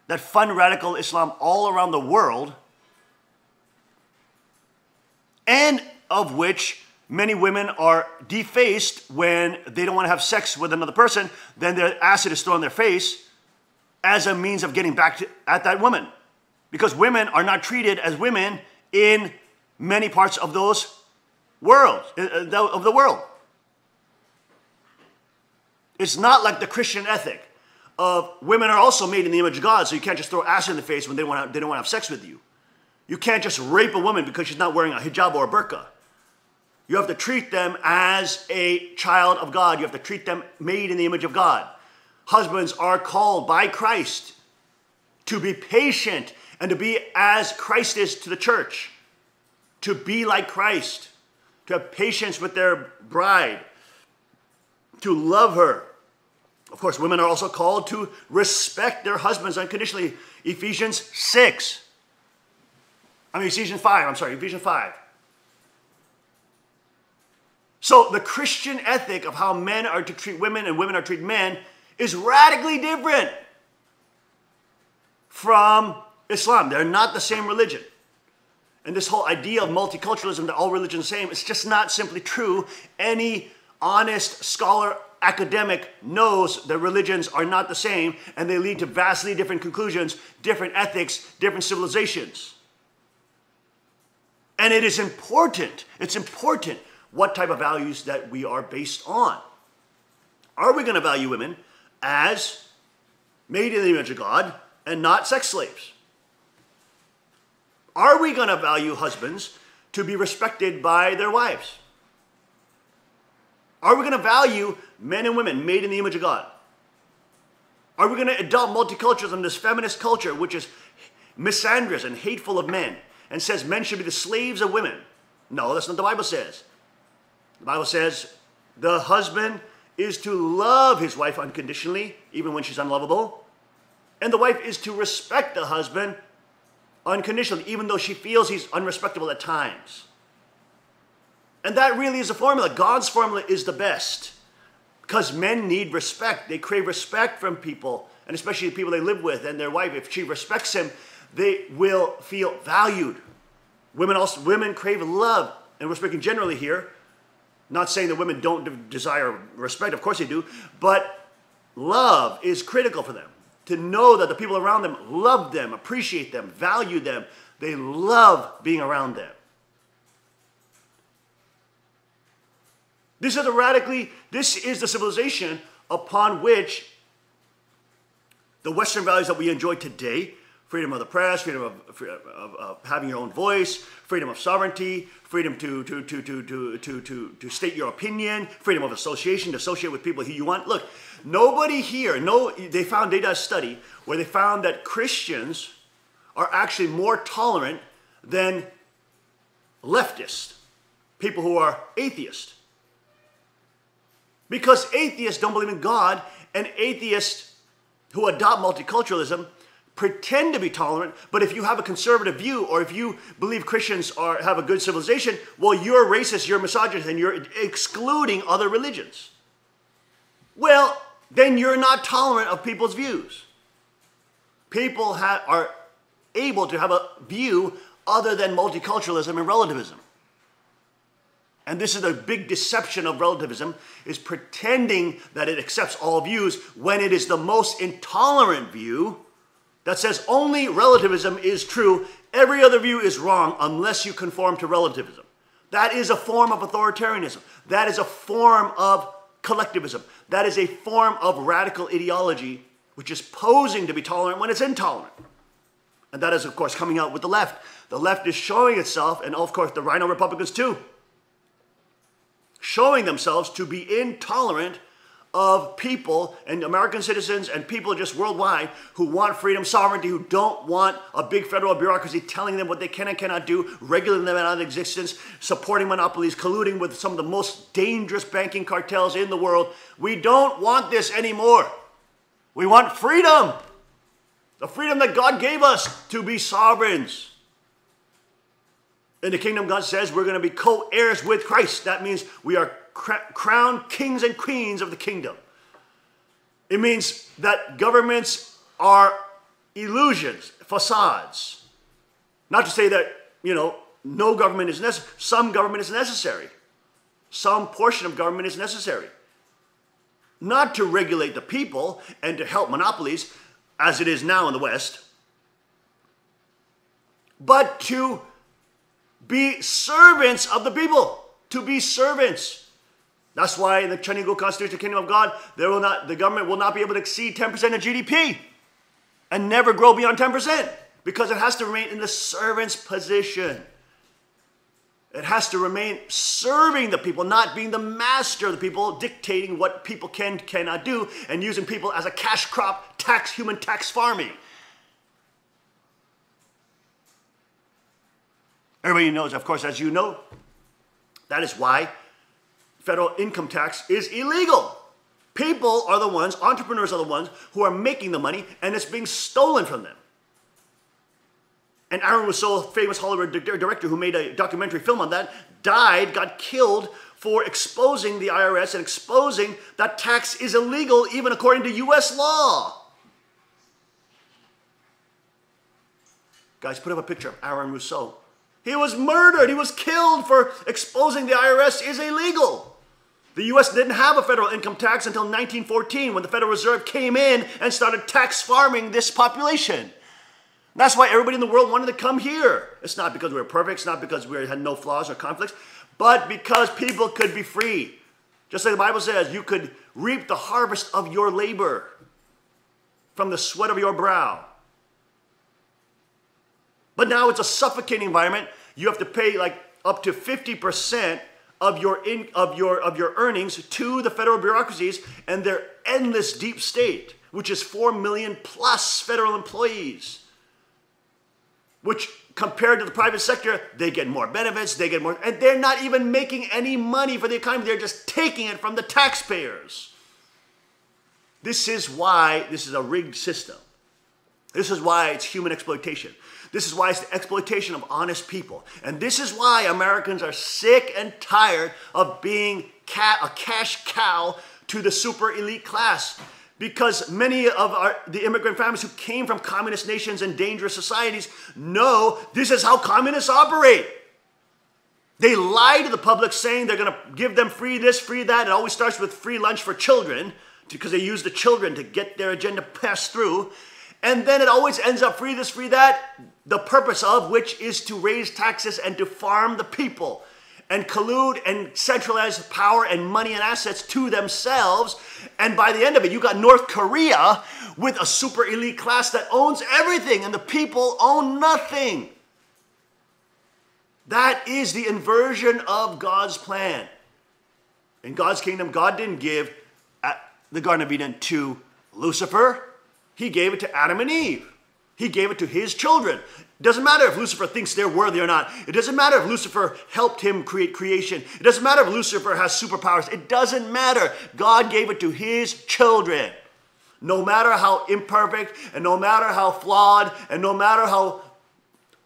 that fund radical Islam all around the world, and of which many women are defaced when they don't want to have sex with another person, then the acid is thrown in their face as a means of getting back at that woman. Because women are not treated as women in many parts of those of the world. It's not like the Christian ethic of women are also made in the image of God, so you can't just throw acid in the face when they don't want to have sex with you. You can't just rape a woman because she's not wearing a hijab or a burqa. You have to treat them as a child of God. You have to treat them made in the image of God. Husbands are called by Christ to be patient and to be as Christ is to the church, to be like Christ, to have patience with their bride, to love her. Of course, women are also called to respect their husbands unconditionally. Ephesians 5. So the Christian ethic of how men are to treat women and women are to treat men is radically different from Islam. They're not the same religion. And this whole idea of multiculturalism, that all religions are the same, it's just not simply true. Any honest scholar, academic knows that religions are not the same, and they lead to vastly different conclusions, different ethics, different civilizations. And it is important, it's important what type of values that we are based on. Are we going to value women as made in the image of God and not sex slaves? Are we going to value husbands to be respected by their wives? Are we going to value men and women made in the image of God? Are we going to adopt multiculturalism, this feminist culture, which is misandrous and hateful of men, and says men should be the slaves of women? No, that's not what the Bible says. The Bible says the husband is to love his wife unconditionally, even when she's unlovable. And the wife is to respect the husband unconditionally, even though she feels he's unrespectable at times. And that really is a formula. God's formula is the best. Because men need respect. They crave respect from people, and especially the people they live with and their wife. If she respects him, they will feel valued. Women crave love. And we're speaking generally here. Not saying that women don't desire respect. Of course they do. But love is critical for them. To know that the people around them love them, appreciate them, value them. They love being around them. This is the civilization upon which the Western values that we enjoy today, freedom of the press, freedom of having your own voice, freedom of sovereignty, freedom to state your opinion, freedom of association, to associate with people who you want. Look, nobody here, they did a study where they found that Christians are actually more tolerant than leftists, people who are atheists. Because atheists don't believe in God, and atheists who adopt multiculturalism pretend to be tolerant, but if you have a conservative view, or if you believe Christians have a good civilization, well, you're racist, you're misogynist, and you're excluding other religions. Well, then you're not tolerant of people's views. People are able to have a view other than multiculturalism and relativism. And this is the big deception of relativism, is pretending that it accepts all views when it is the most intolerant view that says only relativism is true. Every other view is wrong unless you conform to relativism. That is a form of authoritarianism. That is a form of collectivism. That is a form of radical ideology, which is posing to be tolerant when it's intolerant. And that is, of course, coming out with the left. The left is showing itself, and of course the Rhino Republicans too, showing themselves to be intolerant of people and American citizens and people just worldwide who want freedom, sovereignty, who don't want a big federal bureaucracy telling them what they can and cannot do, regulating them out of existence, supporting monopolies, colluding with some of the most dangerous banking cartels in the world. We don't want this anymore. We want freedom. The freedom that God gave us to be sovereigns. In the kingdom, God says we're going to be co-heirs with Christ. That means we are crowned kings and queens of the kingdom. It means that governments are illusions, facades. Not to say that, no government is necessary. Some government is necessary. Some portion of government is necessary. Not to regulate the people and to help monopolies, as it is now in the West, but to be servants of the people, to be servants. That's why in the Chinese Constitution, the Kingdom of God, the government will not be able to exceed 10% of GDP and never grow beyond 10%, because it has to remain in the servant's position. It has to remain serving the people, not being the master of the people, dictating what people cannot do, and using people as a cash crop, human tax farming. Everybody knows, of course, as you know, that is why federal income tax is illegal. People are the ones, entrepreneurs are the ones who are making the money, and it's being stolen from them. And Aaron Russo, famous Hollywood director who made a documentary film on that, died, got killed for exposing the IRS and exposing that tax is illegal even according to U.S. law. Guys, put up a picture of Aaron Russo. He was murdered. He was killed for exposing the IRS is illegal. The U.S. didn't have a federal income tax until 1914 when the Federal Reserve came in and started tax farming this population. That's why everybody in the world wanted to come here. It's not because we were perfect. It's not because we had no flaws or conflicts, but because people could be free. Just like the Bible says, you could reap the harvest of your labor from the sweat of your brow. But now it's a suffocating environment. You have to pay like up to 50% of your earnings to the federal bureaucracies and their endless deep state, which is 4 million plus federal employees. Which compared to the private sector, they get more benefits, they get more, and they're not even making any money for the economy. They're just taking it from the taxpayers. This is why this is a rigged system. This is why it's human exploitation. This is why it's the exploitation of honest people. And this is why Americans are sick and tired of being a cash cow to the super elite class. Because many of the immigrant families who came from communist nations and dangerous societies know this is how communists operate. They lie to the public saying they're going to give them free this, free that. It always starts with free lunch for children because they use the children to get their agenda passed through. And then it always ends up free this, free that, the purpose of which is to raise taxes and to farm the people and collude and centralize power and money and assets to themselves. And by the end of it, you got North Korea with a super elite class that owns everything and the people own nothing. That is the inversion of God's plan. In God's kingdom, God didn't give the Garden of Eden to Lucifer. He gave it to Adam and Eve. He gave it to his children. It doesn't matter if Lucifer thinks they're worthy or not. It doesn't matter if Lucifer helped him create creation. It doesn't matter if Lucifer has superpowers. It doesn't matter. God gave it to his children. No matter how imperfect and no matter how flawed and no matter how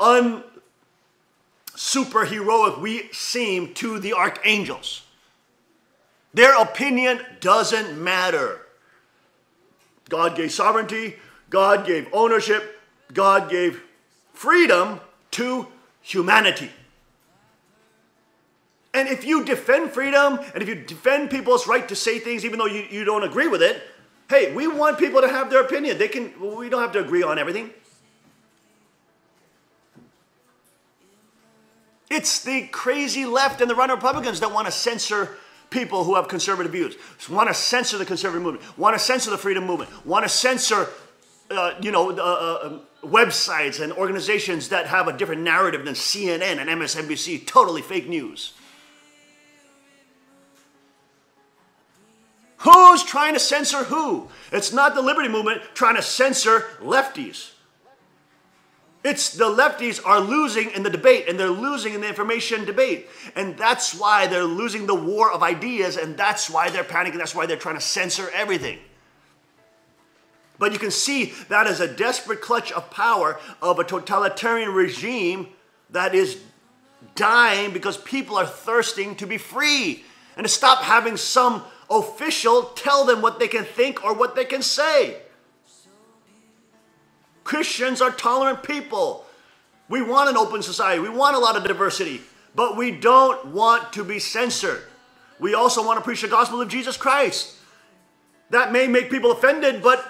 un-superheroic we seem to the archangels. Their opinion doesn't matter. God gave sovereignty. God gave ownership. God gave freedom to humanity. And if you defend freedom and if you defend people's right to say things even though you don't agree with it, hey, we want people to have their opinion. We don't have to agree on everything. It's the crazy left and the run Republicans that want to censor people who have conservative views, want to censor the conservative movement, want to censor the freedom movement, want to censor websites and organizations that have a different narrative than CNN and MSNBC, totally fake news. Who's trying to censor who? It's not the liberty movement trying to censor lefties. It's the lefties are losing in the debate and they're losing in the information debate. And that's why they're losing the war of ideas and that's why they're panicking. That's why they're trying to censor everything. But you can see that is a desperate clutch of power of a totalitarian regime that is dying because people are thirsting to be free and to stop having some official tell them what they can think or what they can say. Christians are tolerant people. We want an open society. We want a lot of diversity, but we don't want to be censored. We also want to preach the gospel of Jesus Christ. That may make people offended, but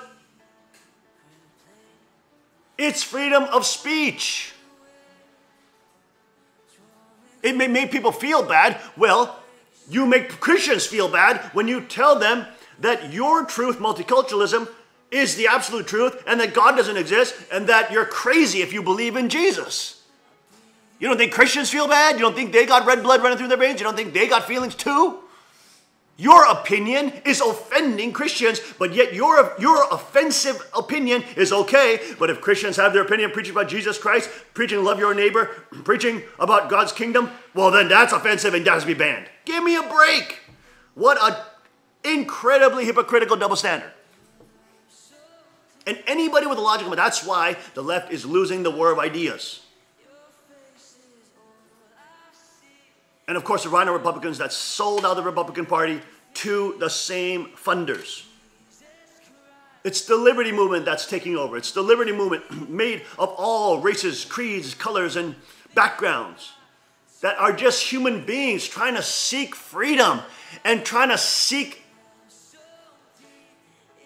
it's freedom of speech. It may make people feel bad. Well, you make Christians feel bad when you tell them that your truth, multiculturalism, is the absolute truth and that God doesn't exist and that you're crazy if you believe in Jesus. You don't think Christians feel bad? You don't think they got red blood running through their veins? You don't think they got feelings too? Your opinion is offending Christians, but yet your offensive opinion is okay. But if Christians have their opinion, preaching about Jesus Christ, preaching love your neighbor, preaching about God's kingdom, well then that's offensive and that has to be banned. Give me a break. What an incredibly hypocritical double standard. And anybody with a logical mind, that's why the left is losing the war of ideas. And of course, the Rhino Republicans that sold out the Republican Party to the same funders. It's the liberty movement that's taking over. It's the liberty movement made of all races, creeds, colors, and backgrounds that are just human beings trying to seek freedom and trying to seek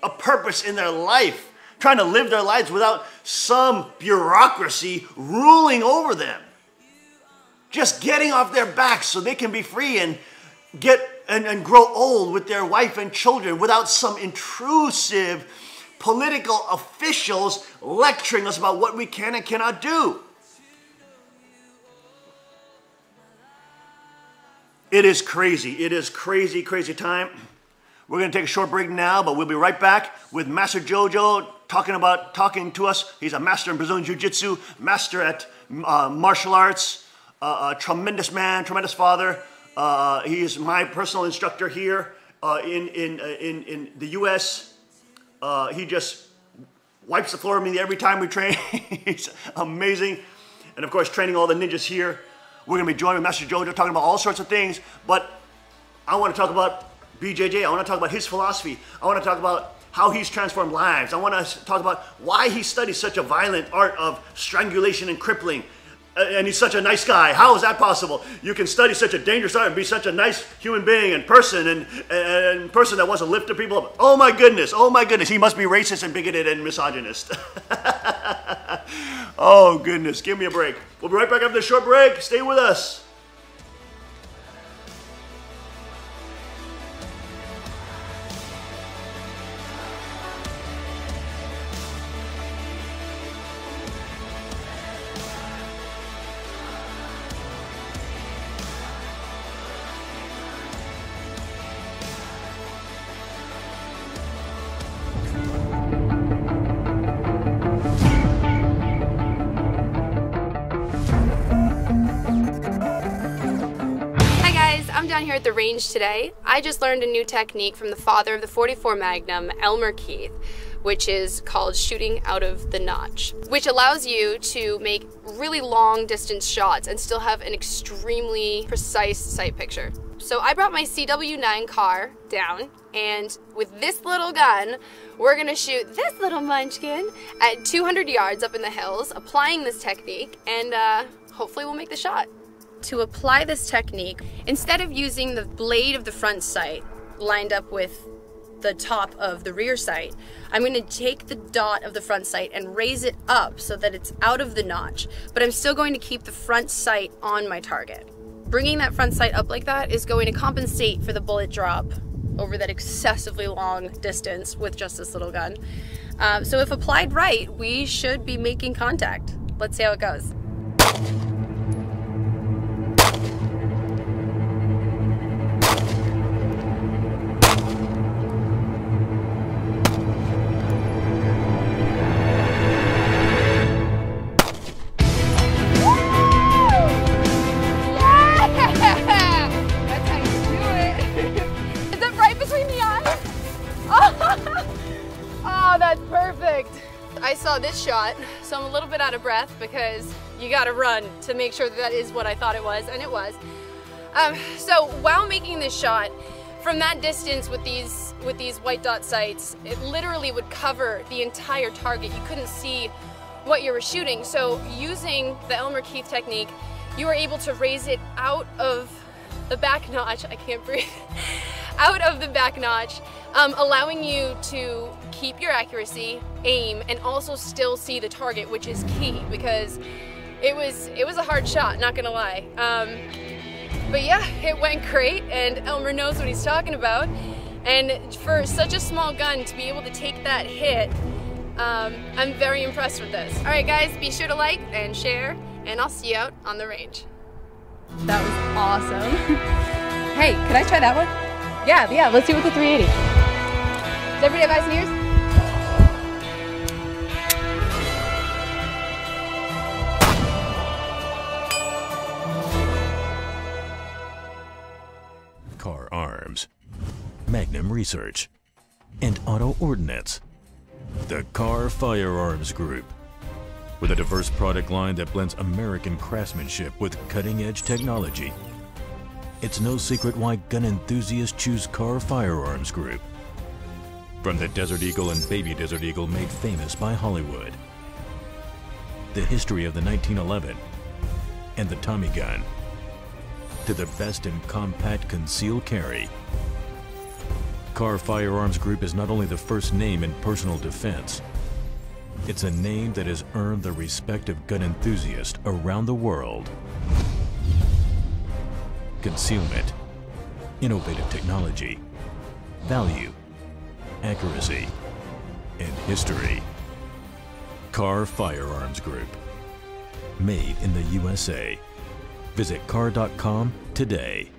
a purpose in their life, trying to live their lives without some bureaucracy ruling over them. Just getting off their backs so they can be free and get and grow old with their wife and children without some intrusive political officials lecturing us about what we can and cannot do. It is crazy. It is crazy, crazy time. We're going to take a short break now, but we'll be right back with Master Jojo talking to us. He's a master in Brazilian Jiu-Jitsu, master at martial arts, a tremendous man, tremendous father. He is my personal instructor here in the U.S. He just wipes the floor with me every time we train. He's amazing. And of course, training all the ninjas here. We're going to be joined with Master Jojo talking about all sorts of things. But I want to talk about BJJ. I want to talk about his philosophy. I want to talk about how he's transformed lives. I want to talk about why he studies such a violent art of strangulation and crippling. And he's such a nice guy. How is that possible? You can study such a dangerous art and be such a nice human being and person and person that wants to lift the people up. Oh my goodness, he must be racist and bigoted and misogynist. Oh goodness, give me a break. We'll be right back after this short break. Stay with us. I'm down here at the range today. I just learned a new technique from the father of the 44 Magnum, Elmer Keith, which is called shooting out of the notch, which allows you to make really long distance shots and still have an extremely precise sight picture. So I brought my CW9 car down, and with this little gun, we're gonna shoot this little munchkin at 200 yards up in the hills, applying this technique, and hopefully we'll make the shot. To apply this technique, instead of using the blade of the front sight lined up with the top of the rear sight, I'm going to take the dot of the front sight and raise it up so that it's out of the notch, but I'm still going to keep the front sight on my target. Bringing that front sight up like that is going to compensate for the bullet drop over that excessively long distance with just this little gun. So if applied right, we should be making contact. Let's see how it goes. I saw this shot, so I'm a little bit out of breath because you gotta run to make sure that is what I thought it was, and it was. So while making this shot, from that distance with these white dot sights, it literally would cover the entire target. You couldn't see what you were shooting. So using the Elmer Keith technique, you were able to raise it out of the back notch. I can't breathe. Out of the back notch, allowing you to keep your accuracy, aim, and also still see the target, which is key because it was a hard shot, not gonna lie. But yeah, it went great, and Elmer knows what he's talking about. And for such a small gun to be able to take that hit, I'm very impressed with this. All right, guys, be sure to like and share, and I'll see you out on the range. That was awesome. Hey, can I try that one? Yeah, let's do it with the 380. Does everybody have eyes and ears? Car Arms, Magnum Research, and Auto Ordnance. The Carr Firearms Group. With a diverse product line that blends American craftsmanship with cutting-edge technology, it's no secret why gun enthusiasts choose Carr Firearms Group. From the Desert Eagle and Baby Desert Eagle made famous by Hollywood, the history of the 1911 and the Tommy gun, to the best in compact concealed carry, Carr Firearms Group is not only the first name in personal defense, it's a name that has earned the respect of gun enthusiasts around the world. Concealment, innovative technology, value, accuracy, and history. Carr Firearms Group. Made in the USA. Visit carr.com today.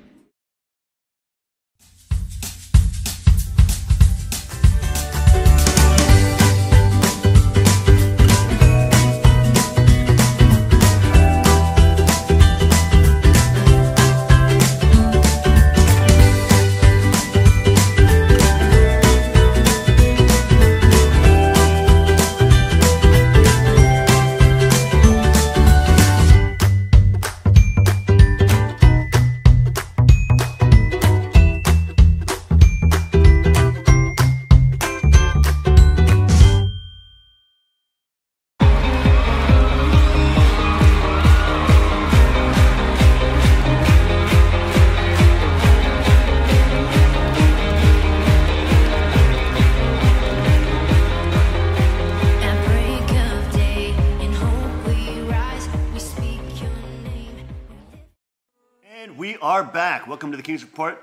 We are back. Welcome to the King's Report.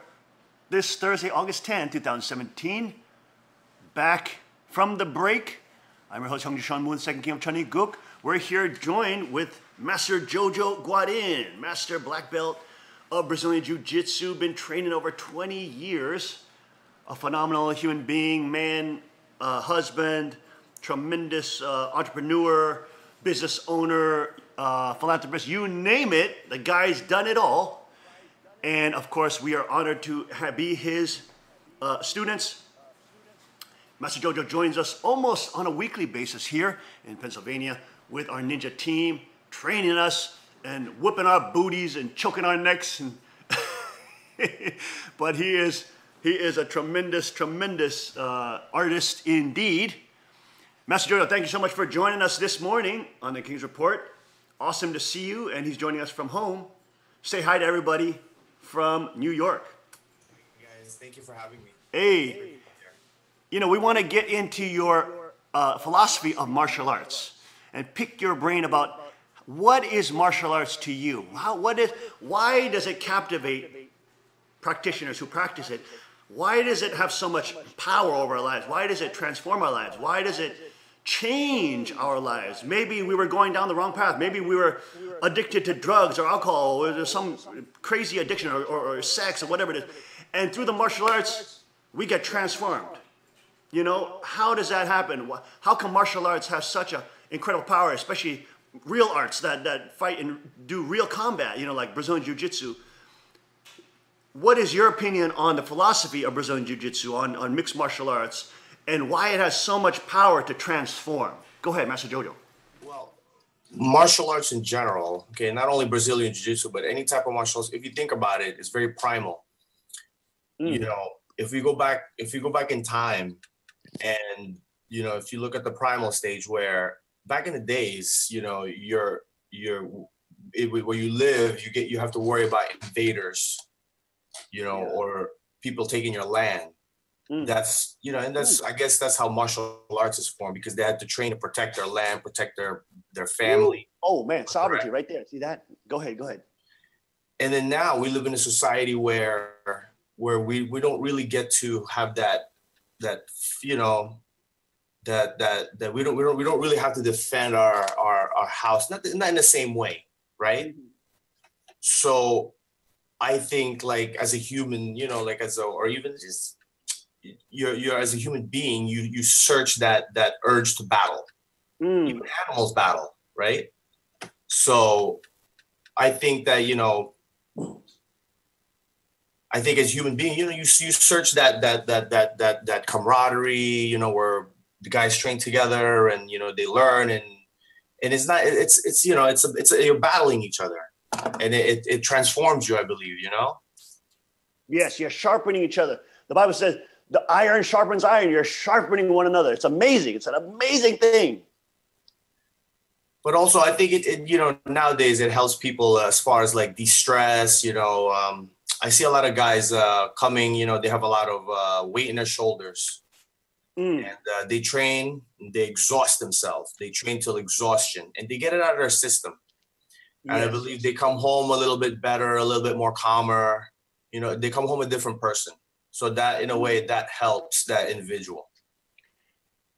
This Thursday, August 10, 2017. Back from the break. I'm your host, Hyung Sean Moon, second king of Chani Guk. We're here joined with Master Jojo Guadin, Master Black Belt of Brazilian Jiu-Jitsu, been training over 20 years. A phenomenal human being, man, husband, tremendous entrepreneur, business owner, philanthropist, you name it. The guy's done it all. And of course, we are honored to be his students. Master Jojo joins us almost on a weekly basis here in Pennsylvania with our ninja team, training us and whipping our booties and choking our necks. And but he is a tremendous artist indeed. Master Jojo, thank you so much for joining us this morning on the King's Report. Awesome to see you, and he's joining us from home. Say hi to everybody from New York. Hey guys, thank you for having me. Hey, you know, we want to get into your philosophy of martial arts and pick your brain about what is martial arts to you? Why does it captivate practitioners who practice it? Why does it have so much power over our lives? Why does it transform our lives? Why does it change our lives? Maybe we were going down the wrong path. Maybe we were addicted to drugs or alcohol or there's some crazy addiction or sex or whatever it is. And through the martial arts, we get transformed. You know, how does that happen? How can martial arts have such an incredible power, especially real arts that fight and do real combat, you know, like Brazilian Jiu-Jitsu? What is your opinion on the philosophy of Brazilian Jiu-Jitsu, on mixed martial arts, and why it has so much power to transform? Go ahead, Master Jojo. Well, martial arts in general, okay, not only Brazilian Jiu-Jitsu, but any type of martial arts, if you think about it, it's very primal. You know, if we go back in time and, you know, if you look at the primal stage where back in the days, you know, where you live, you have to worry about invaders, you know, or people taking your land. That's, you know, and that's, I guess that's how martial arts is formed, because they had to train to protect their land, protect their family. Oh man, sovereignty right there. See that? Go ahead. And then now we live in a society where we don't really get to have that you know, that we don't really have to defend our house, not in the same way, right? So I think, like, as a human, you know, like or even just you're as a human being, you search that urge to battle. Even animals battle, right? So I think that, you know, I think as human being, you know, you search that camaraderie, you know, where the guys train together, and they learn, and it's not it's you're battling each other, and it transforms you, I believe. Yes, you're sharpening each other. The Bible says the iron sharpens iron. You're sharpening one another. It's amazing. It's an amazing thing. But also, I think nowadays it helps people as far as like de-stress. I see a lot of guys coming. They have a lot of weight in their shoulders, and they train. They exhaust themselves. They train till exhaustion, and they get it out of their system. And I believe they come home a little bit better, a little bit more calmer. They come home a different person. So that, in a way, that helps that individual.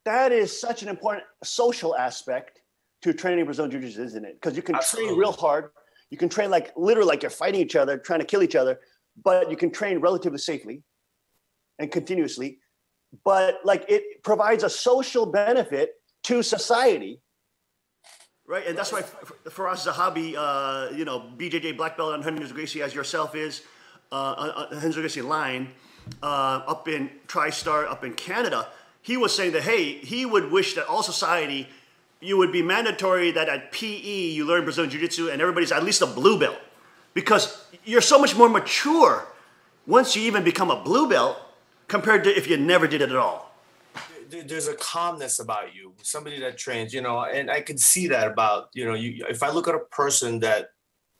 That is such an important social aspect to training Brazilian Jiu-Jitsu, isn't it? Because you can train real hard. You can train literally like you're fighting each other, trying to kill each other, but you can train relatively safely and continuously. But it provides a social benefit to society. Right, and that's why for us, Zahabi, BJJ black belt on Renzo Gracie, as yourself is, Renzo Gracie line, up in TriStar, up in Canada, he was saying that, hey, he would wish that all society, you would be mandatory that at PE you learn Brazilian Jiu-Jitsu and everybody's at least a blue belt, because you're so much more mature once you even become a blue belt compared to if you never did it at all. There's a calmness about you, somebody that trains, and I can see that about, if I look at a person that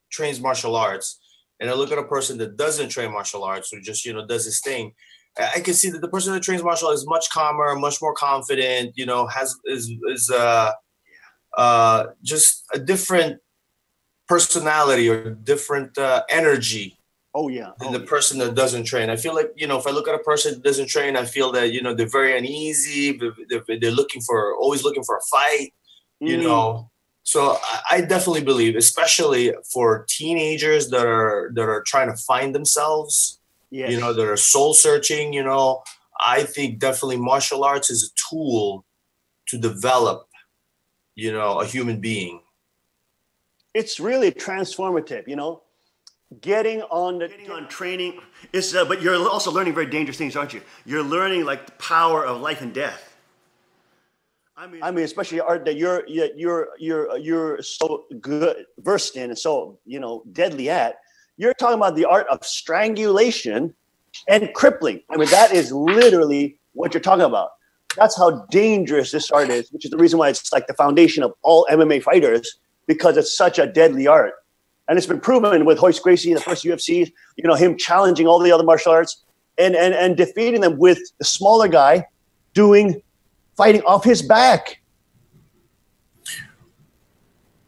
trains martial arts and I look at a person that doesn't train martial arts or just, does his thing, I can see that the person that trains martial arts is much calmer, much more confident, is just a different personality or different energy. Oh, yeah. Than the person that doesn't train. I feel like, if I look at a person that doesn't train, I feel that, they're very uneasy. They're always looking for a fight, So I definitely believe, especially for teenagers that are trying to find themselves, that are soul searching, I think definitely martial arts is a tool to develop, a human being. It's really transformative, Getting on training is, but you're also learning very dangerous things, aren't you? You're learning the power of life and death. I mean, especially art that you're so good versed in and so deadly at. You're talking about the art of strangulation and crippling. I mean, that is literally what you're talking about. That's how dangerous this art is, which is the reason why it's like the foundation of all MMA fighters, because it's such a deadly art. And it's been proven with Royce Gracie in the first UFC, him challenging all the other martial arts and defeating them with the smaller guy fighting off his back.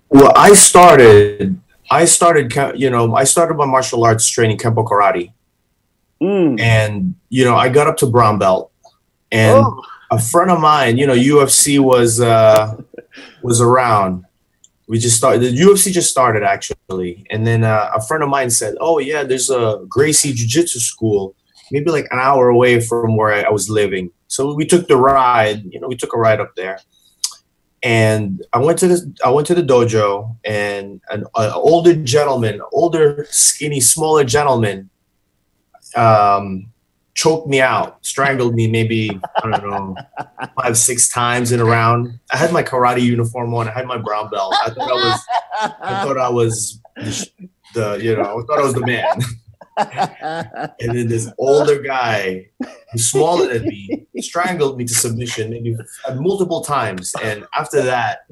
Well, I started my martial arts training Kempo Karate. And, I got up to brown belt, and a friend of mine, UFC was around. We just started. The UFC just started, actually. And then a friend of mine said, oh, yeah, there's a Gracie Jiu-Jitsu school, maybe like an hour away from where I was living. So we took the ride. We took a ride up there. And I went to the dojo, and an older, skinny, smaller gentleman choked me out, strangled me maybe, I don't know, 5-6 times in a round. I had my karate uniform on. I had my brown belt. I thought I was the man. And then this older guy, who's smaller than me, strangled me to submission maybe multiple times. And after that,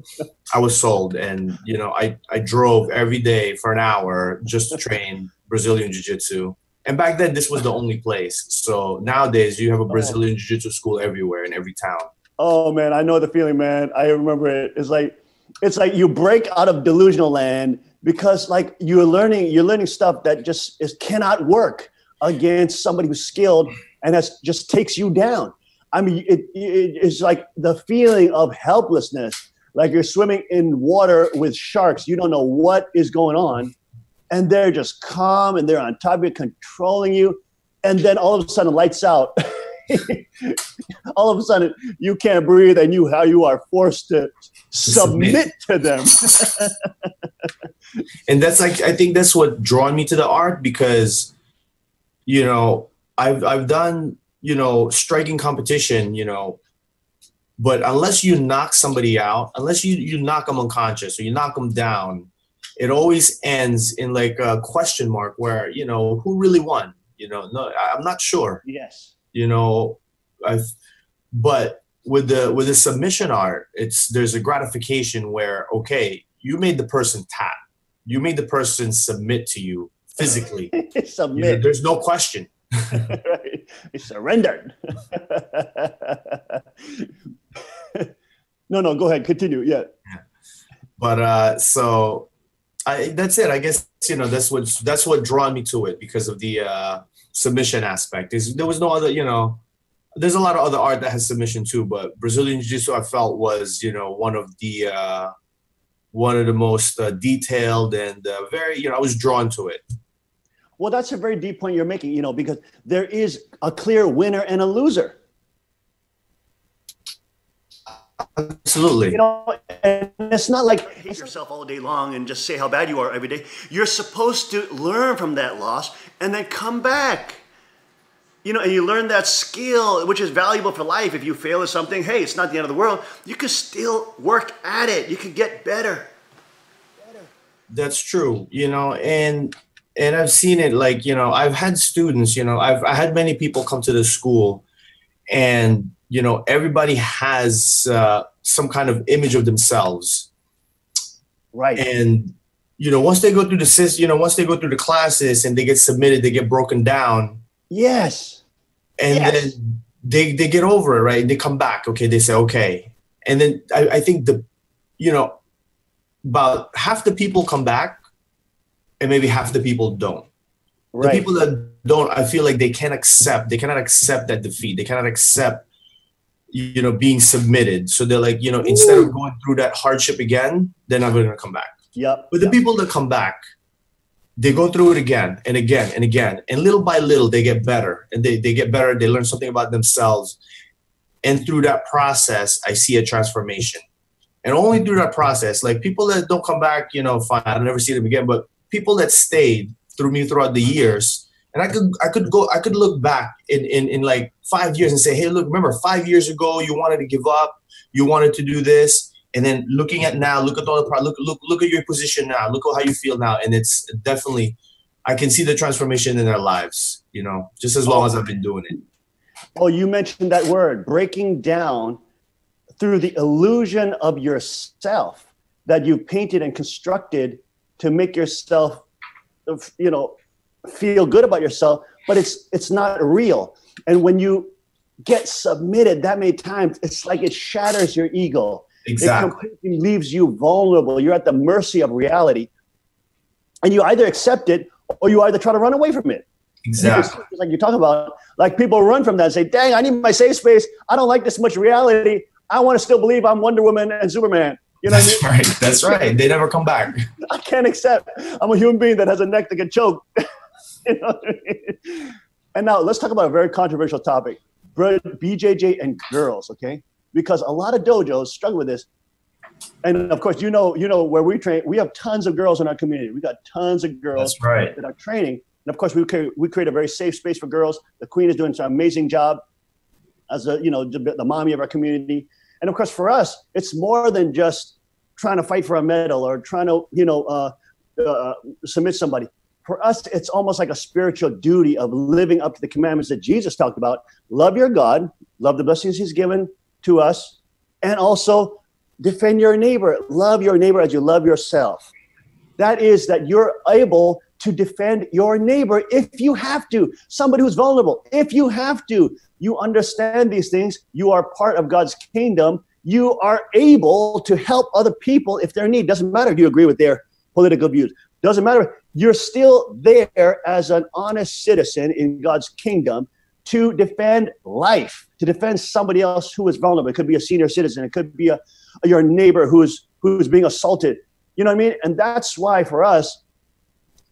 I was sold. And, I drove every day for an hour just to train Brazilian Jiu-Jitsu. And back then, this was the only place. So nowadays, you have a Brazilian Jiu-Jitsu school everywhere in every town. Oh, man, I know the feeling, man. I remember it. It's like you break out of delusional land because you're learning stuff that just cannot work against somebody who's skilled and just takes you down. I mean, it's like the feeling of helplessness, like you're swimming in water with sharks. You don't know what is going on. And they're just calm and they're on top of you, controlling you. And then all of a sudden, lights out. All of a sudden, you can't breathe, and you are forced to submit to them. And that's I think that's what drawn me to the art, because, I've done, striking competition, But unless you knock somebody out, unless you knock them unconscious or you knock them down, it always ends in like a question mark where, you know, who really won? You know, no, I'm not sure. Yes. You know, but with the submission art, there's a gratification where, okay, you made the person tap. You made the person submit to you physically. Submit. You know, there's no question. Right. He surrendered. No, go ahead. Continue. Yeah. But so that's it. I guess, you know, that's what drawn me to it, because of the submission aspect. There was no other, you know, there's a lot of other art that has submission too, but Brazilian Jiu-Jitsu I felt was, you know, one of the most detailed and very, you know, I was drawn to it. Well, that's a very deep point you're making, you know, because there is a clear winner and a loser. Absolutely. You know, and it's not like hate yourself all day long and just say how bad you are every day. You're supposed to learn from that loss and then come back. You know, and you learn that skill, which is valuable for life. If you fail at something, hey, it's not the end of the world. You can still work at it. You can get better. That's true. You know, and I've seen it, like, you know, I've had students, you know, I had many people come to the school, and, you know, everybody has some kind of image of themselves. Right. And, you know, once they go through the classes and they get submitted, they get broken down. Yes. And then they get over it, right? They come back. Okay. They say, okay. And then I think you know, about half the people come back and maybe half the people don't. Right. The people that don't, I feel like they cannot accept that defeat. They cannot accept, you know, being submitted. So they're like, you know, instead of going through that hardship again, they're not going to come back. Yep. But the people that come back, they go through it again and again and again. And little by little, they get better. And they get better. They learn something about themselves. And through that process, I see a transformation. And only through that process, like people that don't come back, you know, fine, I'll never see them again. But people that stayed through me throughout the years, and I could look back in like 5 years and say, hey, look, remember 5 years ago, you wanted to give up, you wanted to do this. And then looking at now, look at all the look at your position now, look at how you feel now. And it's definitely, I can see the transformation in their lives, you know, just as long as I've been doing it. Oh, you mentioned that word, breaking down through the illusion of yourself that you've painted and constructed to make yourself, you know, feel good about yourself, but it's not real. And when you get submitted that many times, it's like it shatters your ego. Exactly. It completely leaves you vulnerable. You're at the mercy of reality. And you either accept it or you either try to run away from it. Exactly. Like you talk about, like people run from that and say, dang, I need my safe space. I don't like this much reality. I want to still believe I'm Wonder Woman and Superman. You know what I mean? Right. That's right. They never come back. I can't accept. I'm a human being that has a neck that can choke. You know what I mean? And now let's talk about a very controversial topic, BJJ and girls, okay? Because a lot of dojos struggle with this. And of course, you know where we train, we have tons of girls in our community. We got tons of girls that are training. And of course, we create a very safe space for girls. The Queen is doing an amazing job as the mommy of our community. And of course, for us, it's more than just trying to fight for a medal or trying to, submit somebody. For us, it's almost like a spiritual duty of living up to the commandments that Jesus talked about. Love your God, love the blessings he's given to us, and also defend your neighbor. Love your neighbor as you love yourself. That is that you're able to defend your neighbor if you have to. Somebody who's vulnerable, if you have to. You understand these things. You are part of God's kingdom. You are able to help other people if they're in need. Doesn't matter if you agree with their political views. Doesn't matter. You're still there as an honest citizen in God's kingdom to defend life, to defend somebody else who is vulnerable. It could be a senior citizen. It could be your neighbor who's being assaulted. You know what I mean? And that's why for us,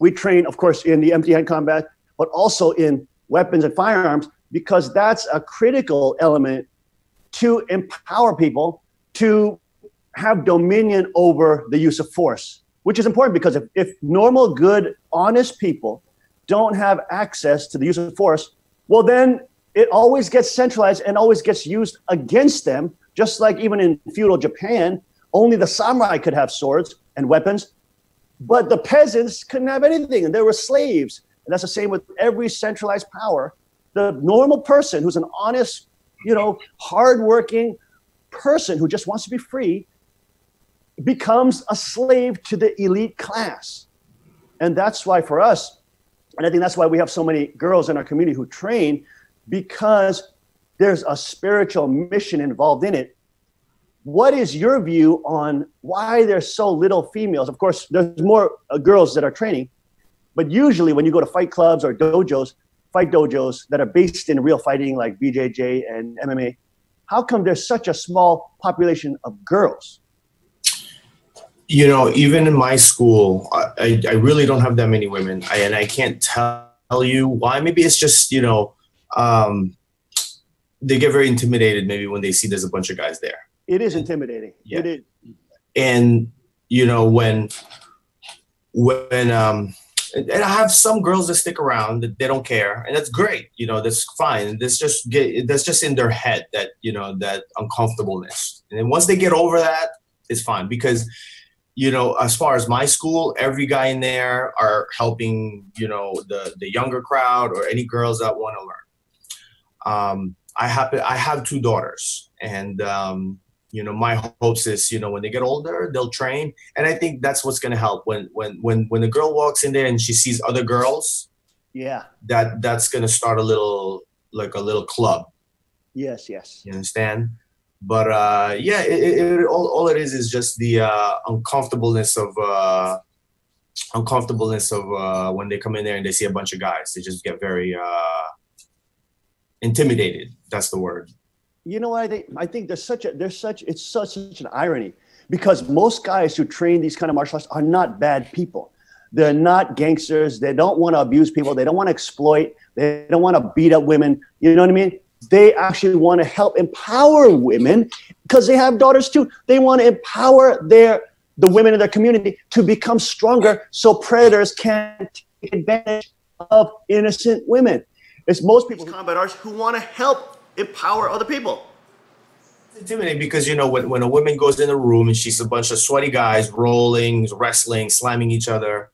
we train, of course, in the empty hand combat, but also in weapons and firearms, because that's a critical element to empower people to have dominion over the use of force, which is important because if normal, good, honest people don't have access to the use of force, well, then it always gets centralized and always gets used against them Just like even in feudal Japan, only the samurai could have swords and weapons, but the peasants couldn't have anything, and they were slaves. And that's the same with every centralized power. The normal person who's an honest, hardworking person who just wants to be free becomes a slave to the elite class. And that's why for us, and I think that's why we have so many girls in our community who train, because there's a spiritual mission involved in it. What is your view on why there's so little females? Of course, there's more girls that are training, but usually when you go to fight clubs or dojos, fight dojos that are based in real fighting like BJJ and MMA, how come there's such a small population of girls? Even in my school, I really don't have that many women, and I can't tell you why. Maybe it's just, they get very intimidated maybe when they see there's a bunch of guys there. It is intimidating. Yeah. It is. And, when and I have some girls that stick around, that they don't care, and that's great. That's fine. That's just in their head, that, that uncomfortableness. And then once they get over that, it's fine, because as far as my school, every guy in there are helping, the younger crowd or any girls that want to learn. I have 2 daughters, and, my hopes is, when they get older, they'll train. And I think that's what's going to help when the girl walks in there and she sees other girls. Yeah. That's going to start a little club. Yes. Yes. You understand? But all it is just the uncomfortableness of when they come in there and they see a bunch of guys. They just get very intimidated. That's the word. You know what I think it's such an irony, because most guys who train these kind of martial arts are not bad people. They're not gangsters. They don't want to abuse people. They don't want to exploit. They don't want to beat up women. You know what I mean? They actually want to help empower women, because they have daughters too. They want to empower the women in their community to become stronger, so predators can't take advantage of innocent women. It's most people combat arts who want to help empower other people. It's intimidating because, when a woman goes in a room and she's a bunch of sweaty guys rolling, wrestling, slamming each other,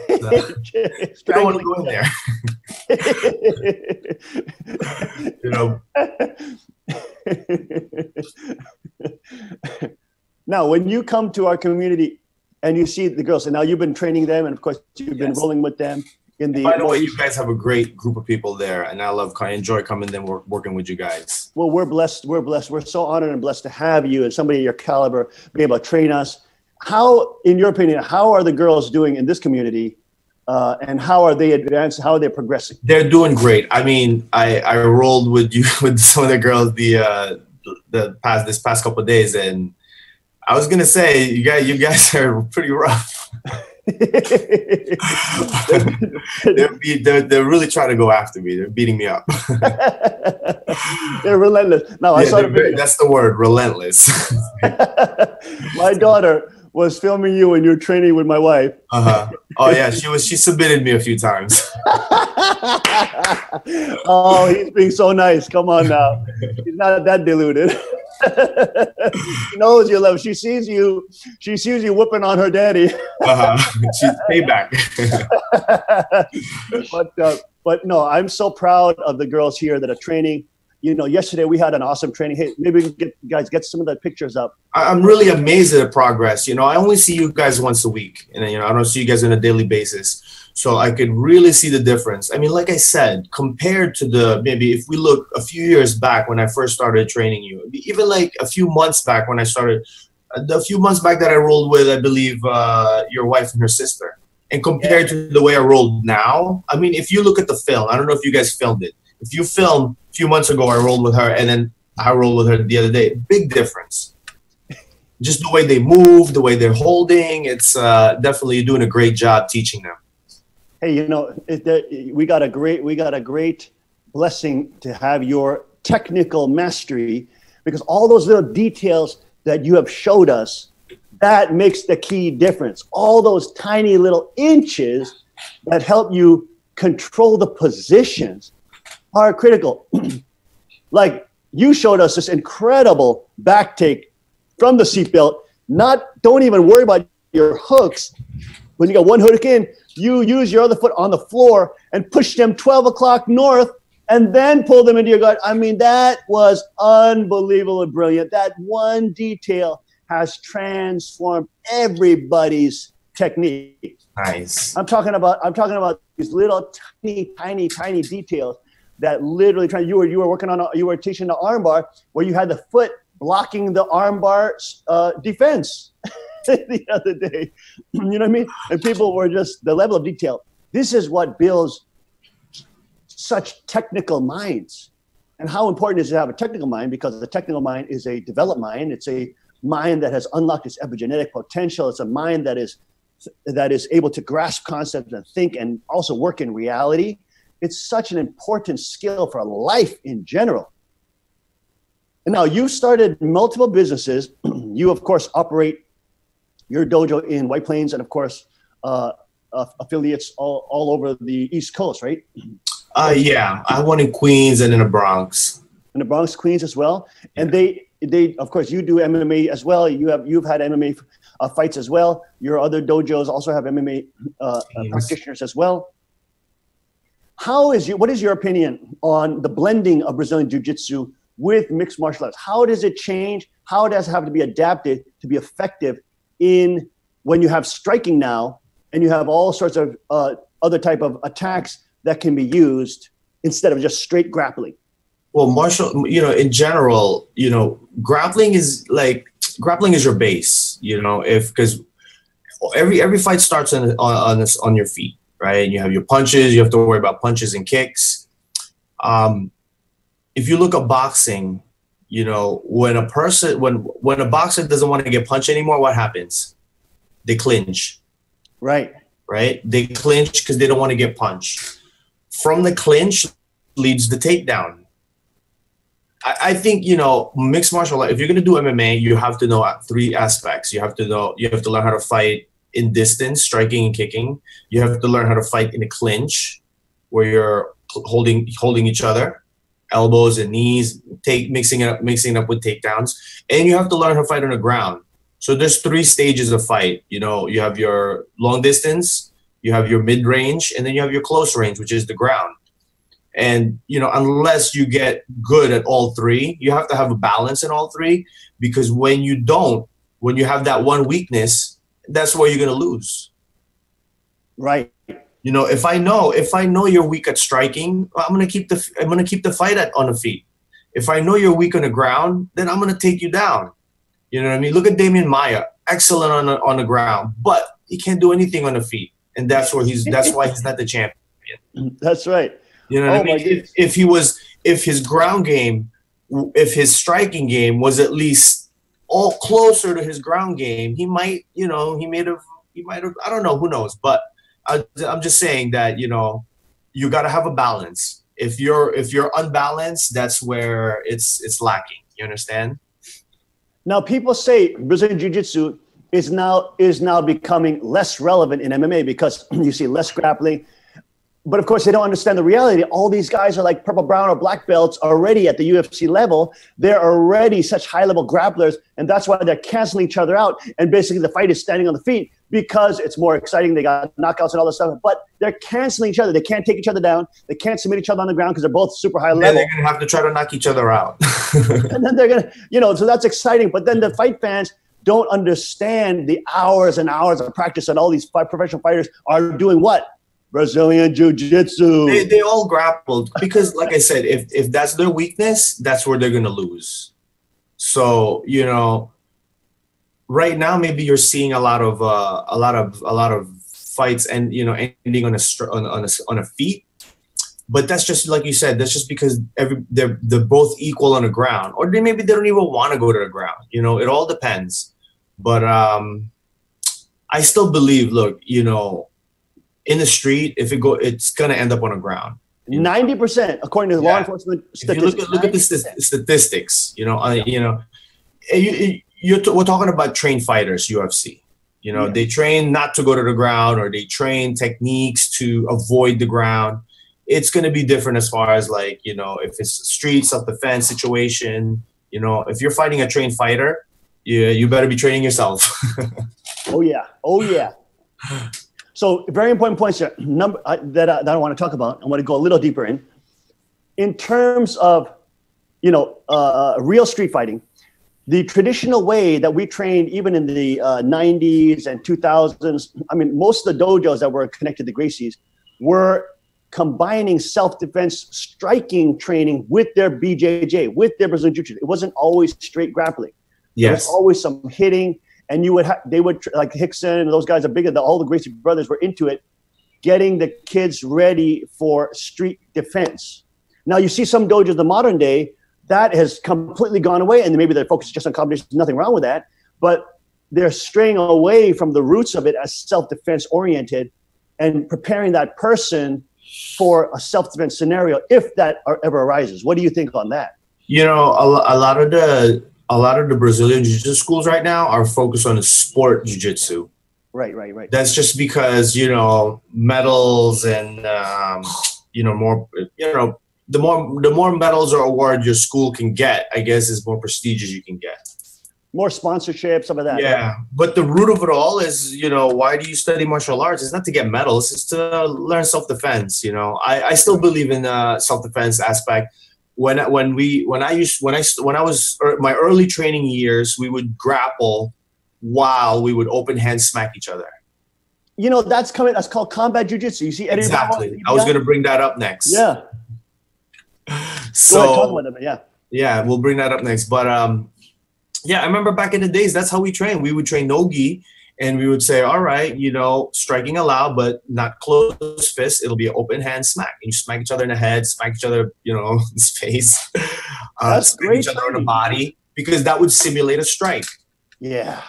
you don't want to go in there. Now, when you come to our community and you see the girls, and now you've been training them, and of course you've been rolling with them. By the way, you guys have a great group of people there, and I enjoy coming and working with you guys. Well, we're blessed. We're blessed. We're so honored and blessed to have you and somebody of your caliber be able to train us. How, in your opinion, how are the girls doing in this community, and how are they advanced? How are they progressing? They're doing great. I mean, I rolled with some of the girls this past couple of days, and I was gonna say you guys are pretty rough. They're really trying to go after me. They're beating me up. They're relentless. No, I saw the video. That's the word, relentless. My daughter was filming you when you were training with my wife. Oh yeah, she submitted me a few times. Oh, he's being so nice. Come on now. He's not that deluded. She knows you love. She sees you whipping on her daddy. She's payback. But no, I'm so proud of the girls here that are training. Yesterday we had an awesome training. Hey, maybe we can get some of the pictures up. I'm really amazed at the progress. I only see you guys once a week, and I don't see you guys on a daily basis. So I could really see the difference. I mean, like I said, compared to maybe if we look a few years back when I first started training you, even like a few months back when I started, the few months back that I rolled with, I believe, your wife and her sister. And compared to the way I rolled now, I mean, if you look at the film, I don't know if you guys filmed it. If you film a few months ago, I rolled with her, and then I rolled with her the other day. Big difference. Just the way they move, the way they're holding. It's definitely doing a great job teaching them. Hey, we got a great blessing to have your technical mastery, because all those little details that you have showed us, that makes the key difference. All those tiny little inches that help you control the positions are critical. Like you showed us this incredible back take from the seatbelt. Don't even worry about your hooks. When you got one hook in, you use your other foot on the floor and push them 12 o'clock north and then pull them into your gut. I mean, that was unbelievably brilliant. That one detail has transformed everybody's technique. Nice. I'm talking about these little tiny details that literally you were teaching the armbar where you had the foot blocking the armbar defense the other day. You know what I mean? And people were just the level of detail. This is what builds such technical minds. And how important it is to have a technical mind, because the technical mind is a developed mind. It's a mind that has unlocked its epigenetic potential. It's a mind that is able to grasp concepts and think and also work in reality. It's such an important skill for life in general. And now you've started multiple businesses. You, of course, operate your dojo in White Plains and, of course, affiliates all over the East Coast, right? Yeah, I have one in Queens and in the Bronx. In the Bronx, Queens as well. And they of course, you do MMA as well. You've had MMA fights as well. Your other dojos also have MMA practitioners as well. What is your opinion on the blending of Brazilian Jiu-Jitsu with mixed martial arts? How does it change? How does it have to be adapted to be effective when you have striking now and you have all sorts of other type of attacks that can be used instead of just straight grappling? Well, in general, grappling is your base, because every fight starts on your feet, right? And you have your punches, you have to worry about punches and kicks. If you look at boxing, when a boxer doesn't want to get punched anymore, what happens? They clinch. Right. They clinch because they don't want to get punched. From the clinch leads the takedown. I think, mixed martial art, if you're going to do MMA, you have to know three aspects. You have to learn how to fight in distance, striking and kicking. You have to learn how to fight in a clinch where you're holding each other, elbows and knees, mixing it up with takedowns. And you have to learn how to fight on the ground. So there's 3 stages of fight. You have your long distance, you have your mid range, and then you have your close range, which is the ground. And, unless you get good at all 3, you have to have a balance in all 3, because when you have that one weakness, that's where you're going to lose. Right. If I know you're weak at striking, I'm going to keep the fight on the feet. If I know you're weak on the ground, then I'm going to take you down. You know what I mean? Look at Damian Maia, excellent on the ground, but he can't do anything on the feet. And that's why he's not the champion. That's right. You know what I mean? If his ground game, if his striking game was at least all closer to his ground game, he might have, I don't know, who knows? But I'm just saying that, you got to have a balance. If you're unbalanced, that's where it's lacking. You understand? Now, people say Brazilian Jiu-Jitsu is now becoming less relevant in MMA because you see less grappling. But of course, they don't understand the reality. All these guys are like purple, brown, or black belts already at the UFC level. They're already such high-level grapplers, and that's why they're canceling each other out. And basically, the fight is standing on the feet because it's more exciting. They got knockouts and all this stuff, but they're canceling each other. They can't take each other down. They can't submit each other on the ground because they're both super high level. They're going to have to try to knock each other out. And then they're going to, so that's exciting. But then the fight fans don't understand the hours and hours of practice that all these professional fighters are doing what? Brazilian Jiu-Jitsu. They all grappled because, like I said, if that's their weakness, that's where they're gonna lose. So right now maybe you're seeing a lot of fights and ending on a feet, but that's just like you said. That's just because they're both equal on the ground, or maybe they don't even want to go to the ground. It all depends. But I still believe. Look, in the street, it's gonna end up on the ground. 90%, according to law enforcement statistics. If you look at the statistics. We're talking about trained fighters, UFC. They train not to go to the ground, or they train techniques to avoid the ground. it's going to be different as far as like, you know, if it's street self-defense situation, you know, if you're fighting a trained fighter, you better be training yourself. Oh yeah. Oh yeah. So very important points here. That I want to talk about. I want to go a little deeper in terms of, you know, real street fighting. The traditional way that we trained, even in the 90s and 2000s, I mean, most of the dojos that were connected to Gracie's were combining self-defense striking training with their BJJ, with their Brazilian Jiu-Jitsu. It wasn't always straight grappling. Yes. There was always some hitting, and they would like Hickson and those guys are bigger. All the Gracie brothers were into it, getting the kids ready for street defense. Now you see some dojos in the modern day that has completely gone away, and maybe their focus is just on competition. Nothing wrong with that, but they're straying away from the roots of it as self-defense oriented, and preparing that person for a self-defense scenario if that ever arises. What do you think on that? You know, a lot of the Brazilian Jiu-Jitsu schools right now are focused on the sport Jiu-Jitsu. Right. That's just because, you know, medals and you know, more, you know, the more medals or awards your school can get, I guess, is more prestigious you can get. More sponsorship, some of that. Yeah, right? But the root of it all is, you know, why do you study martial arts? It's not to get medals. It's to learn self-defense. You know, I still believe in self-defense aspect. When I was my early training years, we would grapple while we would open hand smack each other. You know, that's called combat jiu-jitsu. You see Eddie exactly. I was going to bring that up next. Yeah. So go ahead, talk about it, yeah, we'll bring that up next. But yeah, I remember back in the days, that's how we trained. We would train no-gi, and we would say, all right, you know, striking allowed, but not closed fist. It'll be an open hand smack. And you smack each other in the head, smack each other, you know, in the face, smack each other in the body, because that would simulate a strike. Yeah.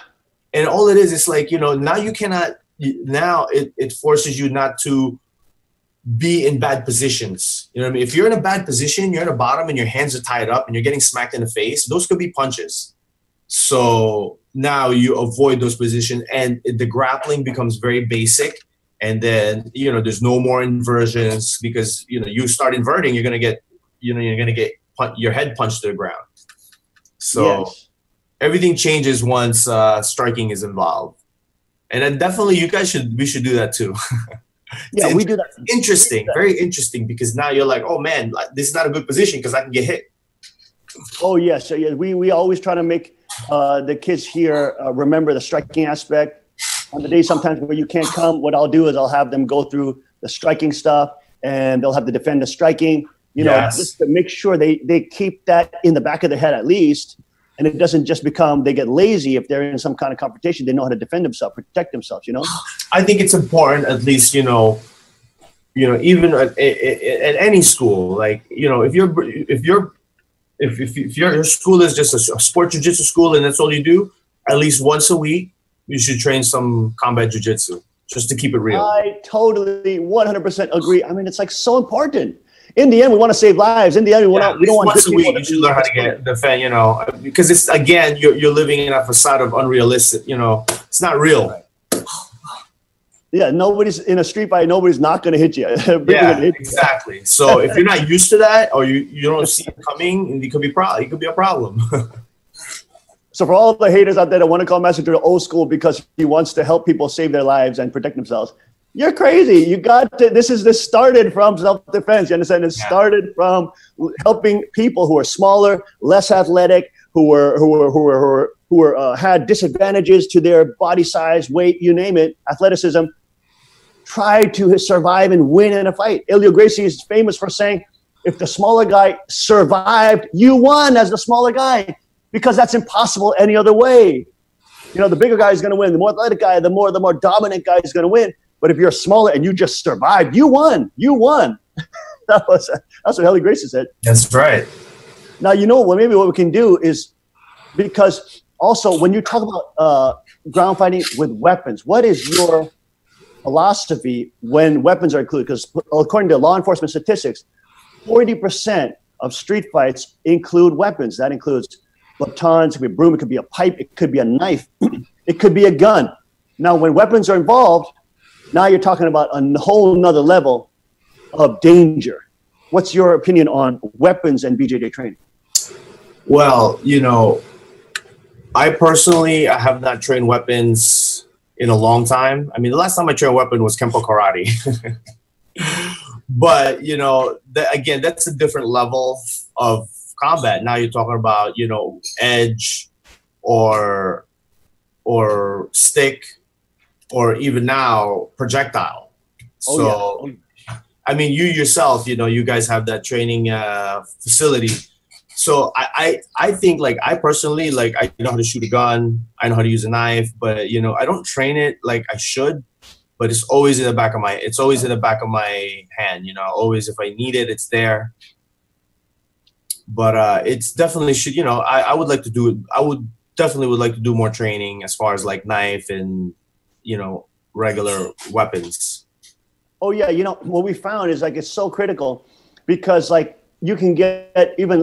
And all it is like, you know, now you cannot, now it forces you not to be in bad positions. You know what I mean? If you're in a bad position, you're in the bottom and your hands are tied up and you're getting smacked in the face, those could be punches. So now you avoid those positions and the grappling becomes very basic. And then, you know, there's no more inversions because, you know, you start inverting, you're going to get, you know, your head punched to the ground. So everything changes once striking is involved. And then definitely we should do that too. Yeah, we do that. Interesting, very interesting, because now you're like, oh man, this is not a good position because I can get hit. Oh yes, so yeah, we always try to make the kids here remember the striking aspect. On the day sometimes where you can't come, what I'll do is I'll have them go through the striking stuff, and they'll have to defend the striking. You know, just to make sure they keep that in the back of their head at least, and it doesn't just become they get lazy if they're in some kind of confrontation. They know how to defend themselves, protect themselves. You know, I think it's important, at least, you know, even at any school, like, you know, if your school is just a sport jiu-jitsu school and that's all you do, at least once a week you should train some combat jiu-jitsu just to keep it real. I totally 100% agree. I mean, it's like so important. In the end, we want to save lives. In the end, we don't want once a week. You should learn how to defend. You know, because it's, again, you're living in a facade of unrealistic. You know, it's not real. Right. Yeah, nobody's in a street fight. Nobody's not going to hit you. Yeah, exactly. So if you're not used to that, or you don't see it coming, it could be a problem. So for all the haters out there that want to call Master Joe old school because he wants to help people save their lives and protect themselves, you're crazy. You got to. This started from self-defense. You understand? It started from helping people who are smaller, less athletic, who had disadvantages to their body size, weight, you name it, athleticism. Try to survive and win in a fight. Helio Gracie is famous for saying, "If the smaller guy survived, you won as the smaller guy," because that's impossible any other way. You know, the bigger guy is going to win. The more athletic guy, the more dominant guy is going to win. But if you're smaller and you just survived, you won. You won. That's what Helio Gracie said. That's right. Now, you know, maybe what we can do is, because also when you talk about ground fighting with weapons, what is your philosophy when weapons are included? Because according to law enforcement statistics, 40% of street fights include weapons. That includes batons, it could be a broom, it could be a pipe, it could be a knife, it could be a gun. Now, when weapons are involved, now you're talking about a whole nother level of danger. What's your opinion on weapons and BJJ training? Well, you know, I personally have not trained weapons in a long time. I mean, the last time I trained a weapon was Kempo Karate. But, you know, again, that's a different level of combat. Now you're talking about, you know, edge or stick, or even now projectile. So, yeah. I mean, you yourself, you know, you guys have that training facility. So I think, like, I personally, like, I know how to shoot a gun, I know how to use a knife, but, you know, I don't train it like I should, but it's always in the back of my hand, you know, always, if I need it, it's there. But it's definitely should, you know, I would definitely would like to do more training as far as like knife and, you know, regular weapons. Oh yeah, you know, what we found is like it's so critical because like you can get even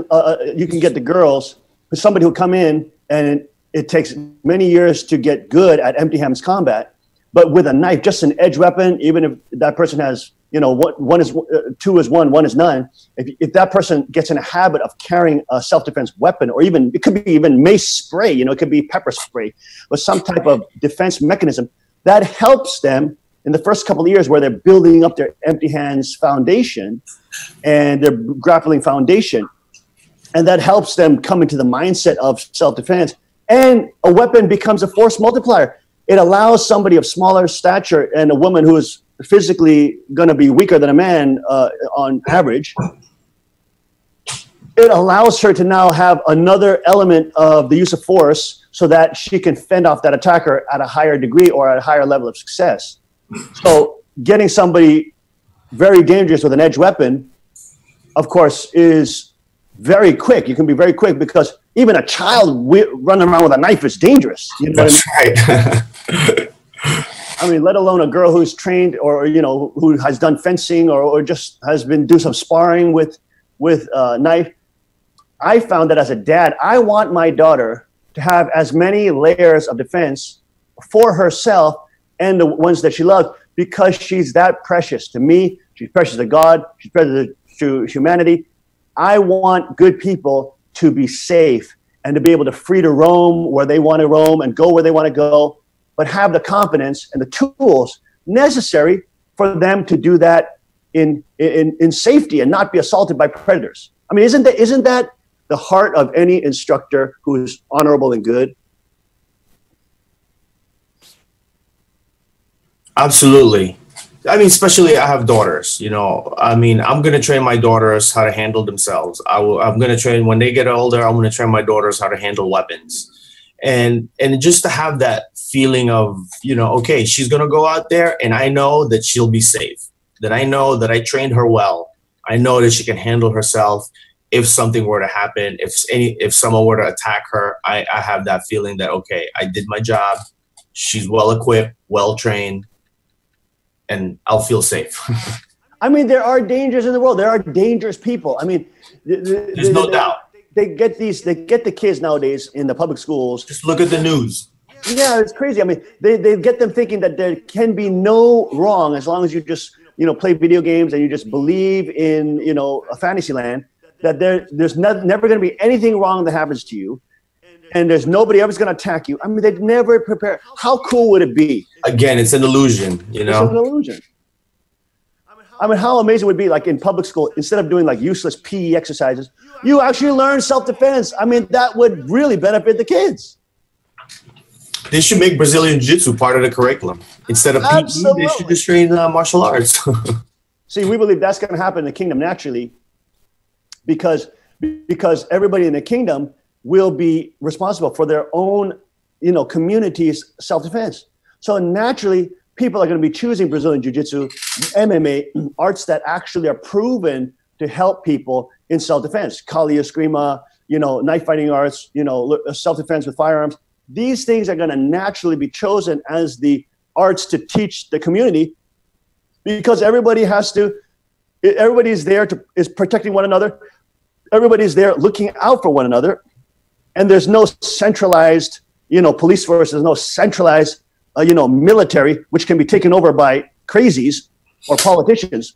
you can get the girls, somebody who come in and it takes many years to get good at empty hands combat, but with a knife, just an edge weapon, even if that person has, you know, one is 2 is 1, 1 is none. If that person gets in a habit of carrying a self-defense weapon, or even it could be even mace spray, you know, it could be pepper spray, but some type of defense mechanism that helps them in the first couple of years where they're building up their empty hands foundation and their grappling foundation. And that helps them come into the mindset of self-defense. And a weapon becomes a force multiplier. It allows somebody of smaller stature and a woman who is physically going to be weaker than a man on average. It allows her to now have another element of the use of force so that she can fend off that attacker at a higher degree or at a higher level of success. So getting somebody very dangerous with an edge weapon, of course, is very quick. You can be very quick because even a child running around with a knife is dangerous. You know That's right. I mean, let alone a girl who's trained or, you know, who has done fencing or just has been do some sparring with knife. I found that as a dad, I want my daughter to have as many layers of defense for herself and the ones that she loves because she's that precious to me. She's precious to God. She's precious to humanity. I want good people to be safe and to be able to free to roam where they want to roam and go where they want to go, but have the confidence and the tools necessary for them to do that in safety and not be assaulted by predators. I mean, isn't that the heart of any instructor who is honorable and good? Absolutely. I mean, especially I have daughters, you know, I mean, I'm going to train my daughters how to handle themselves. I'm going to train when they get older, I'm going to train my daughters how to handle weapons. And just to have that feeling of, you know, okay, she's going to go out there and I know that she'll be safe, that I know that I trained her well. I know that she can handle herself. If something were to happen, if someone were to attack her, I have that feeling that, okay, I did my job. She's well equipped, well trained, and I'll feel safe. I mean, there are dangers in the world. There are dangerous people. I mean, there's no doubt. They get the kids nowadays in the public schools. Just look at the news. Yeah, it's crazy. I mean, they get them thinking that there can be no wrong as long as you just, you know, play video games and you just believe in, you know, a fantasy land, that there's never going to be anything wrong that happens to you. And there's nobody ever's going to attack you. I mean, they'd never prepare. How cool would it be? Again, it's an illusion, you know? It's an illusion. I mean, how amazing would it be, like in public school, instead of doing like useless PE exercises, you actually learn self-defense. I mean, that would really benefit the kids. They should make Brazilian Jiu-Jitsu part of the curriculum. Instead of PE, they should just train martial arts. See, we believe that's going to happen in the kingdom naturally because everybody in the kingdom will be responsible for their own, you know, community's self-defense. So naturally, people are going to be choosing Brazilian Jiu-Jitsu, MMA, arts that actually are proven to help people in self-defense. Kali Eskrima, you know, knife fighting arts, you know, self-defense with firearms. These things are going to naturally be chosen as the arts to teach the community because everybody's there is protecting one another. Everybody's there looking out for one another. And there's no centralized, you know, police force. There's no centralized, you know, military, which can be taken over by crazies or politicians.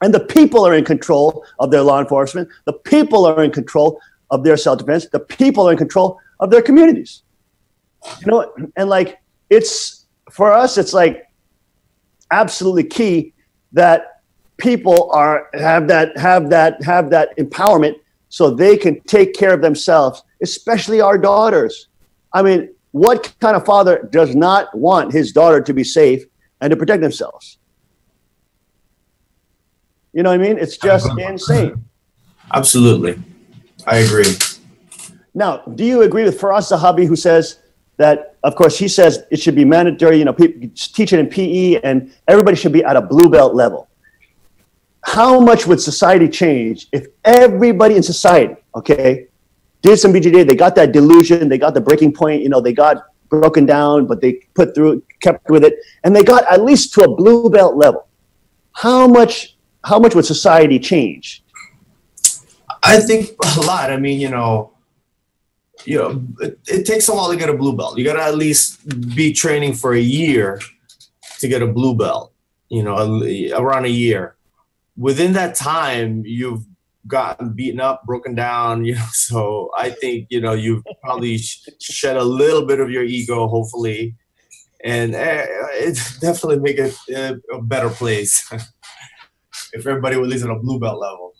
And the people are in control of their law enforcement. The people are in control of their self-defense. The people are in control of their communities. You know, and like it's for us, it's like absolutely key that people have that empowerment so they can take care of themselves, especially our daughters. I mean, what kind of father does not want his daughter to be safe and to protect themselves? You know what I mean? It's just insane. Absolutely. I agree. Now, do you agree with Faraz Zahabi, who says that, of course, he says it should be mandatory, you know, teach it in PE and everybody should be at a blue belt level. How much would society change if everybody in society, okay, did some BJJ, they got that delusion, they got the breaking point, you know, they got broken down, but they kept with it, and they got at least to a blue belt level. How much would society change? I think a lot. I mean, it takes a while to get a blue belt. You got to at least be training for a year to get a blue belt, you know, around a year. Within that time, you've gotten beaten up, broken down, you know, so I think, you know, you've probably shed a little bit of your ego, hopefully, and it definitely make it a better place if everybody was at least at a blue belt level.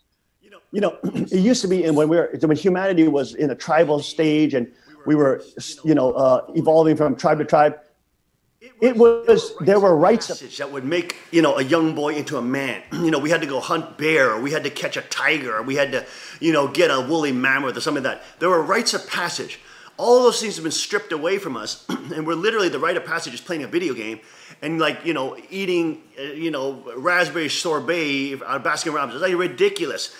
You know, it used to be when humanity was in a tribal stage and we were, you know, evolving from tribe to tribe. There were rites that would make, you know, a young boy into a man. You know, we had to go hunt bear, or we had to catch a tiger, or we had to, you know, get a woolly mammoth or something like that. There were rites of passage. All those things have been stripped away from us, and we're literally, the rite of passage is playing a video game and, like, you know, eating, you know, raspberry sorbet out of Baskin Robbins. It's like ridiculous.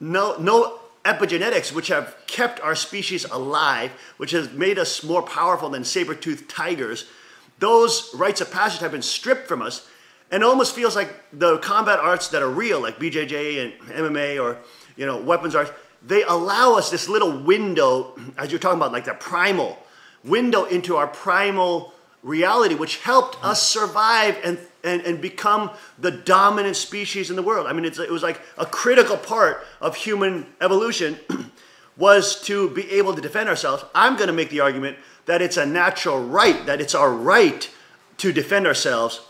No epigenetics, which have kept our species alive, which has made us more powerful than saber-toothed tigers. Those rites of passage have been stripped from us, and it almost feels like the combat arts that are real, like BJJ and MMA or, you know, weapons arts, they allow us this little window, as you're talking about, like the primal window into our primal reality, which helped us survive and become the dominant species in the world. I mean, it was like a critical part of human evolution was to be able to defend ourselves. I'm going to make the argument that it's a natural right, that it's our right to defend ourselves.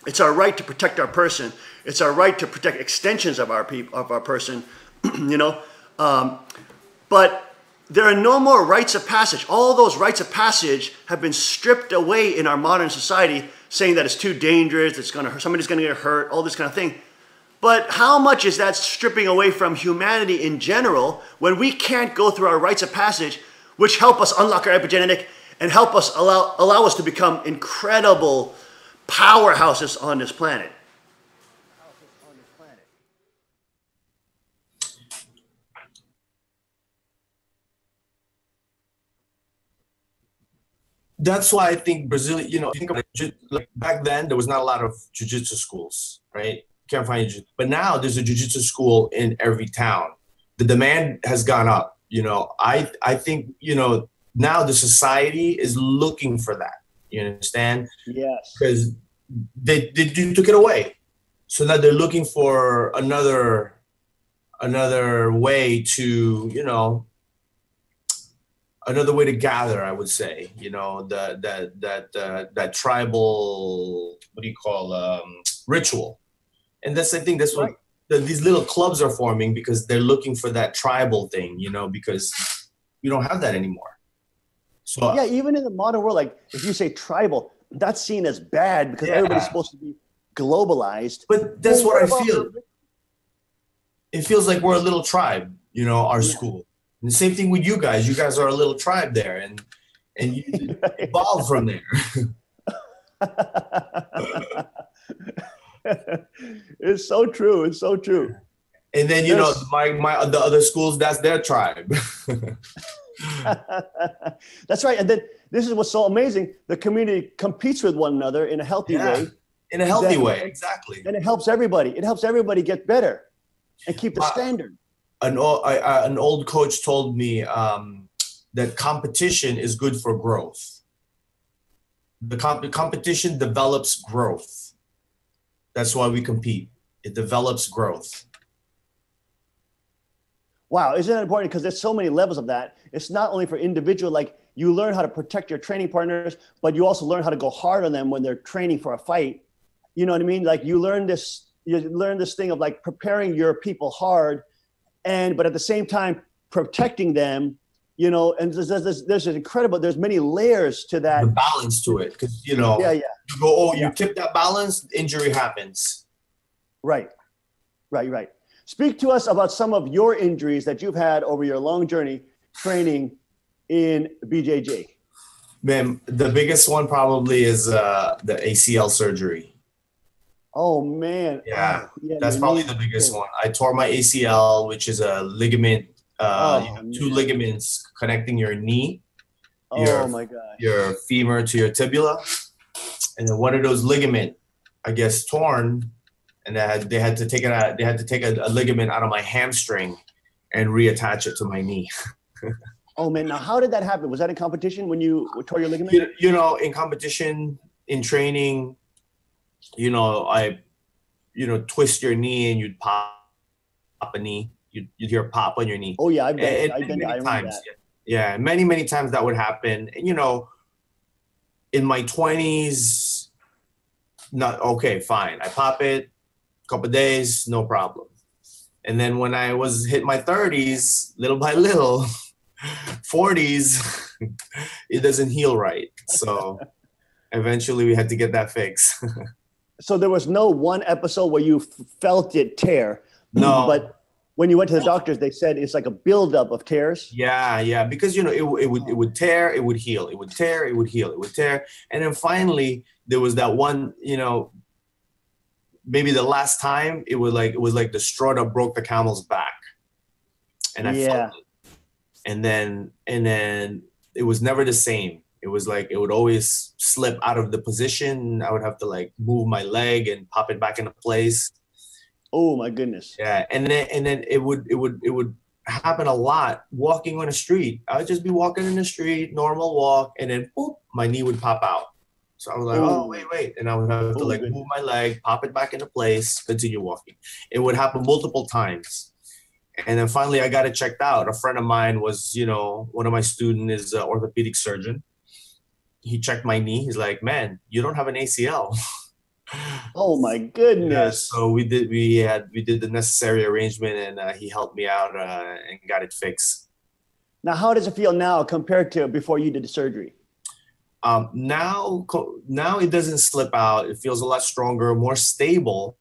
It's our right to protect our person. It's our right to protect extensions of our person, you know. But there are no more rites of passage. All those rites of passage have been stripped away in our modern society, saying that it's too dangerous, somebody's going to get hurt, all this kind of thing. But how much is that stripping away from humanity in general when we can't go through our rites of passage, which help us unlock our epigenetic and help us allow us to become incredible powerhouses on this planet? That's why I think Brazil, you know, think about it, like back then there was not a lot of jiu-jitsu schools, right? Can't find jiu-jitsu. But now there's a jiu-jitsu school in every town. The demand has gone up. You know, I think, you know, now the society is looking for that. You understand? Yes. Because they took it away. So now they're looking for another way to, you know, another way to gather, I would say, you know, that tribal, what do you call, ritual. And that's, I think that's what these little clubs are forming, because they're looking for that tribal thing, you know, because we don't have that anymore. So yeah, even in the modern world, like if you say tribal, that's seen as bad because everybody's supposed to be globalized. But that's what I feel. It feels like we're a little tribe, you know, our school. And the same thing with you guys. You guys are a little tribe there, and you evolve from there. It's so true. It's so true. And then, you know, the other schools, that's their tribe. That's right. And then this is what's so amazing. The community competes with one another in a healthy way. In a healthy way, exactly. And it helps everybody. It helps everybody get better and keep the standard. An old coach told me that competition is good for growth. The competition develops growth. That's why we compete. It develops growth. Wow, isn't that important? Because there's so many levels of that. It's not only for individual, like you learn how to protect your training partners, but you also learn how to go hard on them when they're training for a fight. You know what I mean? Like you learn this thing of like preparing your people hard, but at the same time protecting them. You know, and there's an incredible. There's many layers to that. The balance to it, because you know, you go, you tip that balance, injury happens. Right. Speak to us about some of your injuries that you've had over your long journey training in BJJ. Man, the biggest one probably is the ACL surgery. Oh man. Yeah, that's probably the biggest one. I tore my ACL, which is a ligament. You have two ligaments connecting your knee, your femur to your tibia, and then one of those ligament, I guess, torn, and they had to take it out. They had to take a ligament out of my hamstring and reattach it to my knee. Oh man! Now, how did that happen? Was that in competition when you tore your ligament? You know, in competition, in training, you know, twist your knee and you'd pop a knee. You'd hear a pop on your knee. Oh yeah, I've been many times. Yeah, many times that would happen. And you know, in my 20s, not okay, fine. I pop it, couple days, no problem. And then when I was hit my 30s, little by little, 40s, it doesn't heal right. So eventually we had to get that fixed. So there was no one episode where you felt it tear. No. But when you went to the doctors, they said it's like a buildup of tears. Yeah, because you know it would tear, it would heal, it would tear, it would heal, it would tear, and then finally there was that one, you know, maybe the last time it was like the straw that broke the camel's back, and I felt it, and then it was never the same. It was like it would always slip out of the position. I would have to like move my leg and pop it back into place. Oh my goodness. Yeah, and then it would happen a lot walking on the street. I would just be walking in the street, normal walk, and then boop, my knee would pop out. So I was like, oh wait, and I would have to like move my leg, pop it back into place, continue walking. It would happen multiple times, and then finally I got it checked out. A friend of mine was, you know, one of my students is an orthopedic surgeon. He checked my knee. He's like, man, you don't have an ACL. Oh my goodness! Yeah, so we did the necessary arrangement, and he helped me out and got it fixed. Now, how does it feel now compared to before you did the surgery? Now it doesn't slip out. It feels a lot stronger, more stable.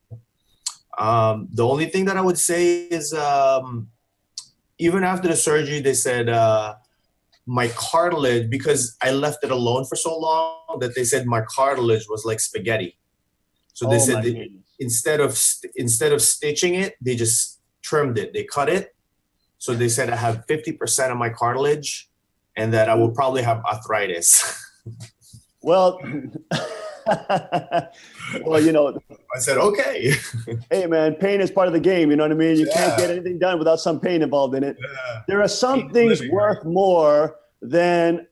The only thing that I would say is even after the surgery, they said my cartilage, because I left it alone for so long, that they said my cartilage was like spaghetti. So they said instead of stitching it, they just trimmed it. They cut it. So they said I have 50% of my cartilage, and that I will probably have arthritis. Well, you know. I said, okay. Hey, man, pain is part of the game. You know what I mean? You can't get anything done without some pain involved in it. Yeah. There are some things worth more than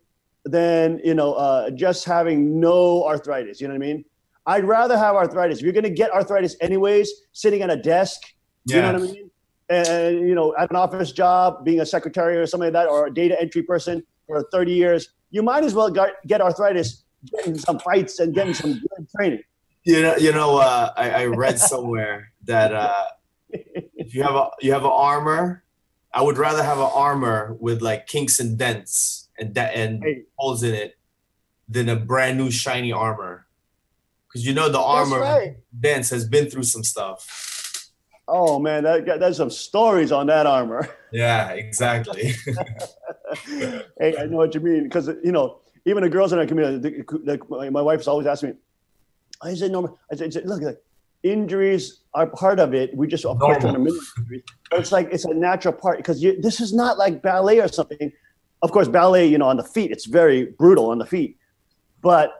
you know, just having no arthritis. You know what I mean? I'd rather have arthritis. If you're going to get arthritis anyways, sitting at a desk, you know what I mean? And, you know, at an office job, being a secretary or something like that, or a data entry person for 30 years, you might as well get arthritis getting some fights and getting some good training. I read somewhere that if you have an armor, I would rather have an armor with like kinks and dents and holes in it than a brand new shiny armor. Because you know the armor dents has been through some stuff. Oh man, there's some stories on that armor. Yeah, exactly. Hey, I know what you mean, because you know, even the girls in our community, my wife's always asking me, I said, no, I said, look, injuries are part of it. We just, of course, trying to minimize injuries. But it's like, it's a natural part, because this is not like ballet or something. Of course, ballet, you know, on the feet, it's very brutal on the feet. But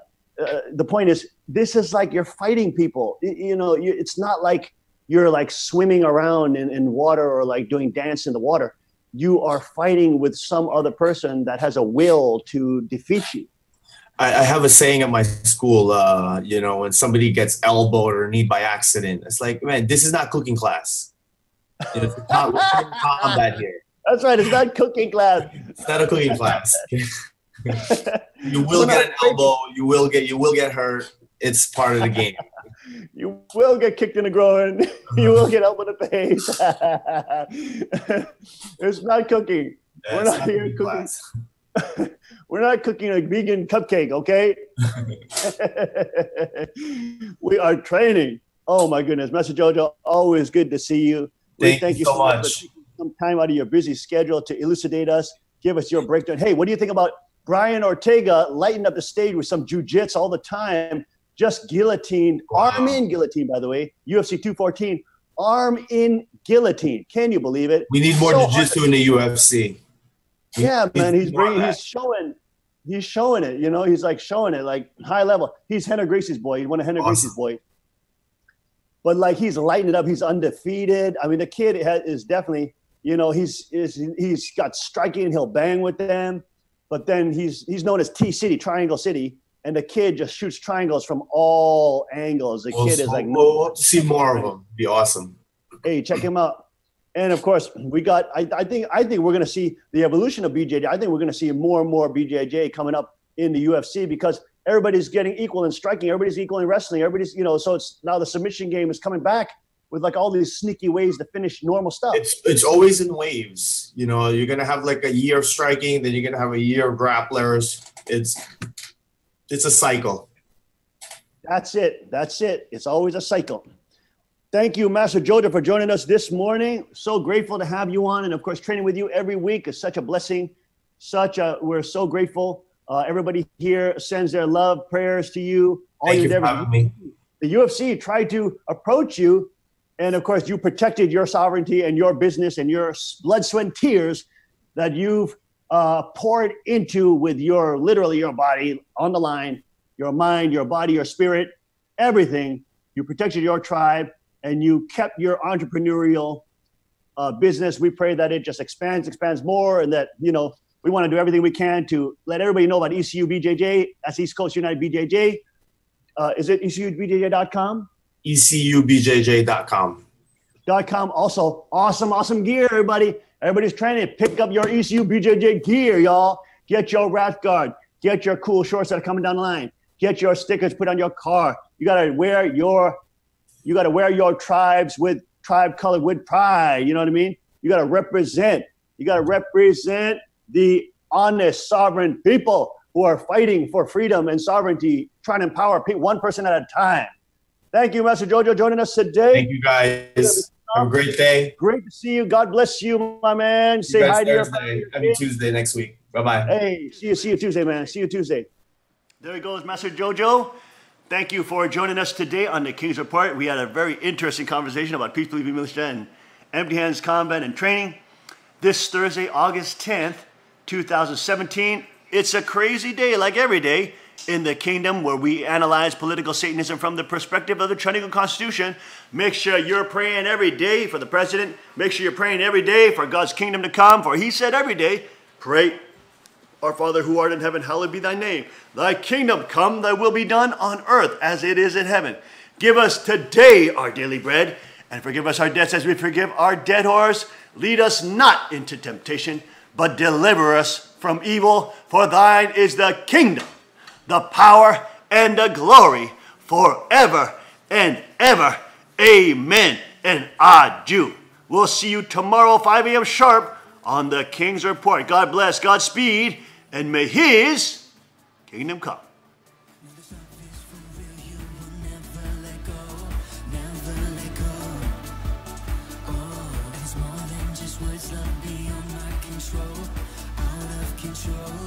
the point is, this is like you're fighting people. You know, it's not like you're like swimming around in water or like doing dance in the water. You are fighting with some other person that has a will to defeat you. I have a saying at my school, you know, when somebody gets elbowed or kneed by accident, it's like, man, this is not cooking class. You know, we're in combat here. That's right. It's not cooking class. It's not a cooking class. You will get an elbow. You will get hurt. It's part of the game. You will get kicked in the groin. You will get elbowed in the face. It's not cooking. Yeah, We're not here cooking. We're not cooking a vegan cupcake, okay? We are training. Oh my goodness, Master Jojo, always good to see you. Thank you so much for taking some time out of your busy schedule to elucidate us, give us your breakdown. Hey, what do you think about Brian Ortega lighting up the stage with some jujitsu all the time? Just guillotined, arm in guillotine, by the way. UFC 214, arm in guillotine. Can you believe it? We need more jiu-jitsu in the UFC. Yeah, man, he's showing it. You know, he's like showing it like high level. He's Henry Gracie's boy. He's one of Henry Gracie's boy. But like he's lighting it up. He's undefeated. I mean, the kid is definitely, you know, he's got striking. He'll bang with them. But then he's known as T-City, Triangle City. And the kid just shoots triangles from all angles. The kid is like, we'll have to see more of him. Be awesome. Hey, check him out. And of course, we got. I think we're going to see the evolution of BJJ. I think we're going to see more and more BJJ coming up in the UFC because everybody's getting equal in striking. Everybody's equal in wrestling. Everybody's, you know. So it's now the submission game is coming back with like all these sneaky ways to finish normal stuff. It's always in waves. You know, you're going to have like a year of striking, then you're going to have a year of grapplers. It's a cycle. That's it. It's always a cycle. Thank you, Master Jojo, for joining us this morning. So grateful to have you on. And of course, training with you every week is such a blessing. We're so grateful. Everybody here sends their love, prayers to you. Thank you for having me. The UFC tried to approach you. And of course, you protected your sovereignty and your business and your blood, sweat, and tears that you've poured into with literally your body on the line, your mind, your body, your spirit, everything. You protected your tribe and you kept your entrepreneurial business. We pray that it just expands more, and that, you know, we want to do everything we can to let everybody know about ECU BJJ. That's East Coast United BJJ. Is it ECUBJJ.com? ECUBJJ.com. Also, awesome gear, everybody. Everybody's trying to pick up your ECU BJJ gear, y'all. Get your raft guard. Get your cool shorts that are coming down the line. Get your stickers put on your car. You gotta wear your tribes with tribe colored with pride. You know what I mean? You gotta represent. You gotta represent the honest, sovereign people who are fighting for freedom and sovereignty, trying to empower one person at a time. Thank you, Master Jojo, joining us today. Thank you, guys. Have a great day. Great to see you. God bless you, my man. Say hi to your family. Happy Tuesday next week. Bye-bye. Hey, see you Tuesday, man. See you Tuesday. There he goes, Master Jojo. Thank you for joining us today on the King's Report. We had a very interesting conversation about peace, belief, militia, and empty hands combat and training. This Thursday, August 10th, 2017. It's a crazy day, like every day, in the kingdom, where we analyze political Satanism from the perspective of the Triennial Constitution. Make sure you're praying every day for the president. Make sure you're praying every day for God's kingdom to come. For he said every day, pray, our Father who art in heaven, hallowed be thy name. Thy kingdom come, thy will be done on earth as it is in heaven. Give us today our daily bread, and forgive us our debts as we forgive our debtors. Lead us not into temptation, but deliver us from evil. For thine is the kingdom, the power, and the glory forever and ever. Amen and adieu. We'll see you tomorrow, 5 a.m. sharp, on the King's Report. God bless, Godspeed, and may his kingdom come. Control.